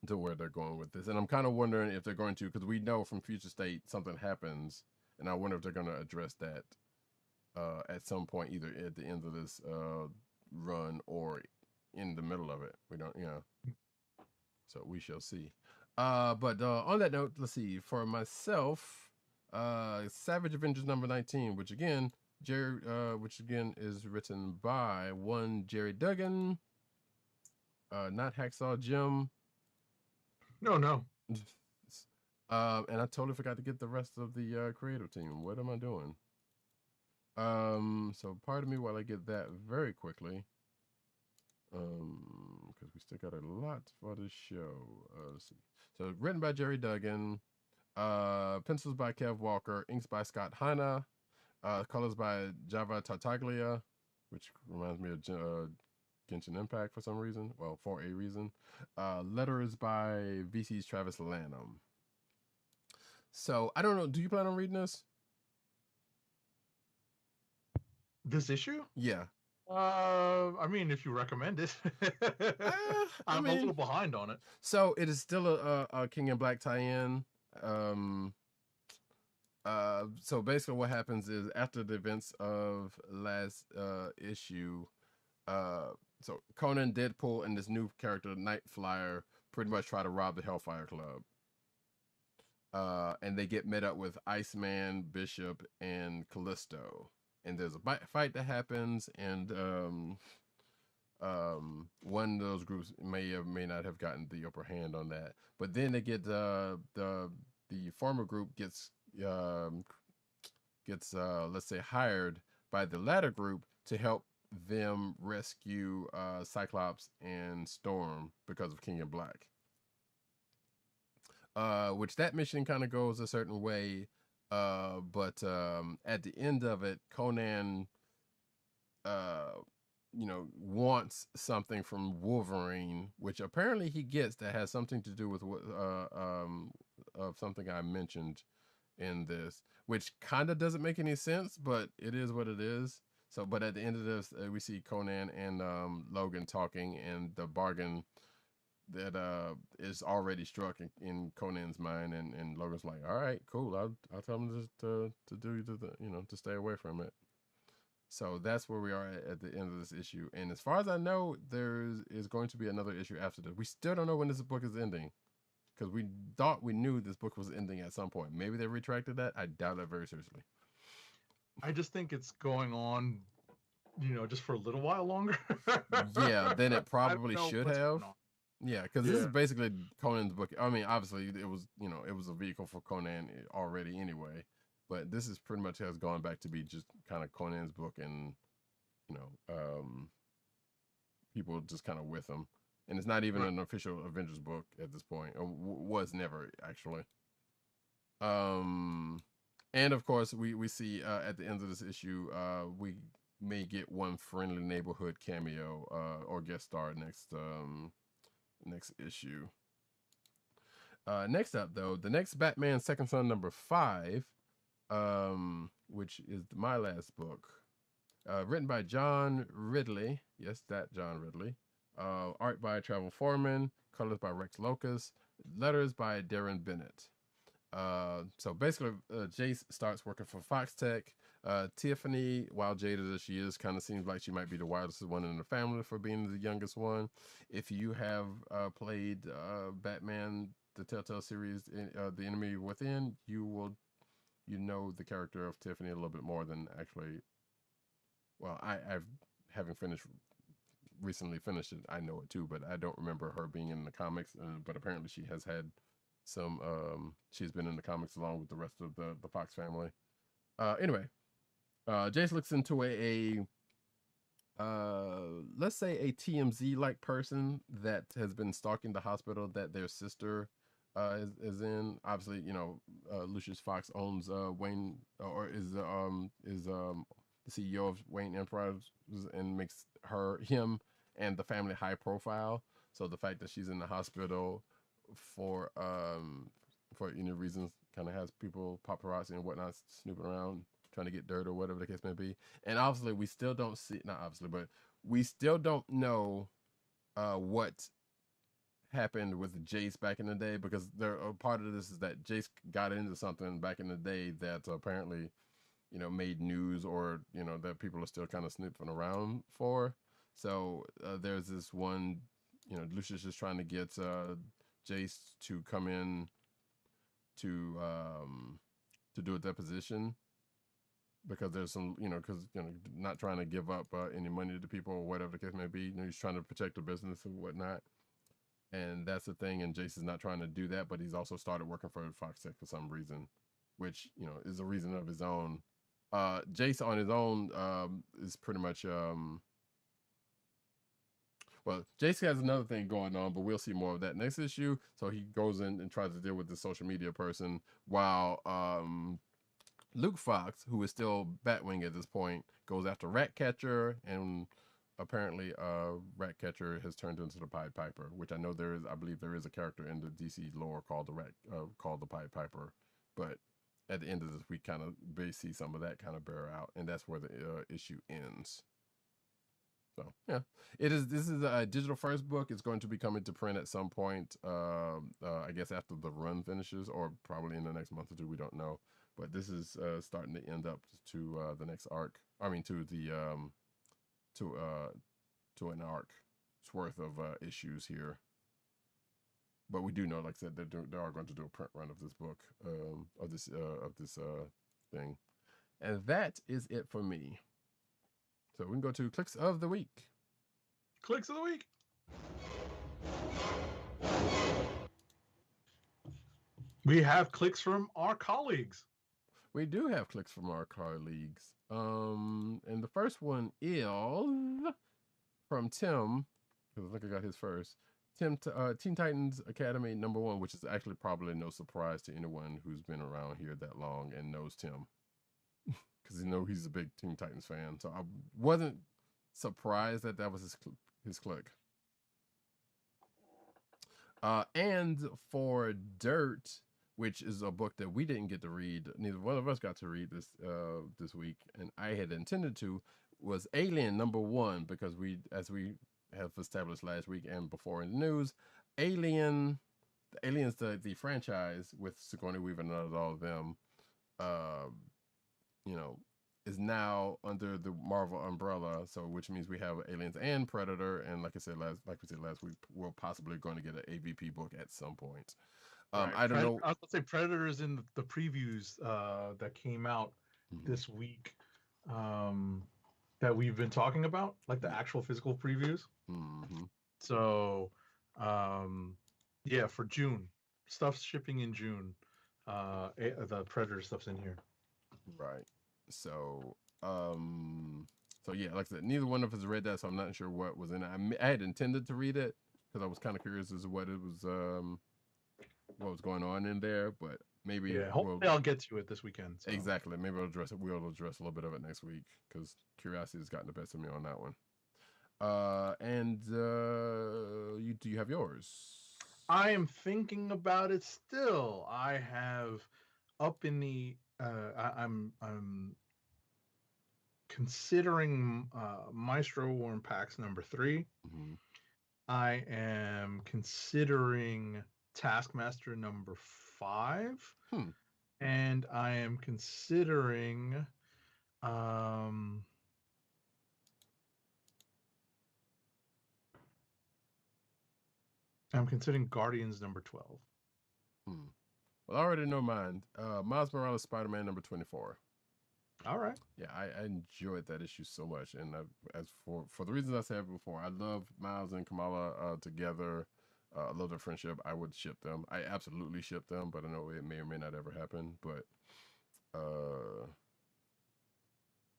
to where they're going with this. And I'm kind of wondering if they're going to, because we know from Future State something happens, and I wonder if they're going to address that at some point, either at the end of this run or in the middle of it. We don't, so we shall see. But on that note, let's see. For myself, Savage Avengers number 19, which again is written by one Jerry Duggan, not Hacksaw Jim. No. And I totally forgot to get the rest of the creative team. What am I doing? So pardon me while I get that very quickly. Because we still got a lot for the show. Let's see. So written by Jerry Duggan, pencils by Kev Walker, inks by Scott Hanna, colors by Java Tartaglia, which reminds me of Genshin Impact for some reason. Well, for a reason. Letters by VC's Travis Lanham. So I don't know. Do you plan on reading this? This issue? Yeah. I mean, if you recommend it, I'm a little behind on it. So it is still a King in Black tie-in. So basically, what happens is after the events of last issue, so Conan, Deadpool, and this new character Night Flyer pretty much try to rob the Hellfire Club. And they get met up with Iceman, Bishop, and Callisto. And there's a fight that happens, and one of those groups may or may not have gotten the upper hand on that. But then they get the former group gets let's say hired by the latter group to help them rescue Cyclops and Storm because of King in Black. Which that mission kind of goes a certain way. But at the end of it, Conan, wants something from Wolverine, which apparently he gets that has something to do with of something I mentioned in this, which kind of doesn't make any sense, but it is what it is. So, but at the end of this, we see Conan and Logan talking, and the bargain that is already struck in Conan's mind, and Logan's like, all right, cool, I'll tell him to do to stay away from it. So that's where we are at the end of this issue. And as far as I know, there is going to be another issue after this. We still don't know when this book is ending, because we thought we knew this book was ending at some point. Maybe they retracted that. I doubt that very seriously. I just think it's going on, just for a little while longer. Yeah, then it probably should have. Yeah, because this is basically Conan's book. I mean, obviously, it was a vehicle for Conan already anyway, but this is pretty much has gone back to be just kind of Conan's book, and people just kind of with him, and it's not even an official Avengers book at this point, or was never actually. And of course, we see at the end of this issue, we may get one friendly neighborhood cameo or guest star next issue. Next up, though, the next Batman Second Son number 5, which is my last book, written by John Ridley. Yes, that John Ridley. Art by Travel Foreman. Colors by Rex Locust. Letters by Darren Bennett. So basically, Jace starts working for Foxtech. Tiffany, while jaded as she is, kind of seems like she might be the wisest one in the family for being the youngest one. If you have played Batman, the Telltale series, The Enemy Within, you know the character of Tiffany a little bit more than actually. Well, I've having recently finished it. I know it too, but I don't remember her being in the comics. But apparently, she has had some. She's been in the comics along with the rest of the Fox family. Anyway. Jace looks into let's say a TMZ-like person that has been stalking the hospital that their sister is in. Obviously, Lucius Fox owns Wayne, or is the CEO of Wayne Enterprises, and makes him and the family high profile. So the fact that she's in the hospital for any reasons kind of has people, paparazzi and whatnot, snooping around, trying to get dirt or whatever the case may be. And obviously we still don't see, not obviously, but we still don't know what happened with Jace back in the day, because part of this is that Jace got into something back in the day that apparently, made news, or that people are still kind of snooping around for. So there's this one, Lucius is trying to get Jace to come in to do a deposition, because there's some, because not trying to give up any money to people or whatever the case may be. He's trying to protect the business and whatnot. And that's the thing, and Jason's not trying to do that, but he's also started working for Fox Tech for some reason, which, is a reason of his own. Jason on his own is pretty much, well, Jason has another thing going on, but we'll see more of that next issue. So he goes in and tries to deal with the social media person, while Luke Fox, who is still Batwing at this point, goes after Ratcatcher, and apparently Ratcatcher has turned into the Pied Piper, which I believe there is a character in the DC lore called the Pied Piper, but at the end of this we kind of see some of that kind of bear out, and that's where the issue ends. So yeah, this is a digital first book. It's going to be coming to print at some point, I guess after the run finishes, or probably in the next month or two, we don't know, but this is starting to end up to the next arc. I mean, to the to an arc's worth of issues here. But we do know, like I said, they are going to do a print run of this book, of this thing, and that is it for me. So we can go to Clicks of the Week. Clicks of the Week. We have clicks from our colleagues. We do have clicks from our colleagues. And the first one is from Tim, because I think I got his first. Teen Titans Academy #1, which is actually probably no surprise to anyone who's been around here that long and knows Tim, because he's a big Teen Titans fan. So I wasn't surprised that was his click. And for Dirt, which is a book that we didn't get to read, neither one of us got to read this week, and I had intended to, was Alien #1, because as we have established last week and before in the news, Aliens, the franchise with Sigourney Weaver and all of them, is now under the Marvel umbrella. So, which means we have Aliens and Predator, and like we said last week, we're possibly going to get an AVP book at some point. Right. I don't know. I was going to say Predator is in the previews that came out this week, that we've been talking about, like the actual physical previews. So, yeah, for June, stuff's shipping in June. The Predator stuff's in here. Right. So, yeah, like I said, neither one of us read that, so I'm not sure what was in it. I had intended to read it because I was kind of curious as to what was going on in there, but maybe hopefully I'll get to it this weekend. So. Exactly. Maybe we'll address a little bit of it next week, because curiosity has gotten the best of me on that one. And do you have yours? I am thinking about it still. I have up in the I'm considering Maestro War and Pax #3. I am considering Taskmaster #5. And I am considering Guardians #12. Well, I already know mine. Miles Morales Spider-Man #24. All right. Yeah, I enjoyed that issue so much, and as for the reasons I said before, I love Miles and Kamala together. I love their friendship. I would ship them. I absolutely ship them, but I know it may or may not ever happen. But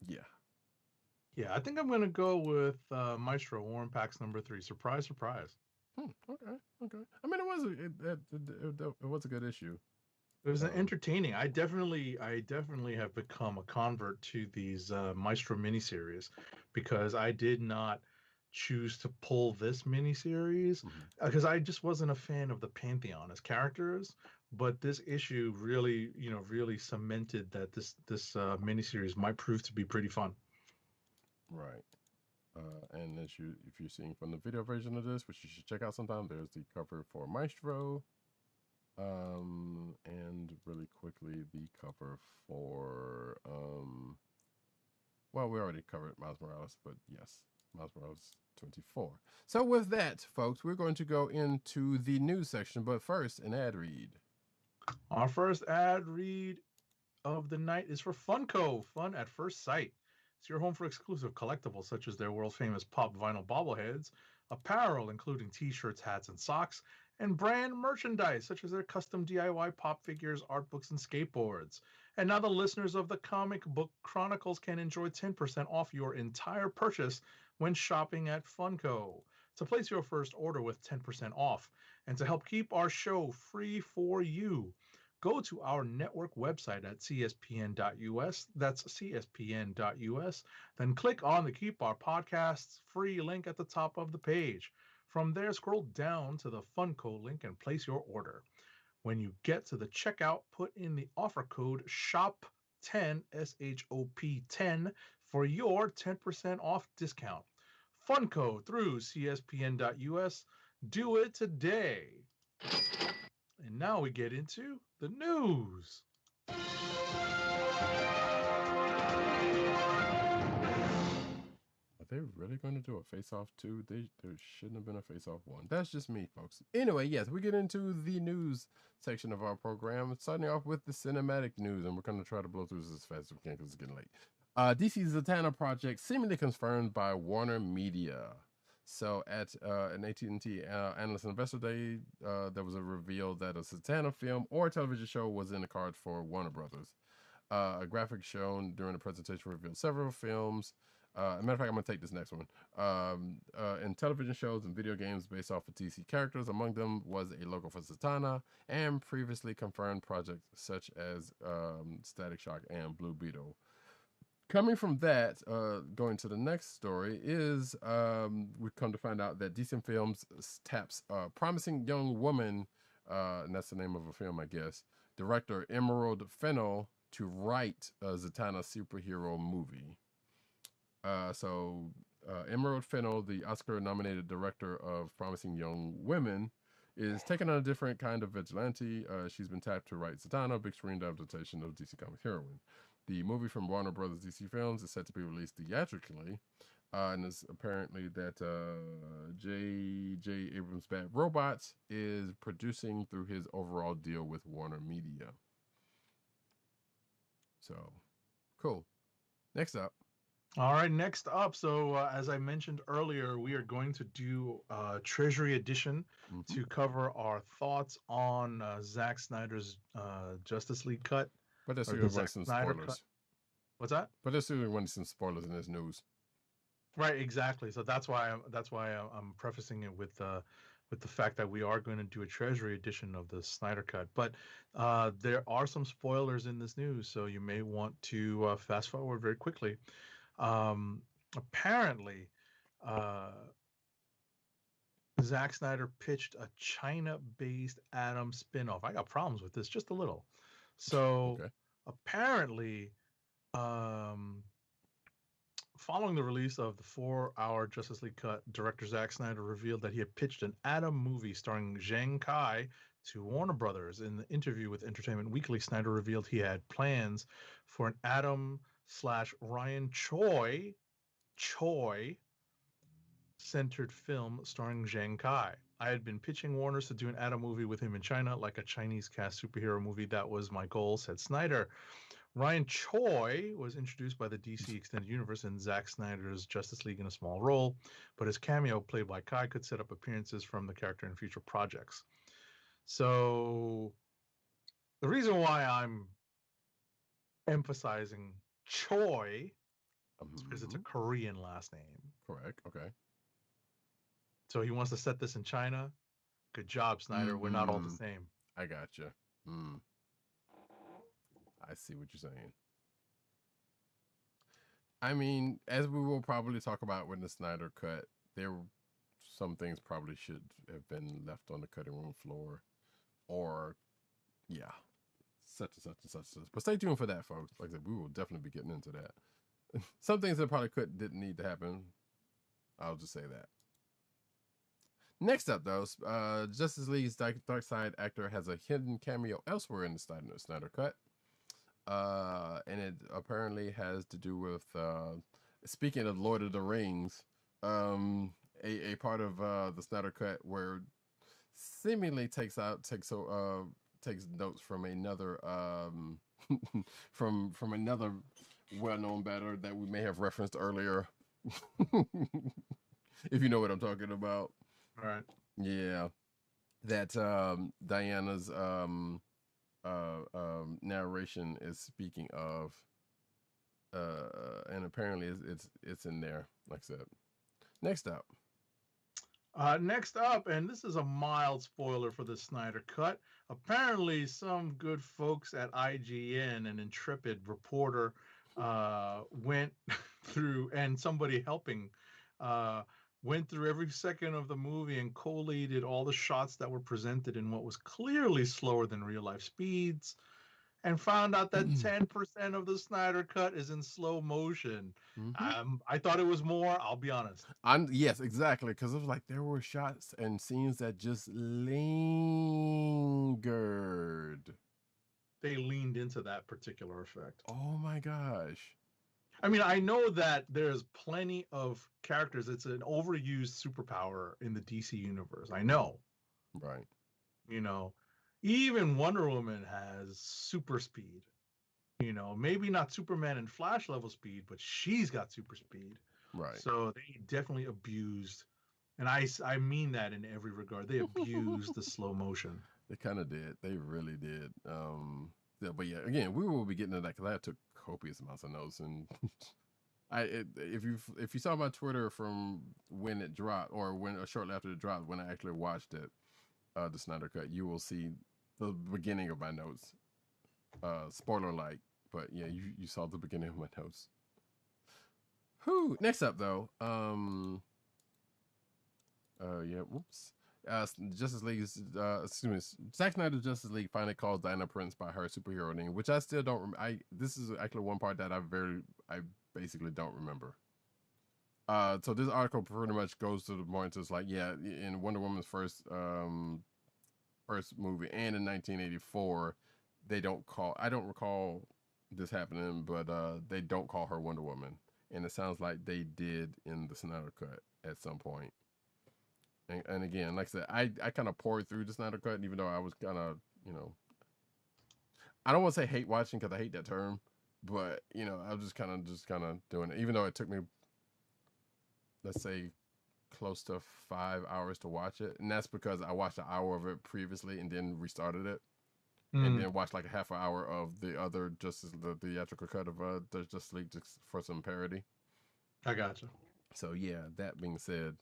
yeah. Yeah, I think I'm gonna go with Maestro War and Pax #3. Surprise, surprise. Okay. I mean, it was a good issue. It was entertaining. I definitely have become a convert to these Maestro miniseries, because I did not choose to pull this miniseries because I just wasn't a fan of the Pantheon as characters. But this issue really cemented that this miniseries might prove to be pretty fun. Right. And if you're seeing from the video version of this, which you should check out sometime, there's the cover for Maestro. And really quickly, the cover for, well, we already covered Miles Morales, but yes, Miles Morales 24. So with that, folks, we're going to go into the news section, but first, an ad read. Our first ad read of the night is for Funko, Fun at First Sight. It's your home for exclusive collectibles such as their world famous pop vinyl bobbleheads, apparel including t-shirts, hats, and socks, and brand merchandise such as their custom DIY pop figures, art books, and skateboards. And now the listeners of the Comic Book Chronicles can enjoy 10% off your entire purchase when shopping at Funko. To place your first order with 10% off and to help keep our show free for you, go to our network website at cspn.us. That's cspn.us. Then click on the Keep Our Podcasts free link at the top of the page. From there, scroll down to the Funko link and place your order. When you get to the checkout, put in the offer code SHOP10, SHOP 10, for your 10% off discount. Funko through cspn.us. Do it today. And now we get into the news. Are they really going to do a face-off 2? There shouldn't have been a face-off 1. That's just me, folks. Anyway, yes, we get into the news section of our program, starting off with the cinematic news, and we're going to try to blow through this as fast as we can because it's getting late. DC's Zatanna project seemingly confirmed by Warner Media. So at an AT&T Analyst Investor Day, there was a reveal that a Zatanna film or television show was in the cards for Warner Brothers. A graphic shown during the presentation revealed several films. As a matter of fact, I'm going to take this next one. In television shows and video games based off of DC characters, among them was a logo for Zatanna and previously confirmed projects such as Static Shock and Blue Beetle. Coming from that, going to the next story is we come to find out that DC Films taps promising young woman, and that's the name of a film, I guess, director Emerald Fennell to write a Zatanna superhero movie. Emerald Fennell, the Oscar-nominated director of Promising Young Women, is taking on a different kind of vigilante. She's been tapped to write Zatanna, a big screen adaptation of DC Comics heroine. The movie from Warner Brothers DC Films is set to be released theatrically, and it's apparently that J.J. Abrams' Bad Robots is producing through his overall deal with Warner Media. So, cool. Next up. All right, next up. So, as I mentioned earlier, we are going to do Treasury Edition to cover our thoughts on Zack Snyder's Justice League cut. But there's still some spoilers. Cut. What's that? But there's still some spoilers in this news. Right, exactly. So that's why I'm prefacing it with the fact that we are going to do a Treasury Edition of the Snyder cut. But there are some spoilers in this news, so you may want to fast forward very quickly. Apparently, Zack Snyder pitched a China-based Atom spinoff. I got problems with this just a little. So apparently, following the release of the 4-hour Justice League cut, director Zack Snyder revealed that he had pitched an Atom movie starring Zhang Kai to Warner Brothers. In the interview with Entertainment Weekly, Snyder revealed he had plans for an Atom/Ryan Choi centered film starring Zhang Kai. I had been pitching Warner's to do an Atom movie with him in China, like a Chinese cast superhero movie. That was my goal, said Snyder. Ryan Choi was introduced by the DC Extended Universe in Zack Snyder's Justice League in a small role, but his cameo, played by Kai, could set up appearances from the character in future projects. So the reason why I'm emphasizing Choi is because it's a Korean last name. Correct. Okay. So he wants to set this in China. Good job, Snyder. We're not all the same. I gotcha. I see what you're saying. I mean, as we will probably talk about with the Snyder cut, some things probably should have been left on the cutting room floor, or such and such. But stay tuned for that, folks. Like I said, we will definitely be getting into that. Some things that probably didn't need to happen. I'll just say that. Next up, though, Justice League's Darkseid actor has a hidden cameo elsewhere in the Snyder Cut. And it apparently has to do with, speaking of Lord of the Rings, a part of the Snyder Cut where seemingly takes notes from another from another well-known battle that we may have referenced earlier. If you know what I'm talking about. All right. Yeah. That Diana's narration is speaking of, and apparently it's in there, like I said. Next up, and this is a mild spoiler for the Snyder Cut. Apparently, some good folks at IGN, an intrepid reporter, went through, and somebody helping, went through every second of the movie and collated all the shots that were presented in what was clearly slower than real life speeds, and found out that 10% of the Snyder Cut is in slow motion. I thought it was more, I'll be honest. Yes, exactly, because it was like there were shots and scenes that just lingered. They leaned into that particular effect. Oh my gosh. I mean, I know that there's plenty of characters. It's an overused superpower in the DC universe. I know. Right. You know, even Wonder Woman has super speed. You know, maybe not Superman and Flash level speed, but she's got super speed. Right. So they definitely abused, and I mean that in every regard. They abused the slow motion. They kind of did. They really did. Yeah, but yeah, again, we will be getting to that because I took copious amounts of notes, and if you saw my Twitter from when it dropped or shortly after it dropped, when I actually watched it, the Snyder Cut, you will see the beginning of my notes. Spoiler like, but yeah, you saw the beginning of my notes. Who? Next up though, yeah, whoops. Justice League's, Zack Snyder's Justice League finally calls Diana Prince by her superhero name, which I still don't remember. This is actually one part that I basically don't remember. So this article pretty much goes to the point. It's like, yeah, in Wonder Woman's first movie and in 1984, I don't recall this happening, but they don't call her Wonder Woman, and it sounds like they did in the Snyder Cut at some point. And again, like I said, I kind of poured through the Snyder Cut, even though I was kind of, I don't want to say hate watching because I hate that term, but I was just kind of doing it, even though it took me, let's say, close to 5 hours to watch it, and that's because I watched an hour of it previously and then restarted it, and then watched like a half an hour of the other the theatrical cut of the Justice League just for some parody. I gotcha. So yeah, that being said.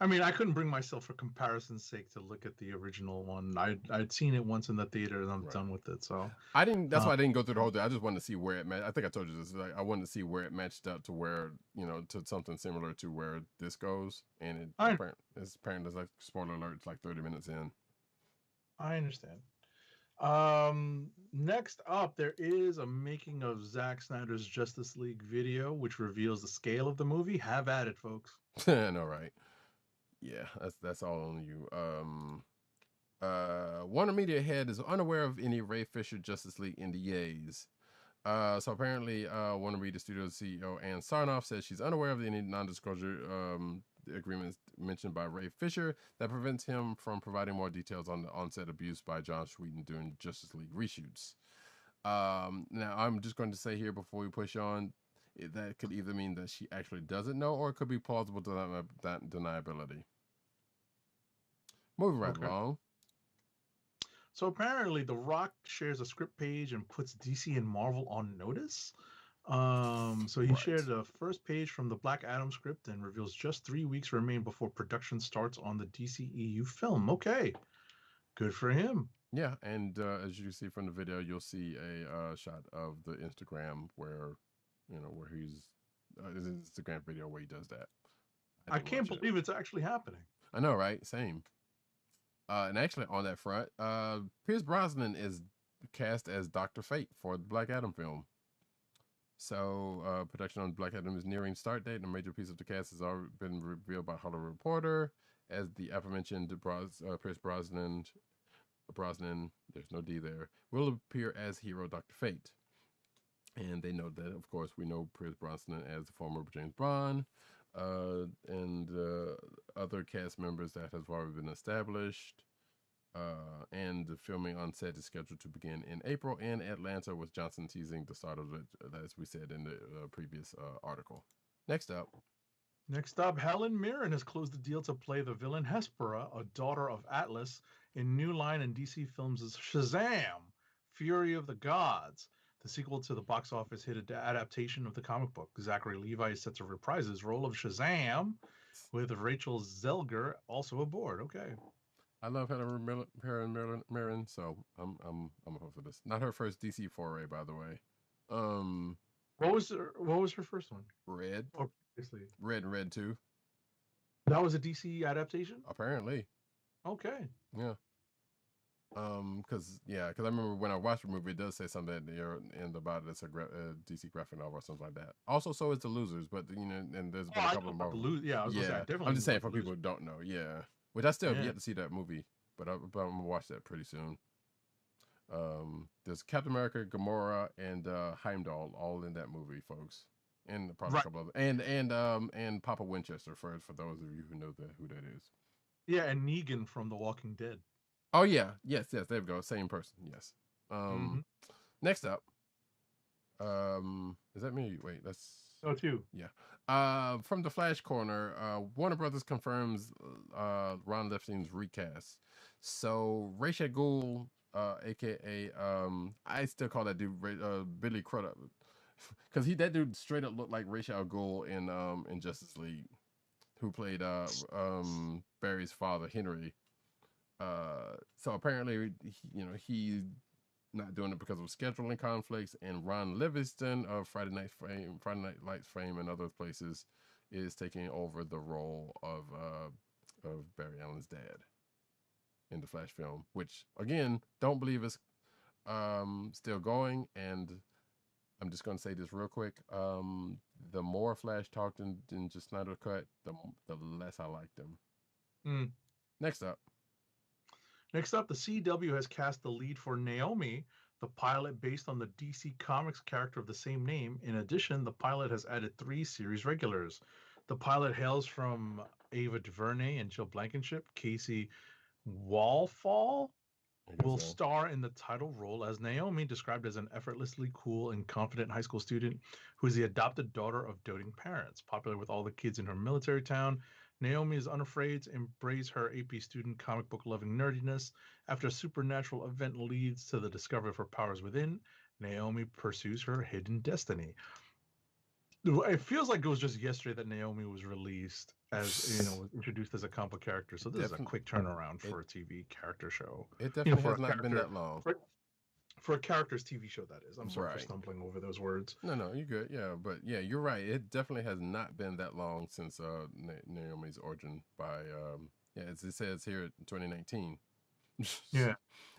I mean, I couldn't bring myself, for comparison's sake, to look at the original one. I'd seen it once in the theater, and I'm done with it. So I didn't. That's why I didn't go through the whole thing. I just wanted to see where it matched. I think I told you this. Like, I wanted to see where it matched up to where to something similar to where this goes. And it's apparently like, spoiler alert, it's like 30 minutes in. I understand. Next up, there is a making of Zack Snyder's Justice League video, which reveals the scale of the movie. Have at it, folks. I know, right? Yeah, that's all on you. Warner Media head is unaware of any Ray Fisher Justice League NDAs. So apparently, Warner Media Studios CEO Ann Sarnoff says she's unaware of any non-disclosure agreements mentioned by Ray Fisher that prevents him from providing more details on the on-set abuse by Joss Whedon during Justice League reshoots. Now, I'm just going to say here before we push on, that could either mean that she actually doesn't know, or it could be plausible deniability. Moving right along. So apparently, The Rock shares a script page and puts DC and Marvel on notice. So he shared the first page from the Black Adam script and reveals just 3 weeks remain before production starts on the DCEU film. Okay, good for him. Yeah, and as you can see from the video, you'll see a shot of the Instagram where where he's his Instagram video where he does that. I can't believe it's actually happening. I know, right? Same. And actually, on that front, Pierce Brosnan is cast as Dr. Fate for the Black Adam film. So, production on Black Adam is nearing start date, and a major piece of the cast has already been revealed by Hollywood Reporter, as the aforementioned Pierce Brosnan, there's no D there, will appear as hero Dr. Fate. And they know that, of course, we know Pierce Brosnan as the former James Bond, and other cast members that have already been established. And the filming on set is scheduled to begin in April in Atlanta, with Johnson teasing the start of it, as we said in the previous article. Next up, Helen Mirren has closed the deal to play the villain Hespera, a daughter of Atlas, in New Line and DC Films' Shazam! Fury of the Gods, the sequel to the box office hit adaptation of the comic book. Zachary Levi is set to reprise his role of Shazam, with Rachel Zelger also aboard. Okay. I love Helen Mirren, so I'm up for this. Not her first DC foray, by the way. What was her first one? Red. Or previously? Red and Red 2. That was a DC adaptation? Apparently. Okay. Yeah. Because I remember when I watched the movie, it does say something at the end about it. It's a DC graphic novel or something like that. Also, so is the Losers, but and there's been a couple of Marvel. Yeah, I was gonna say, definitely. I'm just saying for people who don't know. Yeah. Which I still have yet to see that movie, but I'm gonna watch that pretty soon. There's Captain America, Gamora, and Heimdall all in that movie, folks, and probably a couple of and Papa Winchester for those of you who know who that is. Yeah, and Negan from The Walking Dead. Oh yeah, yes, there we go, same person. Yes. Next up, is that me? Wait, that's you. Yeah. From the Flash Corner, Warner Brothers confirms Ron Livingston's recast. So Ra's al Ghul, aka I still call that dude Billy Crudup, because that dude straight up looked like Ra's al Ghul in Justice League, who played Barry's father Henry. So apparently, he's not doing it because of scheduling conflicts, and Ron Livingston of Friday Night Lights fame and other places is taking over the role of Barry Allen's dad in the Flash film, which again, don't believe is still going. And I'm just going to say this real quick: the more Flash talked in just Snyder Cut, the less I liked him. Next up, the CW has cast the lead for Naomi, the pilot based on the DC Comics character of the same name. In addition, the pilot has added 3 series regulars. The pilot hails from Ava DuVernay and Jill Blankenship. Casey Walfall will star in the title role as Naomi, described as an effortlessly cool and confident high school student who is the adopted daughter of doting parents. Popular with all the kids in her military town, Naomi is unafraid to embrace her AP student comic book loving nerdiness. After a supernatural event leads to the discovery of her powers within, Naomi pursues her hidden destiny. It feels like it was just yesterday that Naomi was released as, introduced as a comic book character. So this is a quick turnaround for a TV character show. It definitely has not been that long. For a character's TV show, that is. I'm sorry for stumbling over those words. No, you're good. Yeah, but yeah, you're right. It definitely has not been that long since Naomi's origin by, as it says here, 2019. Yeah.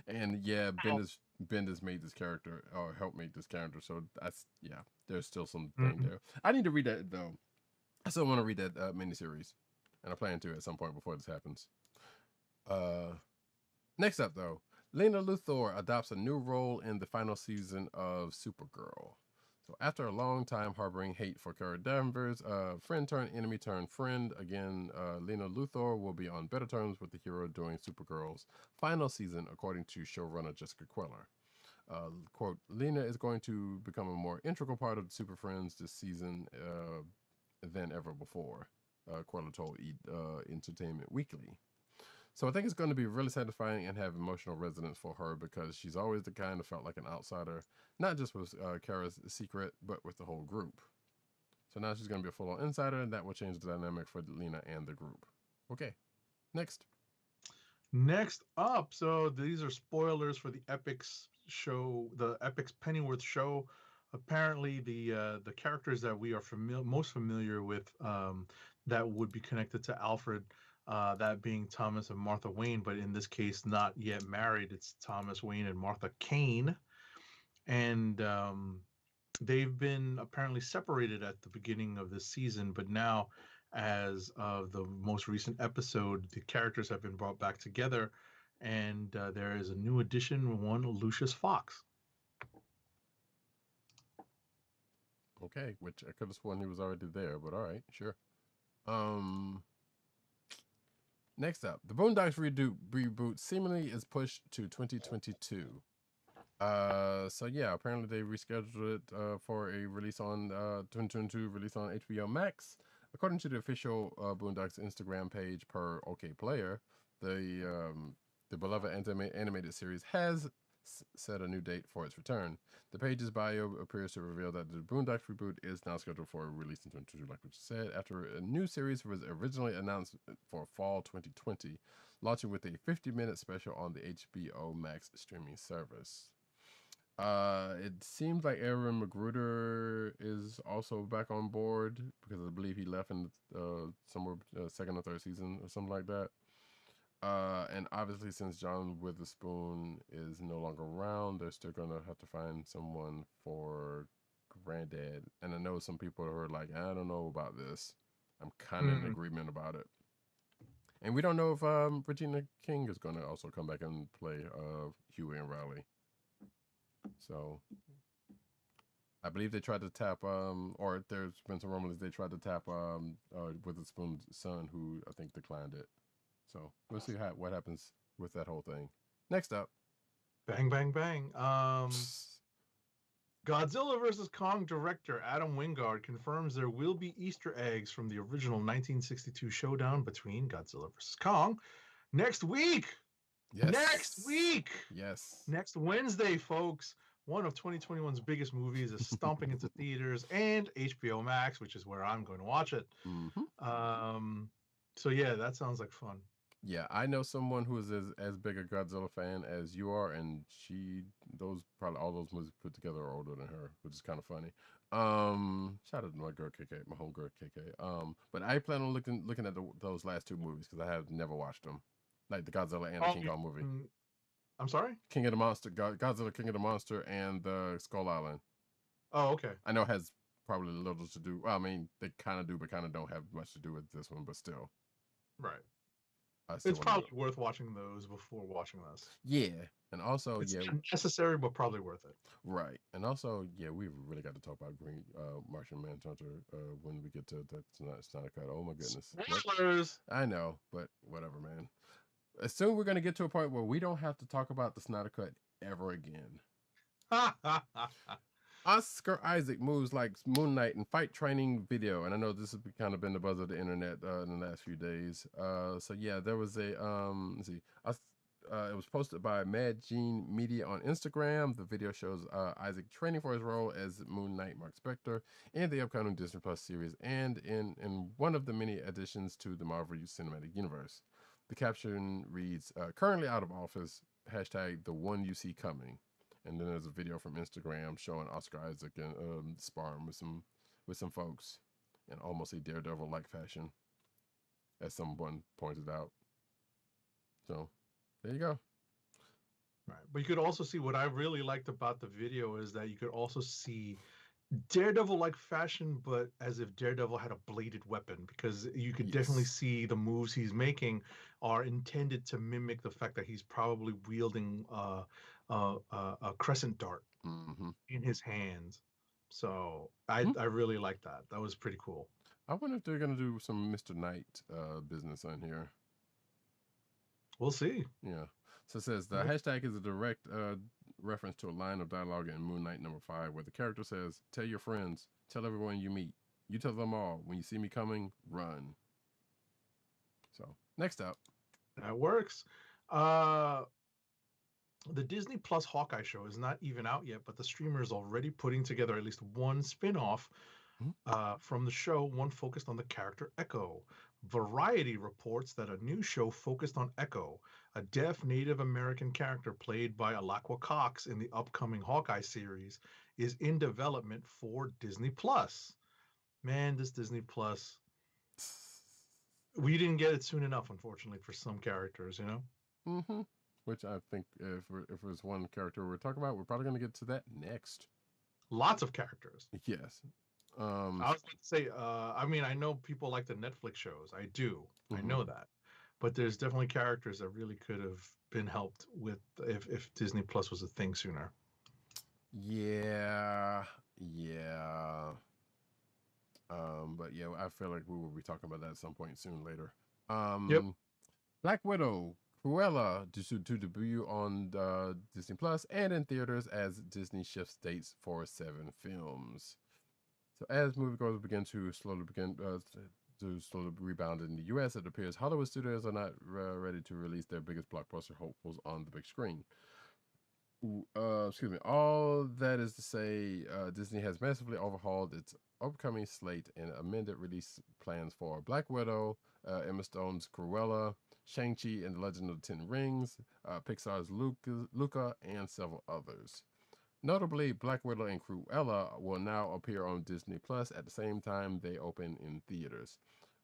And Bendis made this character, or helped make this character. So there's still some thing there. I need to read that, though. I still want to read that miniseries. And I plan to at some point before this happens. Next up, though. Lena Luthor adopts a new role in the final season of Supergirl. So after a long time harboring hate for Kara Danvers, friend turned enemy turned friend, again, Lena Luthor will be on better terms with the hero during Supergirl's final season, according to showrunner Jessica Queller. Quote, Lena is going to become a more integral part of the Super Friends this season than ever before, Queller told Entertainment Weekly. So I think it's going to be really satisfying and have emotional resonance for her, because she's always the kind that felt like an outsider, not just with Kara's secret, but with the whole group. So now she's going to be a full-on insider, and that will change the dynamic for Lena and the group. Okay, next up. So these are spoilers for the Epix show, the Epix Pennyworth show. Apparently, the characters that we are most familiar with that would be connected to Alfred, that being Thomas and Martha Wayne, but in this case, not yet married. It's Thomas Wayne and Martha Kane. And they've been apparently separated at the beginning of this season, but now, as of the most recent episode, the characters have been brought back together, and there is a new addition, one Lucius Fox. Okay, which I could have sworn he was already there, but all right, sure. Next up, the Boondocks reboot seemingly is pushed to 2022. So yeah, apparently they rescheduled it for a release on 2022 release on HBO Max. According to the official Boondocks Instagram page per OK Player, the beloved animated series has set a new date for its return. The page's bio appears to reveal that the Boondocks reboot is now scheduled for a release in 2022, like what you said, after a new series was originally announced for fall 2020, launching with a 50-minute special on the HBO Max streaming service. It seems like Aaron Magruder is also back on board because I believe he left in somewhere second or third season or something like that. And obviously, since John Witherspoon is no longer around, they're still gonna have to find someone for Granddad. And I know some people are like, I don't know about this. I'm kind of in agreement about it. And we don't know if Regina King is gonna also come back and play Huey and Riley. So I believe they tried to tap or there's been some rumblings they tried to tap Witherspoon's son, who I think declined it. So we'll see what happens with that whole thing. Next up, bang bang bang. Godzilla vs. Kong director Adam Wingard confirms there will be Easter eggs from the original 1962 showdown between Godzilla vs. Kong next week. Yes. Next week. Yes. Next Wednesday, folks. One of 2021's biggest movies is stomping into theaters and HBO Max, which is where I'm going to watch it. So yeah, that sounds like fun. Yeah, I know someone who is as big a Godzilla fan as you are, and all those movies put together are older than her, which is kind of funny. Shout out to my girl KK, my homegirl KK. But I plan on looking at those last two movies because I have never watched them, like the Godzilla and the King Kong movie. I'm sorry? King of the Monster, Godzilla, King of the Monster, and the Skull Island. Oh, okay. I know it has probably little to do. Well, I mean, they kind of do, but kind of don't have much to do with this one, but still. Right. It's probably worth watching those before watching this. Yeah, and also it's necessary, but probably worth it. Right, and also we really got to talk about Martian Manhunter when we get to that Snyder Cut. Oh my goodness, spoilers! I know, but whatever, man. Soon we're gonna get to a point where we don't have to talk about the Snyder Cut ever again. Oscar Isaac moves like Moon Knight in fight training video, and I know this has kind of been the buzz of the internet in the last few days. So yeah, there was a let's see, it was posted by Mad Gene Media on Instagram. The video shows Isaac training for his role as Moon Knight Mark Spector in the upcoming Disney Plus series, and in one of the many additions to the Marvel Cinematic Universe. The caption reads, "Currently out of office. # the one you see coming." And then there's a video from Instagram showing Oscar Isaac and sparring with some folks in almost a Daredevil-like fashion, as someone pointed out. So there you go. Right, but you could also see what I really liked about the video is that you could also see Daredevil-like fashion, but as if Daredevil had a bladed weapon, because you could definitely see the moves he's making are intended to mimic the fact that he's probably wielding a crescent dart in his hands. So I really like that. That was pretty cool. I wonder if they're gonna do some Mr. Knight business on here. We'll see. Yeah. So it says the hashtag is a direct reference to a line of dialogue in Moon Knight #5 where the character says, "Tell your friends, tell everyone you meet. You tell them all. When you see me coming, run." So next up. That works. The Disney Plus Hawkeye show is not even out yet, but the streamer is already putting together at least one spin-off from the show, one focused on the character Echo. Variety reports that a new show focused on Echo, a deaf Native American character played by Alaqua Cox in the upcoming Hawkeye series, is in development for Disney Plus. Man, this Disney Plus, we didn't get it soon enough, unfortunately, for some characters, you know? Which I think if there's one character we're talking about, we're probably going to get to that next. lots of characters. Yes. I was going to say, I mean, I know people like the Netflix shows. I do. I know that. But there's definitely characters that really could have been helped with if Disney Plus was a thing sooner. Yeah. But yeah, I feel like we will be talking about that at some point soon later. Yep. Black Widow, Cruella to debut on Disney Plus and in theaters as Disney shifts dates for 7 films. So as moviegoers begin to slowly rebound in the U.S., it appears Hollywood studios are not ready to release their biggest blockbuster hopefuls on the big screen. Excuse me. All that is to say, Disney has massively overhauled its upcoming slate and amended release plans for Black Widow, Emma Stone's Cruella, Shang-Chi and the Legend of the Ten Rings, Pixar's Luca, and several others. Notably, Black Widow and Cruella will now appear on Disney Plus at the same time they open in theaters.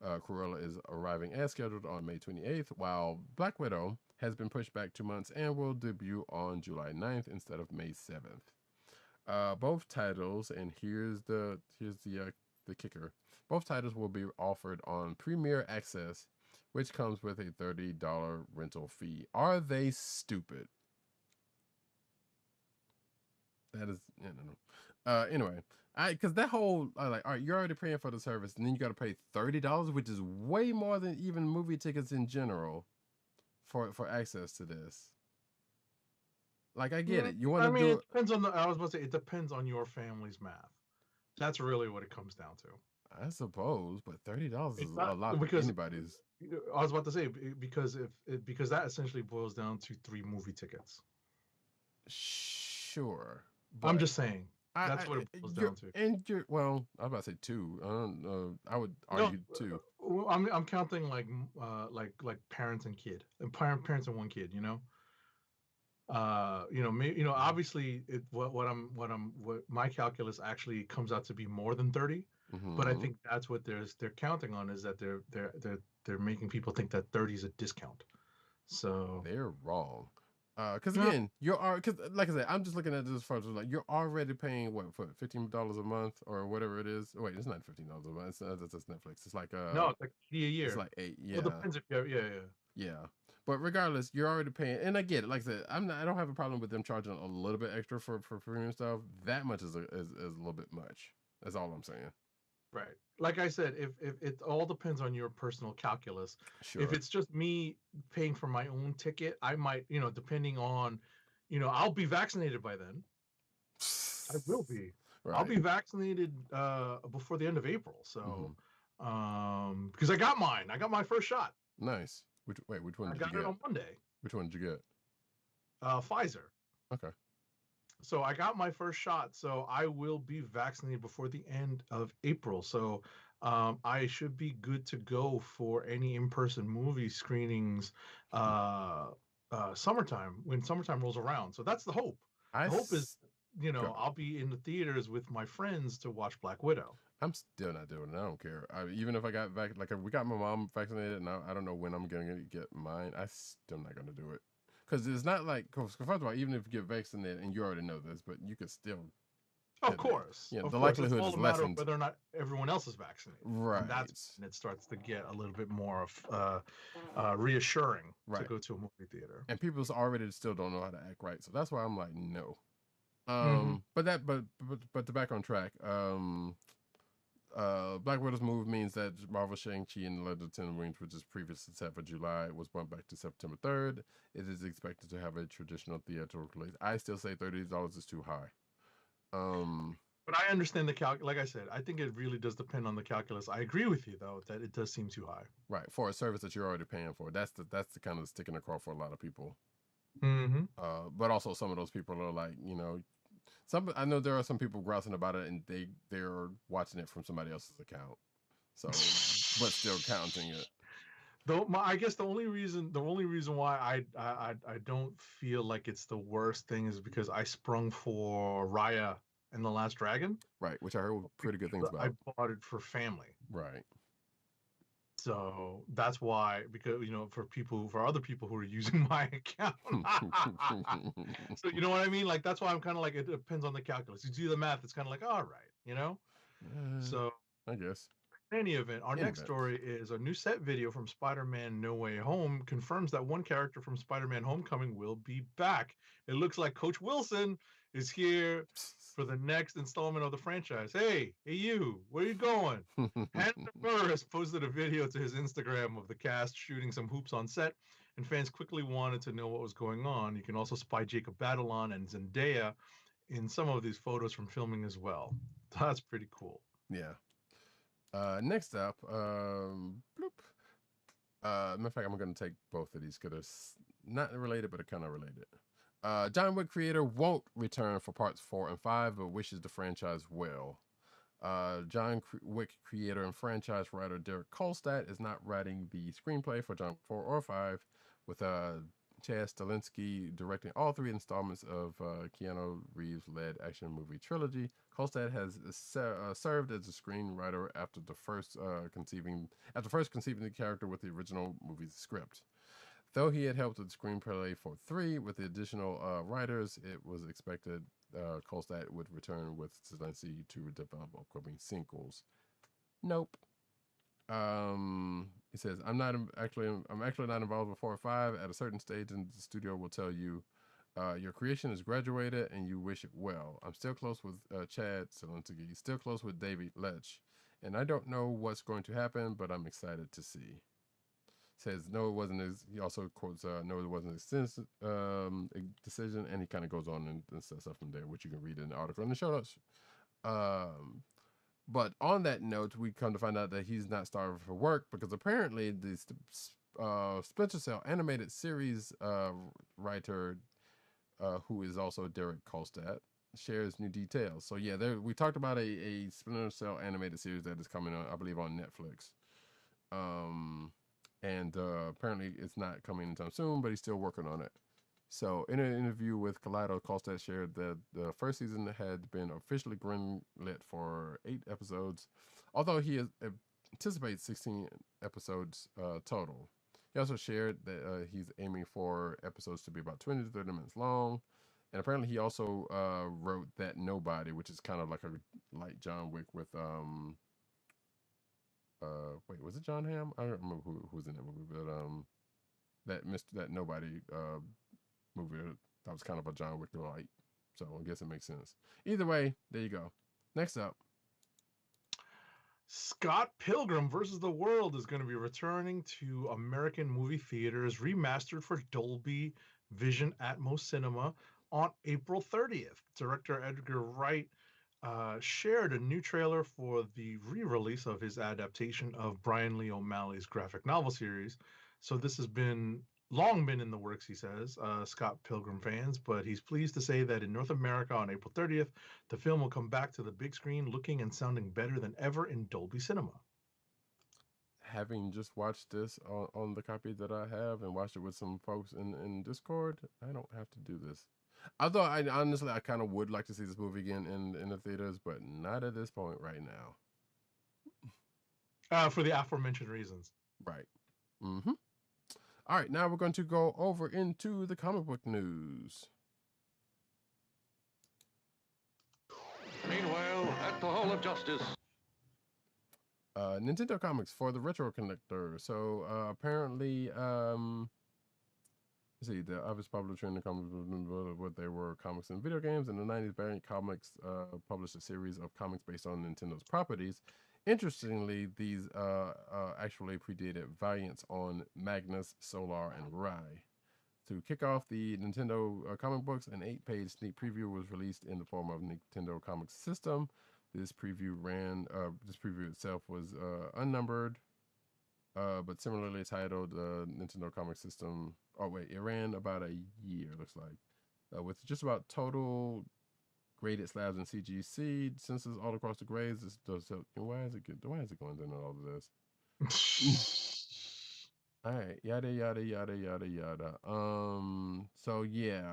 Cruella is arriving as scheduled on May 28th, while Black Widow has been pushed back 2 months and will debut on July 9th instead of May 7th. Both titles, and here's the kicker. Both titles will be offered on Premier Access, which comes with a $30 rental fee. Are they stupid? That is, I don't know. Anyway, because that whole like, all right, you're already paying for the service, and then you got to pay $30, which is way more than even movie tickets in general for access to this. Like, I get it. You want to do it depends on I was about to say, it depends on your family's math. That's really what it comes down to. I suppose, but $30 is a lot for anybody's. I was about to say, because because that essentially boils down to 3 movie tickets. Sure. I'm just saying. That's what it boils down to. And well, I was about to say 2. I don't know. I would argue 2. I'm counting like parents and kid, and parents and 1 kid. Obviously, what my calculus actually comes out to be more than 30. But I think that's what they're counting on, is that they're making people think that 30 is a discount. So they're wrong. Because again, because like I said, I'm just looking at this as like, you're already paying what for $15 a month or whatever it is. Wait, it's not $15 a month. That's Netflix. It's like no, it's like $80 a year. It's like 8. Yeah, well, it depends if yeah. But regardless, you're already paying, and I get it. Like I said, I don't have a problem with them charging a little bit extra for premium stuff. That much is a little bit much. That's all I'm saying. Right. Like I said, if it all depends on your personal calculus. Sure. If it's just me paying for my own ticket, I might, depending on, I'll be vaccinated by then. I will be. Right. I'll be vaccinated before the end of April. So, because I got mine. I got my first shot. Nice. Which one did you get? I got it on Monday. Which one did you get? Pfizer. Okay. So I got my first shot, so I will be vaccinated before the end of April. So I should be good to go for any in-person movie screenings summertime, when summertime rolls around. So that's the hope. The hope is, I'll be in the theaters with my friends to watch Black Widow. I'm still not doing it. I don't care. Even if I got if we got my mom vaccinated, and I don't know when I'm going to get mine, I still not going to do it. Because it's not like, first of all, even if you get vaccinated, and you already know this, but you could still. Of course. Yeah, the likelihood is lessened. Whether or not everyone else is vaccinated. Right. And that's when it starts to get a little bit more of reassuring to go to a movie theater. And people already still don't know how to act right. So that's why I'm like, no. But to back on track, Black Widow's move means that Marvel Shang-Chi and the Legend of the Ten Rings, which is previously set for July, was bumped back to September 3rd. It is expected to have a traditional theatrical release. I still say $30 is too high. But I understand the like I said, I think it really does depend on the calculus. I agree with you though that it does seem too high. Right, for a service that you're already paying for. That's the kind of sticking across for a lot of people. But also some of those people are like, I know there are some people grousing about it, and they're watching it from somebody else's account. So, but still counting it. Though I guess the only reason why I don't feel like it's the worst thing is because I sprung for Raya and the Last Dragon. Right, which I heard pretty good things about. I bought it for family. Right. So that's why, because for other people who are using my account. So you know what I mean? Like that's why I'm kind of like, it depends on the calculus. You do the math, it's kind of like, all right. So I guess. in any event, our next story is a new set video from Spider-Man No Way Home confirms that one character from Spider-Man Homecoming will be back. It looks like Coach Wilson is here for the next installment of the franchise. Hey you, where you going? Hannah Burris posted a video to his Instagram of the cast shooting some hoops on set, and fans quickly wanted to know what was going on. You can also spy Jacob Batalon and Zendaya in some of these photos from filming as well. That's pretty cool. Yeah. Next up, bloop. Matter of fact, I'm going to take both of these because they're not related, but they're kind of related. John Wick creator won't return for parts 4 and 5, but wishes the franchise well. John Wick creator and franchise writer Derek Kolstad is not writing the screenplay for John Wick 4 or 5, with Chaz Stahelski directing all 3 installments of Keanu Reeves-led action movie trilogy. Kolstad has served as a screenwriter after first conceiving the character with the original movie's script. Though he had helped with the screenplay for 3 with the additional writers, it was expected Kolstad would return with Stahelski to develop upcoming sequels. Nope. He says, I'm actually not involved with 4 or 5. At a certain stage in the studio will tell you your creation is graduated and you wish it well. I'm still close with Chad Stahelski, still close with David Lech, and I don't know what's going to happen, but I'm excited to see. Says no, it wasn't his. He also quotes no, it wasn't his decision, and he kind of goes on and says stuff from there, which you can read in the article in the show notes. But on that note, we come to find out that he's not starving for work, because apparently the Splinter Cell animated series writer, who is also Derek Kolstad, shares new details. So yeah, we talked about a Splinter Cell animated series that is coming on, I believe, on Netflix. And apparently it's not coming anytime soon, but he's still working on it. So in an interview with Kaleido, Kolstad shared that the first season had been officially greenlit for 8 episodes, although he anticipates 16 episodes total. He also shared that he's aiming for episodes to be about 20 to 30 minutes long. And apparently he also wrote That Nobody, which is kind of like a light John Wick with... wait, was it John Hamm? I don't remember who was in that movie, but that Nobody movie, that was kind of a John Wick light, so I guess it makes sense. Either way, there you go. Next up, Scott Pilgrim vs. the World is going to be returning to American movie theaters, remastered for Dolby Vision Atmos Cinema on April 30th. Director Edgar Wright shared a new trailer for the re-release of his adaptation of Brian Lee O'Malley's graphic novel series. So this has long been in the works, he says, Scott Pilgrim fans, but he's pleased to say that in North America on April 30th, the film will come back to the big screen looking and sounding better than ever in Dolby Cinema. Having just watched this on the copy that I have and watched it with some folks in Discord, I don't have to do this. Although I kind of would like to see this movie again in the theaters, but not at this point right now. For the aforementioned reasons. Right. Mm-hmm. All right, now we're going to go over into the comic book news. Meanwhile, at the Hall of Justice. Nintendo Comics for the Retro Collector. So apparently, see, the obvious popular trend in comics, what they were comics and video games. In the 90s, Variant Comics published a series of comics based on Nintendo's properties. Interestingly, these actually predated variants on Magnus, Solar, and Rai. To kick off the Nintendo comic books, an 8-page sneak preview was released in the form of Nintendo Comics System. This preview itself was unnumbered, but similarly titled Nintendo Comics System. Oh wait, it ran about a year, looks like, with just about total graded slabs and CGC sensors all across the grades. Why is it going into all of this? All right, yada yada yada yada yada. So yeah.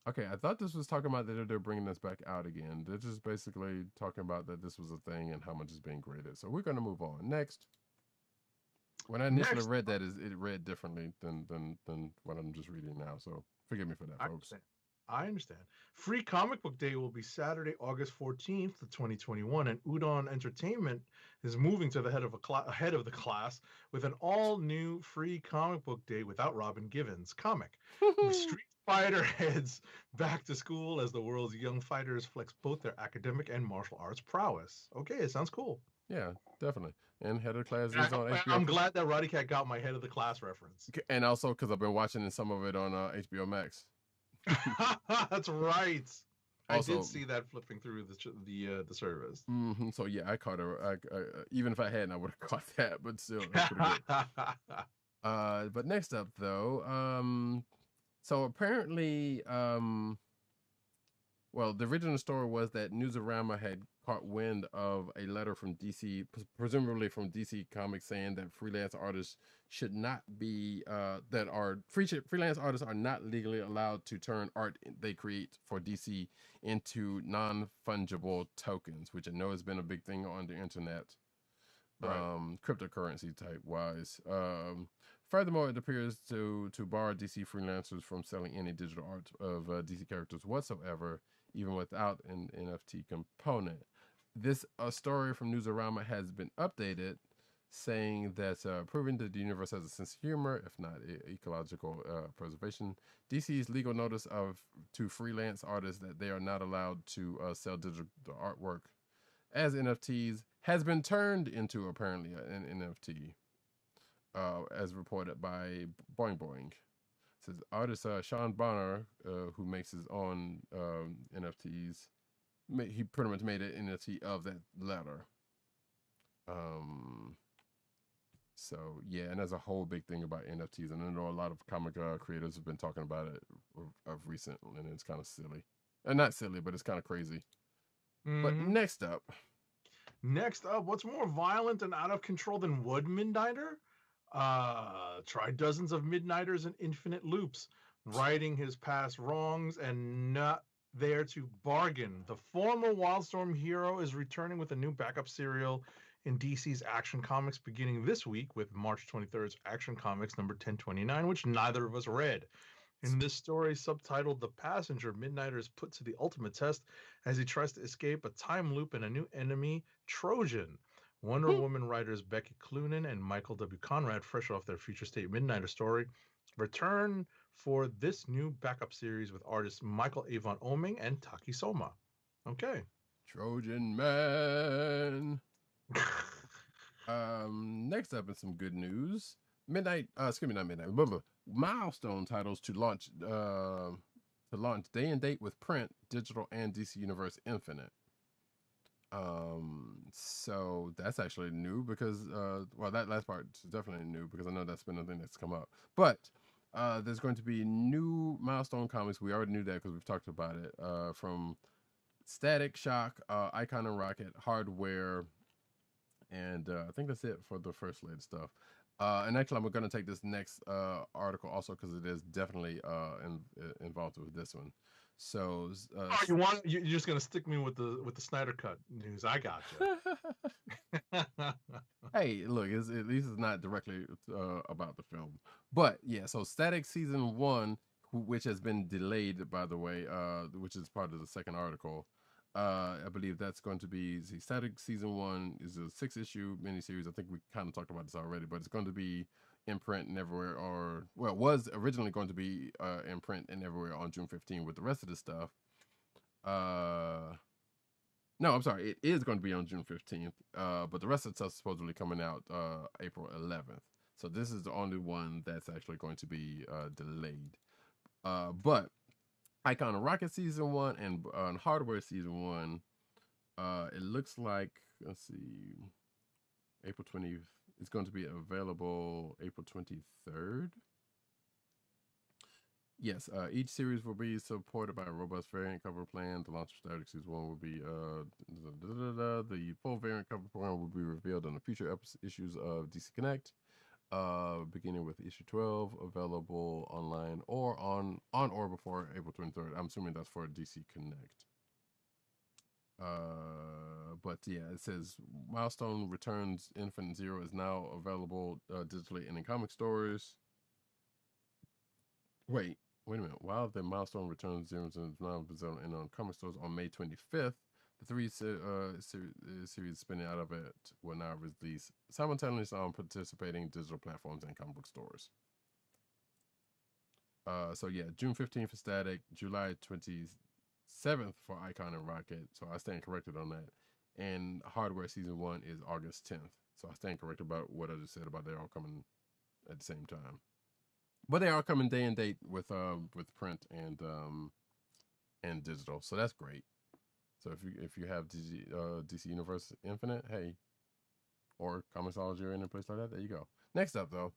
Okay, I thought this was talking about that they're bringing this back out again. They're just basically talking about that this was a thing and how much is being graded. So we're going to move on. Next. When I initially read that, it read differently than what I'm just reading now. So forgive me for that, folks. I understand. Free Comic Book Day will be Saturday, August 14th, 2021, and Udon Entertainment is moving to the head of the class with an all-new Free Comic Book Day without Robin Givens comic. Street Fighter heads back to school as the world's young fighters flex both their academic and martial arts prowess. Okay, it sounds cool. Yeah, definitely. And head of the class is on HBO. I'm glad that Roddykat got my head of the class reference. And also because I've been watching some of it on HBO Max. That's right. Also, I did see that flipping through the service. So yeah, I caught her. Even if I hadn't, I would have caught that. But still, but next up though, so apparently, well, the original story was that Newsarama had caught wind of a letter from DC, presumably from DC Comics, saying that freelance artists should not be freelance artists are not legally allowed to turn art they create for DC into non-fungible tokens, which I know has been a big thing on the internet, right. Cryptocurrency type wise. Furthermore, it appears to bar DC freelancers from selling any digital art of DC characters whatsoever, even without an NFT component. This story from Newsarama has been updated, saying that proving that the universe has a sense of humor, if not ecological preservation, DC's legal notice to freelance artists that they are not allowed to sell digital artwork as NFTs has been turned into apparently an NFT, as reported by Boing Boing. It says artist Sean Bonner, who makes his own NFTs, he pretty much made an NFT of that letter. So yeah, and there's a whole big thing about NFTs, and I know a lot of comic creators have been talking about it of recent, and it's kind of silly, and not silly, but it's kind of crazy. But next up, what's more violent and out of control than Wood Midnighter? Try dozens of Midnighters in infinite loops, righting his past wrongs and not there to bargain. The former Wildstorm hero is returning with a new backup serial in DC's Action Comics beginning this week with March 23rd's Action Comics number 1029, which neither of us read. In this story, subtitled The Passenger, Midnighter is put to the ultimate test as he tries to escape a time loop and a new enemy, Trojan. Wonder Woman writers Becky Cloonan and Michael W. Conrad, fresh off their Future State Midnighter story, return for this new backup series with artists Michael Avon Oeming and Taki Soma. Okay. Trojan Man. Next up is some good news. Milestone titles to launch day and date with print, digital, and DC Universe Infinite. So that's actually new because well, that last part is definitely new because I know that's been a thing that's come up. But there's going to be new Milestone comics. We already knew that because we've talked about it. From Static Shock, Icon and Rocket, Hardware, and I think that's it for the first latest stuff. And actually, I'm going to take this next article also because it is definitely involved with this one. So you're just going to stick me with the Snyder Cut news? I got you. Hey, look, at least it's not directly about the film, but yeah. So Static Season 1, which has been delayed, by the way, which is part of the second article. I believe that's going to be Static Season 1 is a 6-issue miniseries. I think we kind of talked about this already, but it's going to be in print and everywhere, or well, it was originally going to be in print and everywhere on June 15th with the rest of the stuff. No, I'm sorry, it is going to be on June 15th, but the rest of the stuff is supposedly coming out April 11th. So this is the only one that's actually going to be delayed. But Icon and Rocket Season 1 and Hardware Season 1, it looks like, let's see, April 20th. It's going to be available April 23rd. Yes, each series will be supported by a robust variant cover plan. The launch of Static Season 1 will be, the full variant cover plan will be revealed in the future issues of DC Connect. beginning with issue 12, available online or on or before April 23rd. I'm assuming that's for DC Connect. But yeah, it says Milestone Returns Infinite Zero is now available digitally and in comic stores. Wait a minute. While the Milestone Returns Zero is now available in on comic stores on May 25th, the three series spinning out of it will now release simultaneously on participating digital platforms and comic book stores. So yeah, June 15th for Static, July 27th for Icon and Rocket. So I stand corrected on that. And Hardware Season 1 is August 10th. So I stand corrected about what I just said about they're all coming at the same time. But they are coming day and date with print and digital. So that's great. So if you have DC Universe Infinite, hey, or Comixology or any place like that, there you go. Next up, though.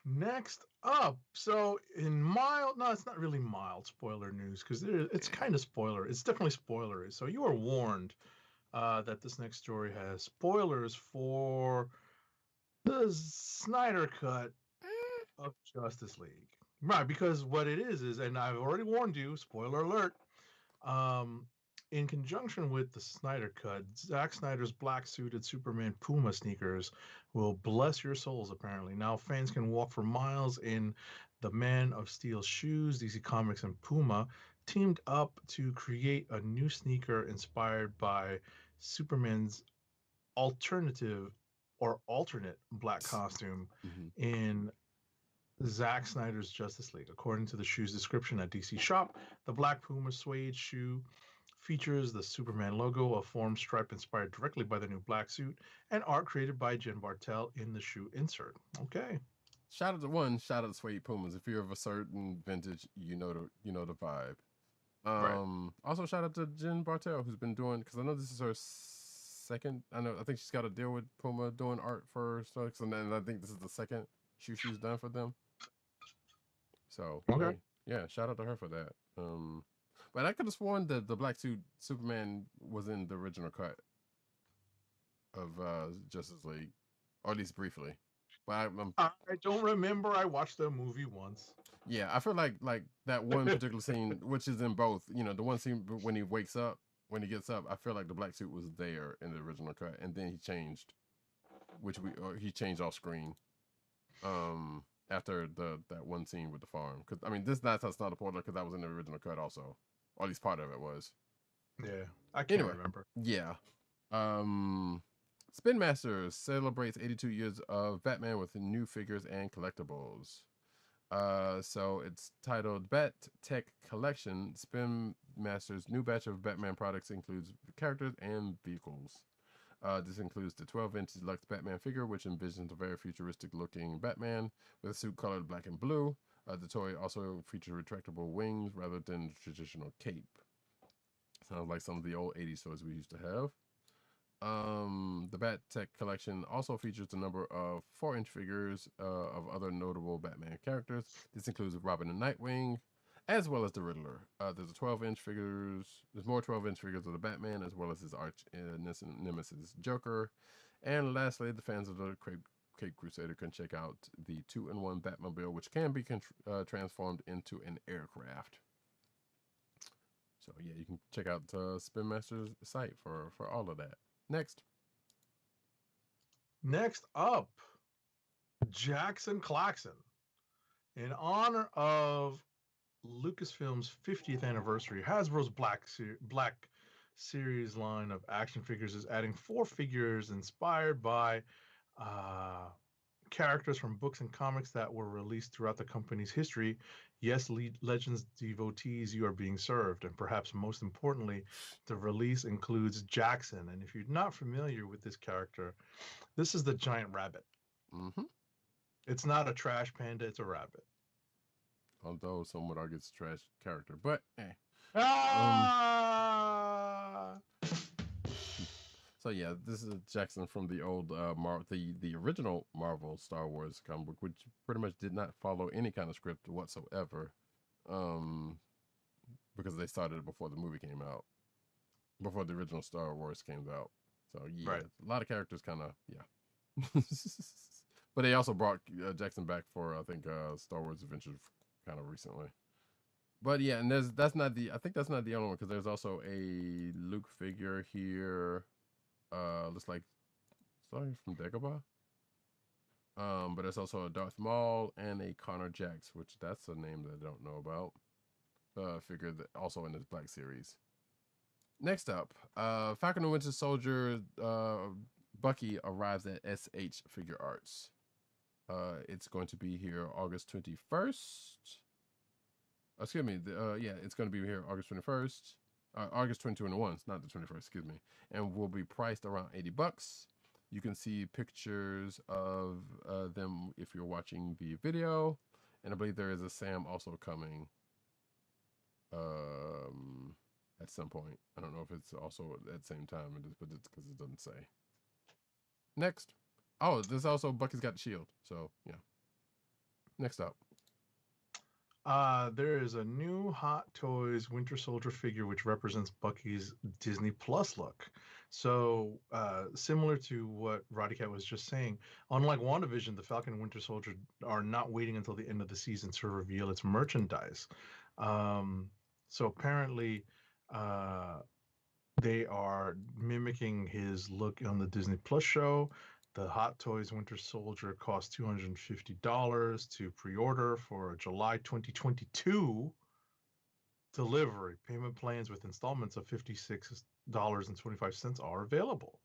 Next up, so in mild, no, it's not really mild spoiler news because it's kind of spoiler. It's definitely spoilery. So you are warned that this next story has spoilers for the Snyder Cut of Justice League. Right, because what it is, and I've already warned you, spoiler alert, in conjunction with the Snyder Cut, Zack Snyder's black-suited Superman Puma sneakers will bless your souls, apparently. Now fans can walk for miles in the Man of Steel shoes. DC Comics and Puma teamed up to create a new sneaker inspired by Superman's alternate black costume in Zack Snyder's Justice League. According to the shoe's description at DC Shop, the black Puma suede shoe features the Superman logo, a form stripe inspired directly by the new black suit, and art created by Jen Bartel in the shoe insert. Okay. Shout out to Suede Pumas. If you're of a certain vintage, you know the vibe. Right. Also shout out to Jen Bartel, who's been doing, because I know this is her second. I think she's got a deal with Puma doing art for Starks, and then I think this is the second shoe she's done for them. So okay. Yeah, shout out to her for that. But I could have sworn that the black suit Superman was in the original cut of Justice League, or at least briefly. But I don't remember. I watched the movie once. Yeah, I feel like that one particular scene, which is in both. You know, the one scene when he wakes up, when he gets up, I feel like the black suit was there in the original cut, and then he changed, he changed off screen. After that one scene with the farm, because I mean, that's not a spoiler because that was in the original cut also. Or at least part of it was. Yeah, I can't remember. Yeah. Spin Masters celebrates 82 years of Batman with new figures and collectibles. So it's titled Bat Tech Collection. Spin Masters' new batch of Batman products includes characters and vehicles. This includes the 12-inch deluxe Batman figure, which envisions a very futuristic-looking Batman with a suit colored black and blue. The toy also features retractable wings rather than traditional cape. Sounds like some of the old 80s toys we used to have. The Bat Tech collection also features a number of 4-inch figures of other notable Batman characters. This includes Robin and Nightwing, as well as the Riddler. There's more 12-inch figures of the Batman, as well as his arch nemesis Joker. And lastly, the fans of the Cape Crusader can check out the 2-in-1 Batmobile, which can be transformed into an aircraft. So yeah, you can check out Spin Master's site for all of that. Next up, Jackson Claxon. In honor of Lucasfilm's 50th anniversary, Hasbro's Black Series line of action figures is adding 4 figures inspired by characters from books and comics that were released throughout the company's history. Yes, Legends devotees, you are being served. And perhaps most importantly, the release includes Jackson. And if you're not familiar with this character, this is the giant rabbit. Mm-hmm. It's not a trash panda, it's a rabbit. Although some would argue it's a trash character, but So yeah, this is Jackson from the old the original Marvel Star Wars comic book, which pretty much did not follow any kind of script whatsoever, because they started it before the movie came out, before the original Star Wars came out. So yeah, right. A lot of characters kind of But they also brought Jackson back for, I think, Star Wars Adventures kind of recently. But yeah, and that's not the only one, because there's also a Luke figure here. Looks like something from Dagobah. But there's also a Darth Maul and a Connor Jax, which that's a name that I don't know about. Figure that also in this Black Series. Next up, Falcon and Winter Soldier Bucky arrives at SH Figure Arts. It's going to be here August 21st. Excuse me. It's going to be here August 21st. August 2021, not the 21st, excuse me. And will be priced around $80. You can see pictures of them if you're watching the video. And I believe there is a Sam also coming at some point. I don't know if it's also at the same time, but it's because it doesn't say. Next. Oh, there's also Bucky's got the shield. So, yeah. Next up. There is a new Hot Toys Winter Soldier figure which represents Bucky's Disney Plus look. So, similar to what Roddykat was just saying, unlike WandaVision, the Falcon and Winter Soldier are not waiting until the end of the season to reveal its merchandise. So apparently, they are mimicking his look on the Disney Plus show. The Hot Toys Winter Soldier costs $250 to pre-order for a July 2022 delivery. Payment plans with installments of $56.25 are available.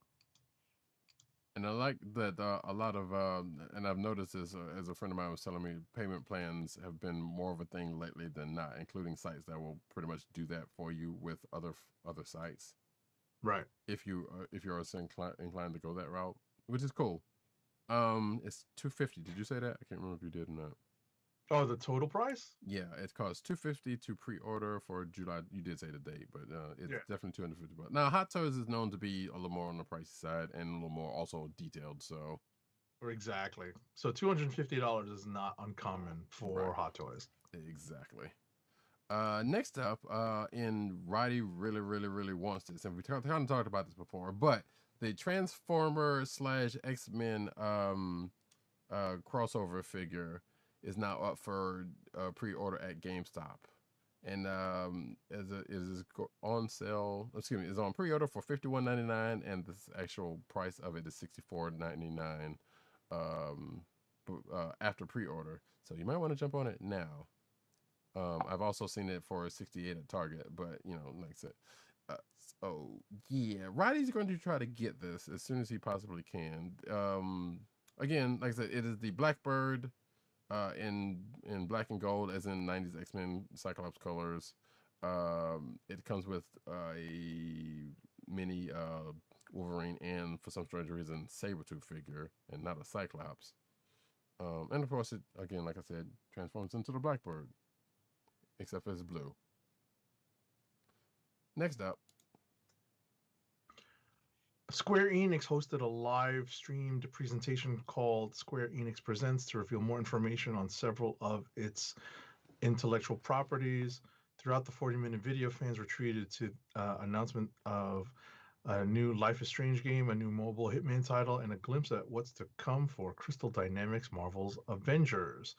And I like that a lot of, and I've noticed this as a friend of mine was telling me, payment plans have been more of a thing lately than not, including sites that will pretty much do that for you with other sites. Right. If you're inclined to go that route, which is cool. It's $250. Did you say that? I can't remember if you did or not. Oh, the total price? Yeah, it costs $250 to pre-order for July. You did say the date, but it's definitely $250. Now, Hot Toys is known to be a little more on the pricey side and a little more also detailed. So, exactly. So $250 is not uncommon for Hot Toys. Exactly. Next up, and Roddy really wants this, and we kind of talked about this before, but the Transformer / X-Men crossover figure is now up for pre-order at GameStop, and is on sale. Excuse me, is on pre-order for $51.99, and the actual price of it is $64.99 after pre-order. So you might want to jump on it now. I've also seen it for $68 at Target, but like I said. So yeah, Roddy's going to try to get this as soon as he possibly can. Again, like I said, it is the Blackbird in black and gold, as in 90s X-Men Cyclops colors. It comes with a mini Wolverine and, for some strange reason, Sabretooth figure, and not a Cyclops. And of course, it, again, like I said, transforms into the Blackbird, except for it's blue. Next up. Square Enix hosted a live-streamed presentation called Square Enix Presents to reveal more information on several of its intellectual properties. Throughout the 40-minute video, fans were treated to announcement of a new Life is Strange game, a new mobile Hitman title, and a glimpse at what's to come for Crystal Dynamics' Marvel's Avengers.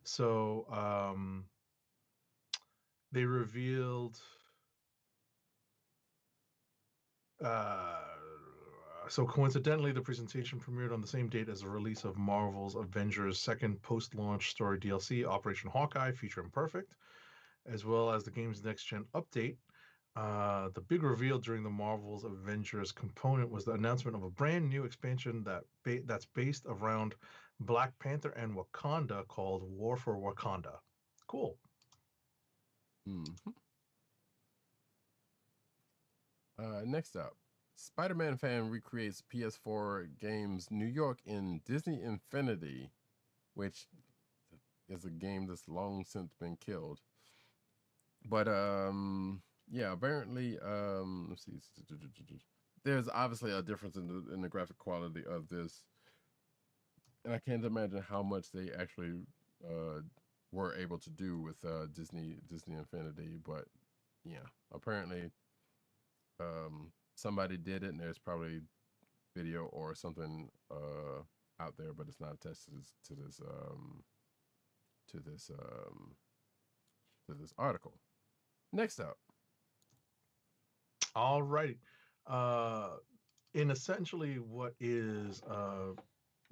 So they revealed... So coincidentally, the presentation premiered on the same date as the release of Marvel's Avengers' second post-launch story DLC, Operation Hawkeye, Future Imperfect, as well as the game's next-gen update. The big reveal during the Marvel's Avengers component was the announcement of a brand new expansion that's based around Black Panther and Wakanda called War for Wakanda. Cool. Mm-hmm. Next up. Spider-Man fan recreates PS4 games New York in Disney Infinity, which is a game that's long since been killed. But yeah, apparently let's see. There's obviously a difference in the graphic quality of this, and I can't imagine how much they actually were able to do with Disney Infinity. But yeah, apparently somebody did it, and there's probably video or something out there, but it's not attached to this article. Next up. All right. In essentially what is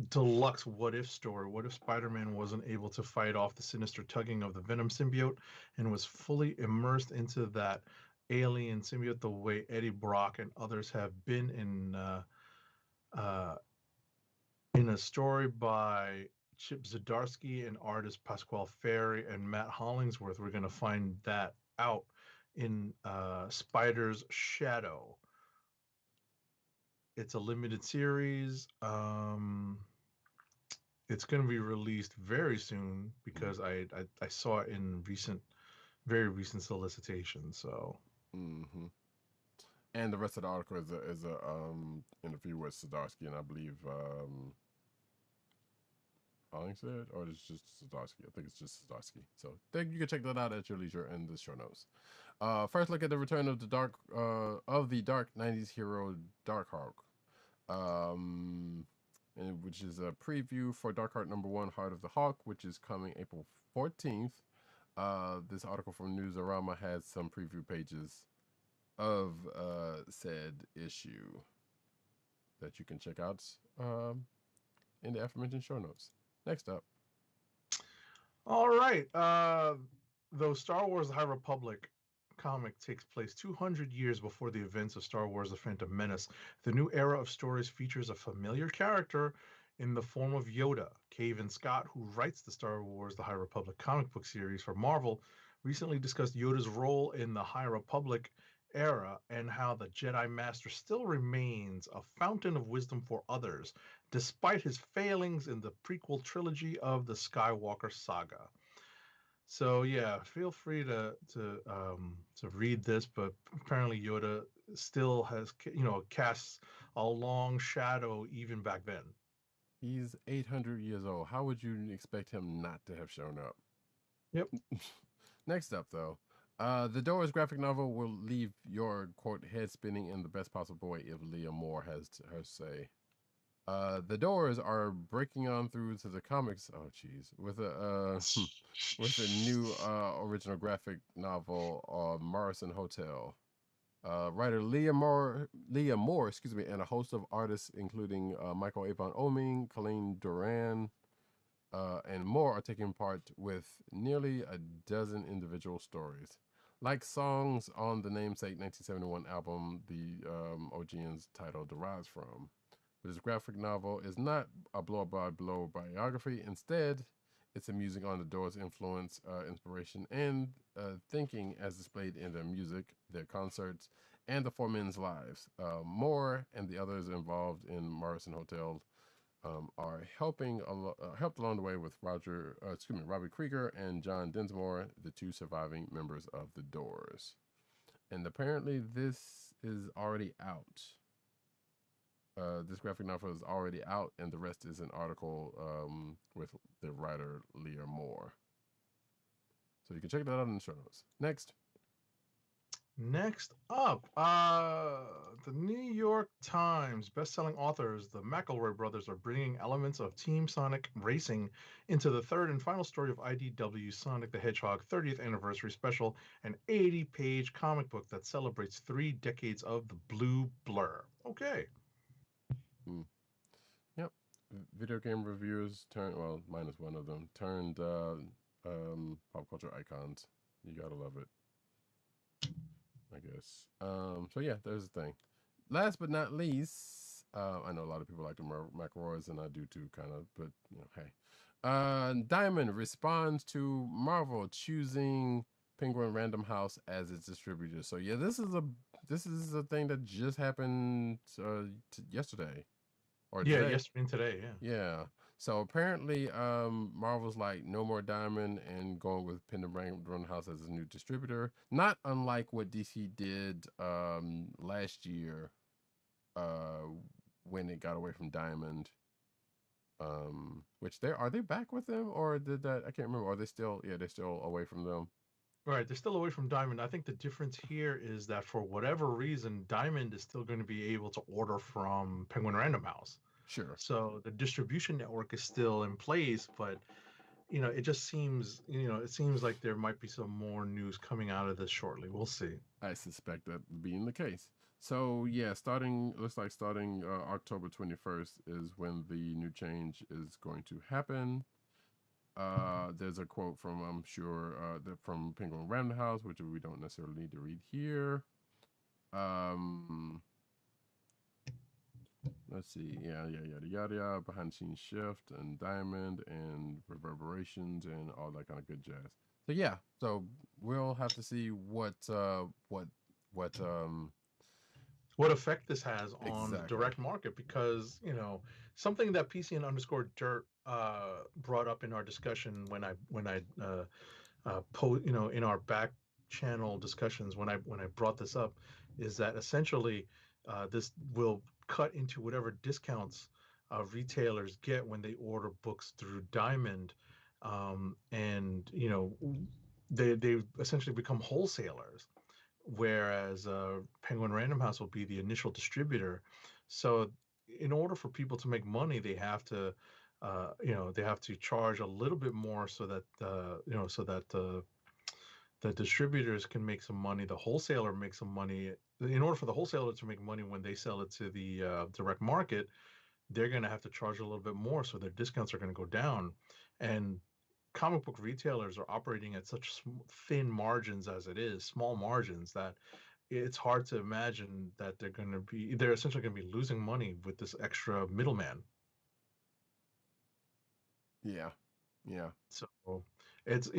deluxe what if story. What if Spider-Man wasn't able to fight off the sinister tugging of the Venom symbiote and was fully immersed into that alien symbiote the way Eddie Brock and others have been in a story by Chip Zdarsky and artist Pasquale Ferry and Matt Hollingsworth. We're going to find that out in Spider's Shadow. It's a limited series. It's going to be released very soon because I saw it in very recent solicitations. So, and the rest of the article is a interview with Zdarsky, and I believe Hollingsworth, or it's just Zdarsky. I think it's just Zdarsky. So you can check that out at your leisure in the show notes. First, look at the return of the dark 90s hero Darkhawk, which is a preview for Darkheart #1, Heart of the Hawk, which is coming April 14th. This article from Newsarama has some preview pages of said issue that you can check out in the aforementioned show notes. Next up. All right. Though Star Wars The High Republic comic takes place 200 years before the events of Star Wars The Phantom Menace, the new era of stories features a familiar character in the form of Yoda. Cavan Scott, who writes the Star Wars The High Republic comic book series for Marvel, recently discussed Yoda's role in the High Republic era and how the Jedi Master still remains a fountain of wisdom for others, despite his failings in the prequel trilogy of the Skywalker saga. So yeah, feel free to read this, but apparently Yoda still has casts a long shadow even back then. He's 800 years old. How would you expect him not to have shown up? Yep. Next up, though, the Doors graphic novel will leave your quote head spinning in the best possible way, if Leah Moore has her say. The Doors are breaking on through to the comics. Oh, geez, with a new original graphic novel, Morrison Hotel. Writer Leah Moore, and a host of artists, including Michael Avon Oeming, Colleen Duran, and more, are taking part with nearly a dozen individual stories. Like songs on the namesake 1971 album, the OGN's title derives from. This graphic novel is not a blow-by-blow biography. Instead, it's a musing on the Doors' influence, inspiration, and thinking as displayed in their music, their concerts, and the four men's lives. Moore and the others involved in Morrison Hotel are helped along the way with Robbie Krieger and John Densmore, the two surviving members of the Doors. And apparently this is already out. This graphic novel is already out, and the rest is an article with the writer Leah Moore. So you can check that out in the show notes. Next up, the New York Times bestselling authors, the McElroy brothers, are bringing elements of Team Sonic racing into the third and final story of IDW Sonic the Hedgehog 30th Anniversary Special, an 80-page comic book that celebrates 3 decades of the Blue Blur. Okay. Yep. Video game reviewers minus one of them, turned pop culture icons. You gotta love it, I guess. So yeah, there's the thing. Last but not least, I know a lot of people like the McElroys, and I do too, kind of, but hey. Diamond responds to Marvel choosing Penguin Random House as its distributor. So yeah, this is a thing that just happened yesterday. Yesterday and today, Yeah. So apparently, Marvel's like, no more Diamond, and going with Penguin Random House as a new distributor. Not unlike what DC did last year when it got away from Diamond. Which are they back with them, or did that? I can't remember. Are they still? Yeah, they're still away from them. Right, they're still away from Diamond. I think the difference here is that for whatever reason, Diamond is still going to be able to order from Penguin Random House. Sure. So the distribution network is still in place, but it just seems, it seems like there might be some more news coming out of this shortly. We'll see. I suspect that being the case. So yeah, looks like starting October 21st is when the new change is going to happen. There's a quote from, I'm sure, from Penguin Random House, which we don't necessarily need to read here. Let's see. Yada. Behind the scenes shift and diamond and reverberations and all that kind of good jazz. So yeah, so we'll have to see what effect this has on the direct market, because something that PC and underscore dirt brought up in our discussion when I in our back channel discussions when I brought this up, is that essentially this will cut into whatever discounts retailers get when they order books through Diamond, and they essentially become wholesalers, whereas Penguin Random House will be the initial distributor. So in order for people to make money, they have to charge a little bit more, so that the distributors can make some money, the wholesaler makes some money. In order for the wholesaler to make money when they sell it to the direct market, they're going to have to charge a little bit more, so their discounts are going to go down. And comic book retailers are operating at such thin margins as it is, small margins, that it's hard to imagine that they're essentially going to be losing money with this extra middleman. Yeah. So it's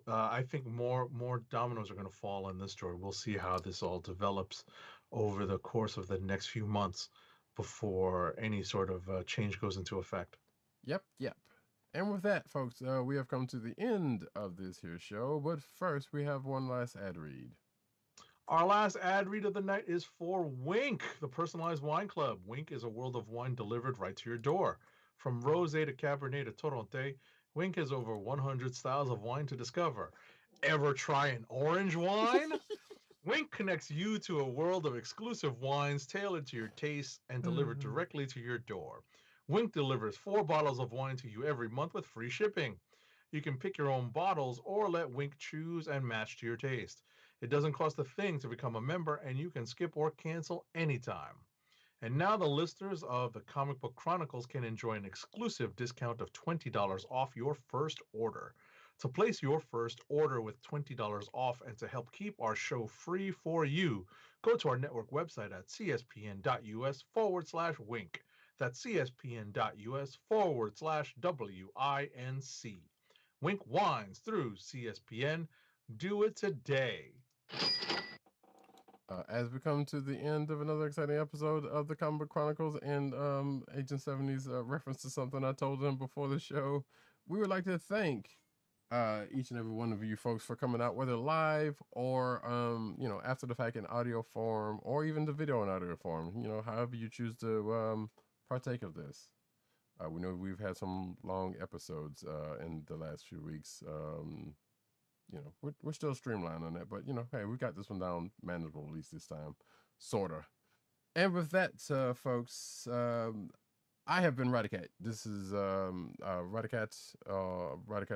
I think more dominoes are going to fall on this story. We'll see how this all develops over the course of the next few months before any sort of change goes into effect. Yep. And with that, folks, we have come to the end of this here show. But first, we have one last ad read. Our last ad read of the night is for Wink, the personalized wine club. Wink is a world of wine delivered right to your door. From rosé to Cabernet to Torronté, Wink has over 100 styles of wine to discover. Ever try an orange wine? Wink connects you to a world of exclusive wines tailored to your tastes and delivered directly to your door. Wink delivers 4 bottles of wine to you every month with free shipping. You can pick your own bottles or let Wink choose and match to your taste. It doesn't cost a thing to become a member, and you can skip or cancel anytime. And now the listeners of the Comic Book Chronicles can enjoy an exclusive discount of $20 off your first order. To place your first order with $20 off and to help keep our show free for you, go to our network website at cspn.us/wink. That's cspn.us/WINC. Wink wines through CSPN. Do it today. As we come to the end of another exciting episode of the Comic Book Chronicles, and Agent 70's reference to something I told him before the show, we would like to thank each and every one of you folks for coming out, whether live or after the fact in audio form, or even the video in audio form. However you choose to partake of this. We know we've had some long episodes in the last few weeks. We're still streamlined on that, but hey, we got this one down manageable, at least this time, sorta. And with that, folks, I have been Roddykat. This is Roddykat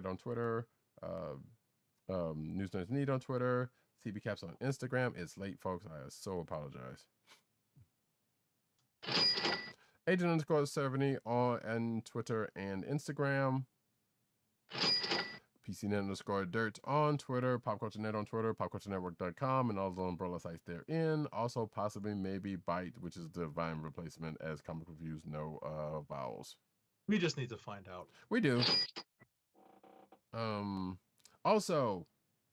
on Twitter, News Nerds Need on Twitter, CB Caps on Instagram. It's late, folks. I so apologize. Agent_70 on Twitter and Instagram. PCNet_dirt on Twitter, PopCultureNet on Twitter, PopCultureNetwork.com, and all the umbrella sites therein. Also, possibly, maybe Byte, which is the Vine replacement, as comic reviews know vowels. We just need to find out. We do. Also,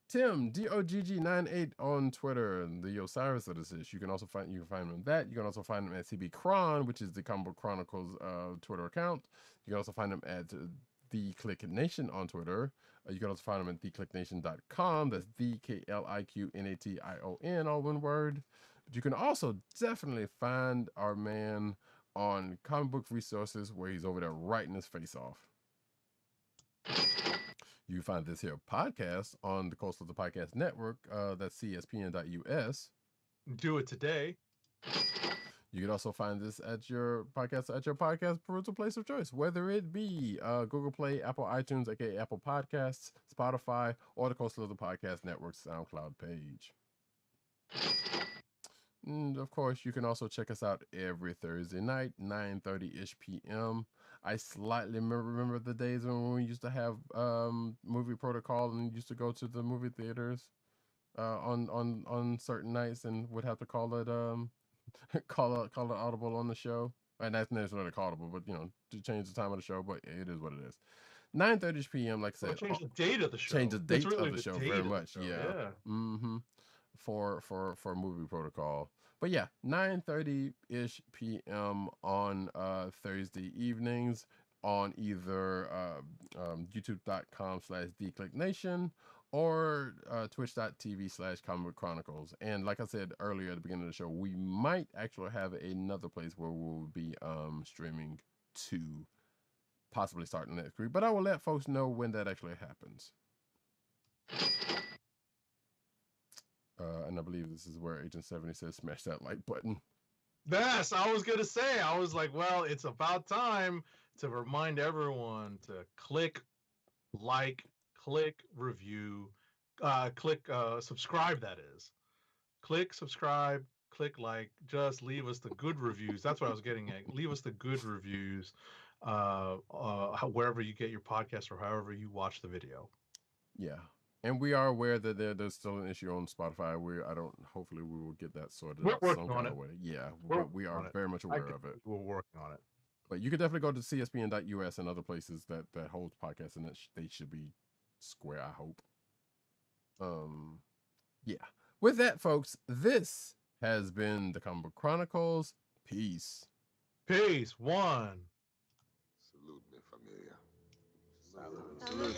Tim DOGG98 on Twitter, and the Osiris that is this. You can find him on that. You can also find him at CB Chron, which is the Comic Book Chronicles Twitter account. You can also find him at The Click Nation on Twitter. You can also find him at theclicknation.com. That's TheKlickNation, all one word. But you can also definitely find our man on Comic Book Resources, where he's over there writing his face off. You can find this here podcast on the Coastal Podcast Network. That's CSPN.us. Do it today. You can also find this at your podcast perusal place of choice, whether it be Google Play, Apple iTunes, aka Apple Podcasts, Spotify, or the Coastal of the Podcast Network's SoundCloud page. And of course, you can also check us out every Thursday night, 9:30-ish p.m. I slightly remember the days when we used to have movie protocol and used to go to the movie theaters on certain nights and would have to call it call it audible on the show. And that's necessarily callable, but to change the time of the show. But it is what it is. 9:30 p.m. Like I said, change the date of the show. Change the date of the show very much. Yeah. Mm-hmm. For movie protocol. But yeah, 9:30-ish p.m. on Thursday evenings on either youtube.com/theclicknation or twitch.tv/Comic Book Chronicles. And like I said earlier at the beginning of the show, we might actually have another place where we'll be streaming to, possibly starting next week. But I will let folks know when that actually happens. And I believe this is where Agent 70 says smash that like button. Yes, I was going to say. I was like, well, it's about time to remind everyone to click like, click review, click subscribe, that is. Click subscribe, click like, just leave us the good reviews. That's what I was getting at. Leave us the good reviews wherever you get your podcast or however you watch the video. Yeah. And we are aware that there's still an issue on Spotify. Hopefully we will get that sorted out some kind of way. Yeah, we are very much aware of it. We're working on it. But you could definitely go to cspn.us and other places that hold podcasts, and they should be square, I hope. Yeah. With that, folks, this has been the Comic Book Chronicles. Peace. Peace. One. Salute, mi familia. Salute. Salute.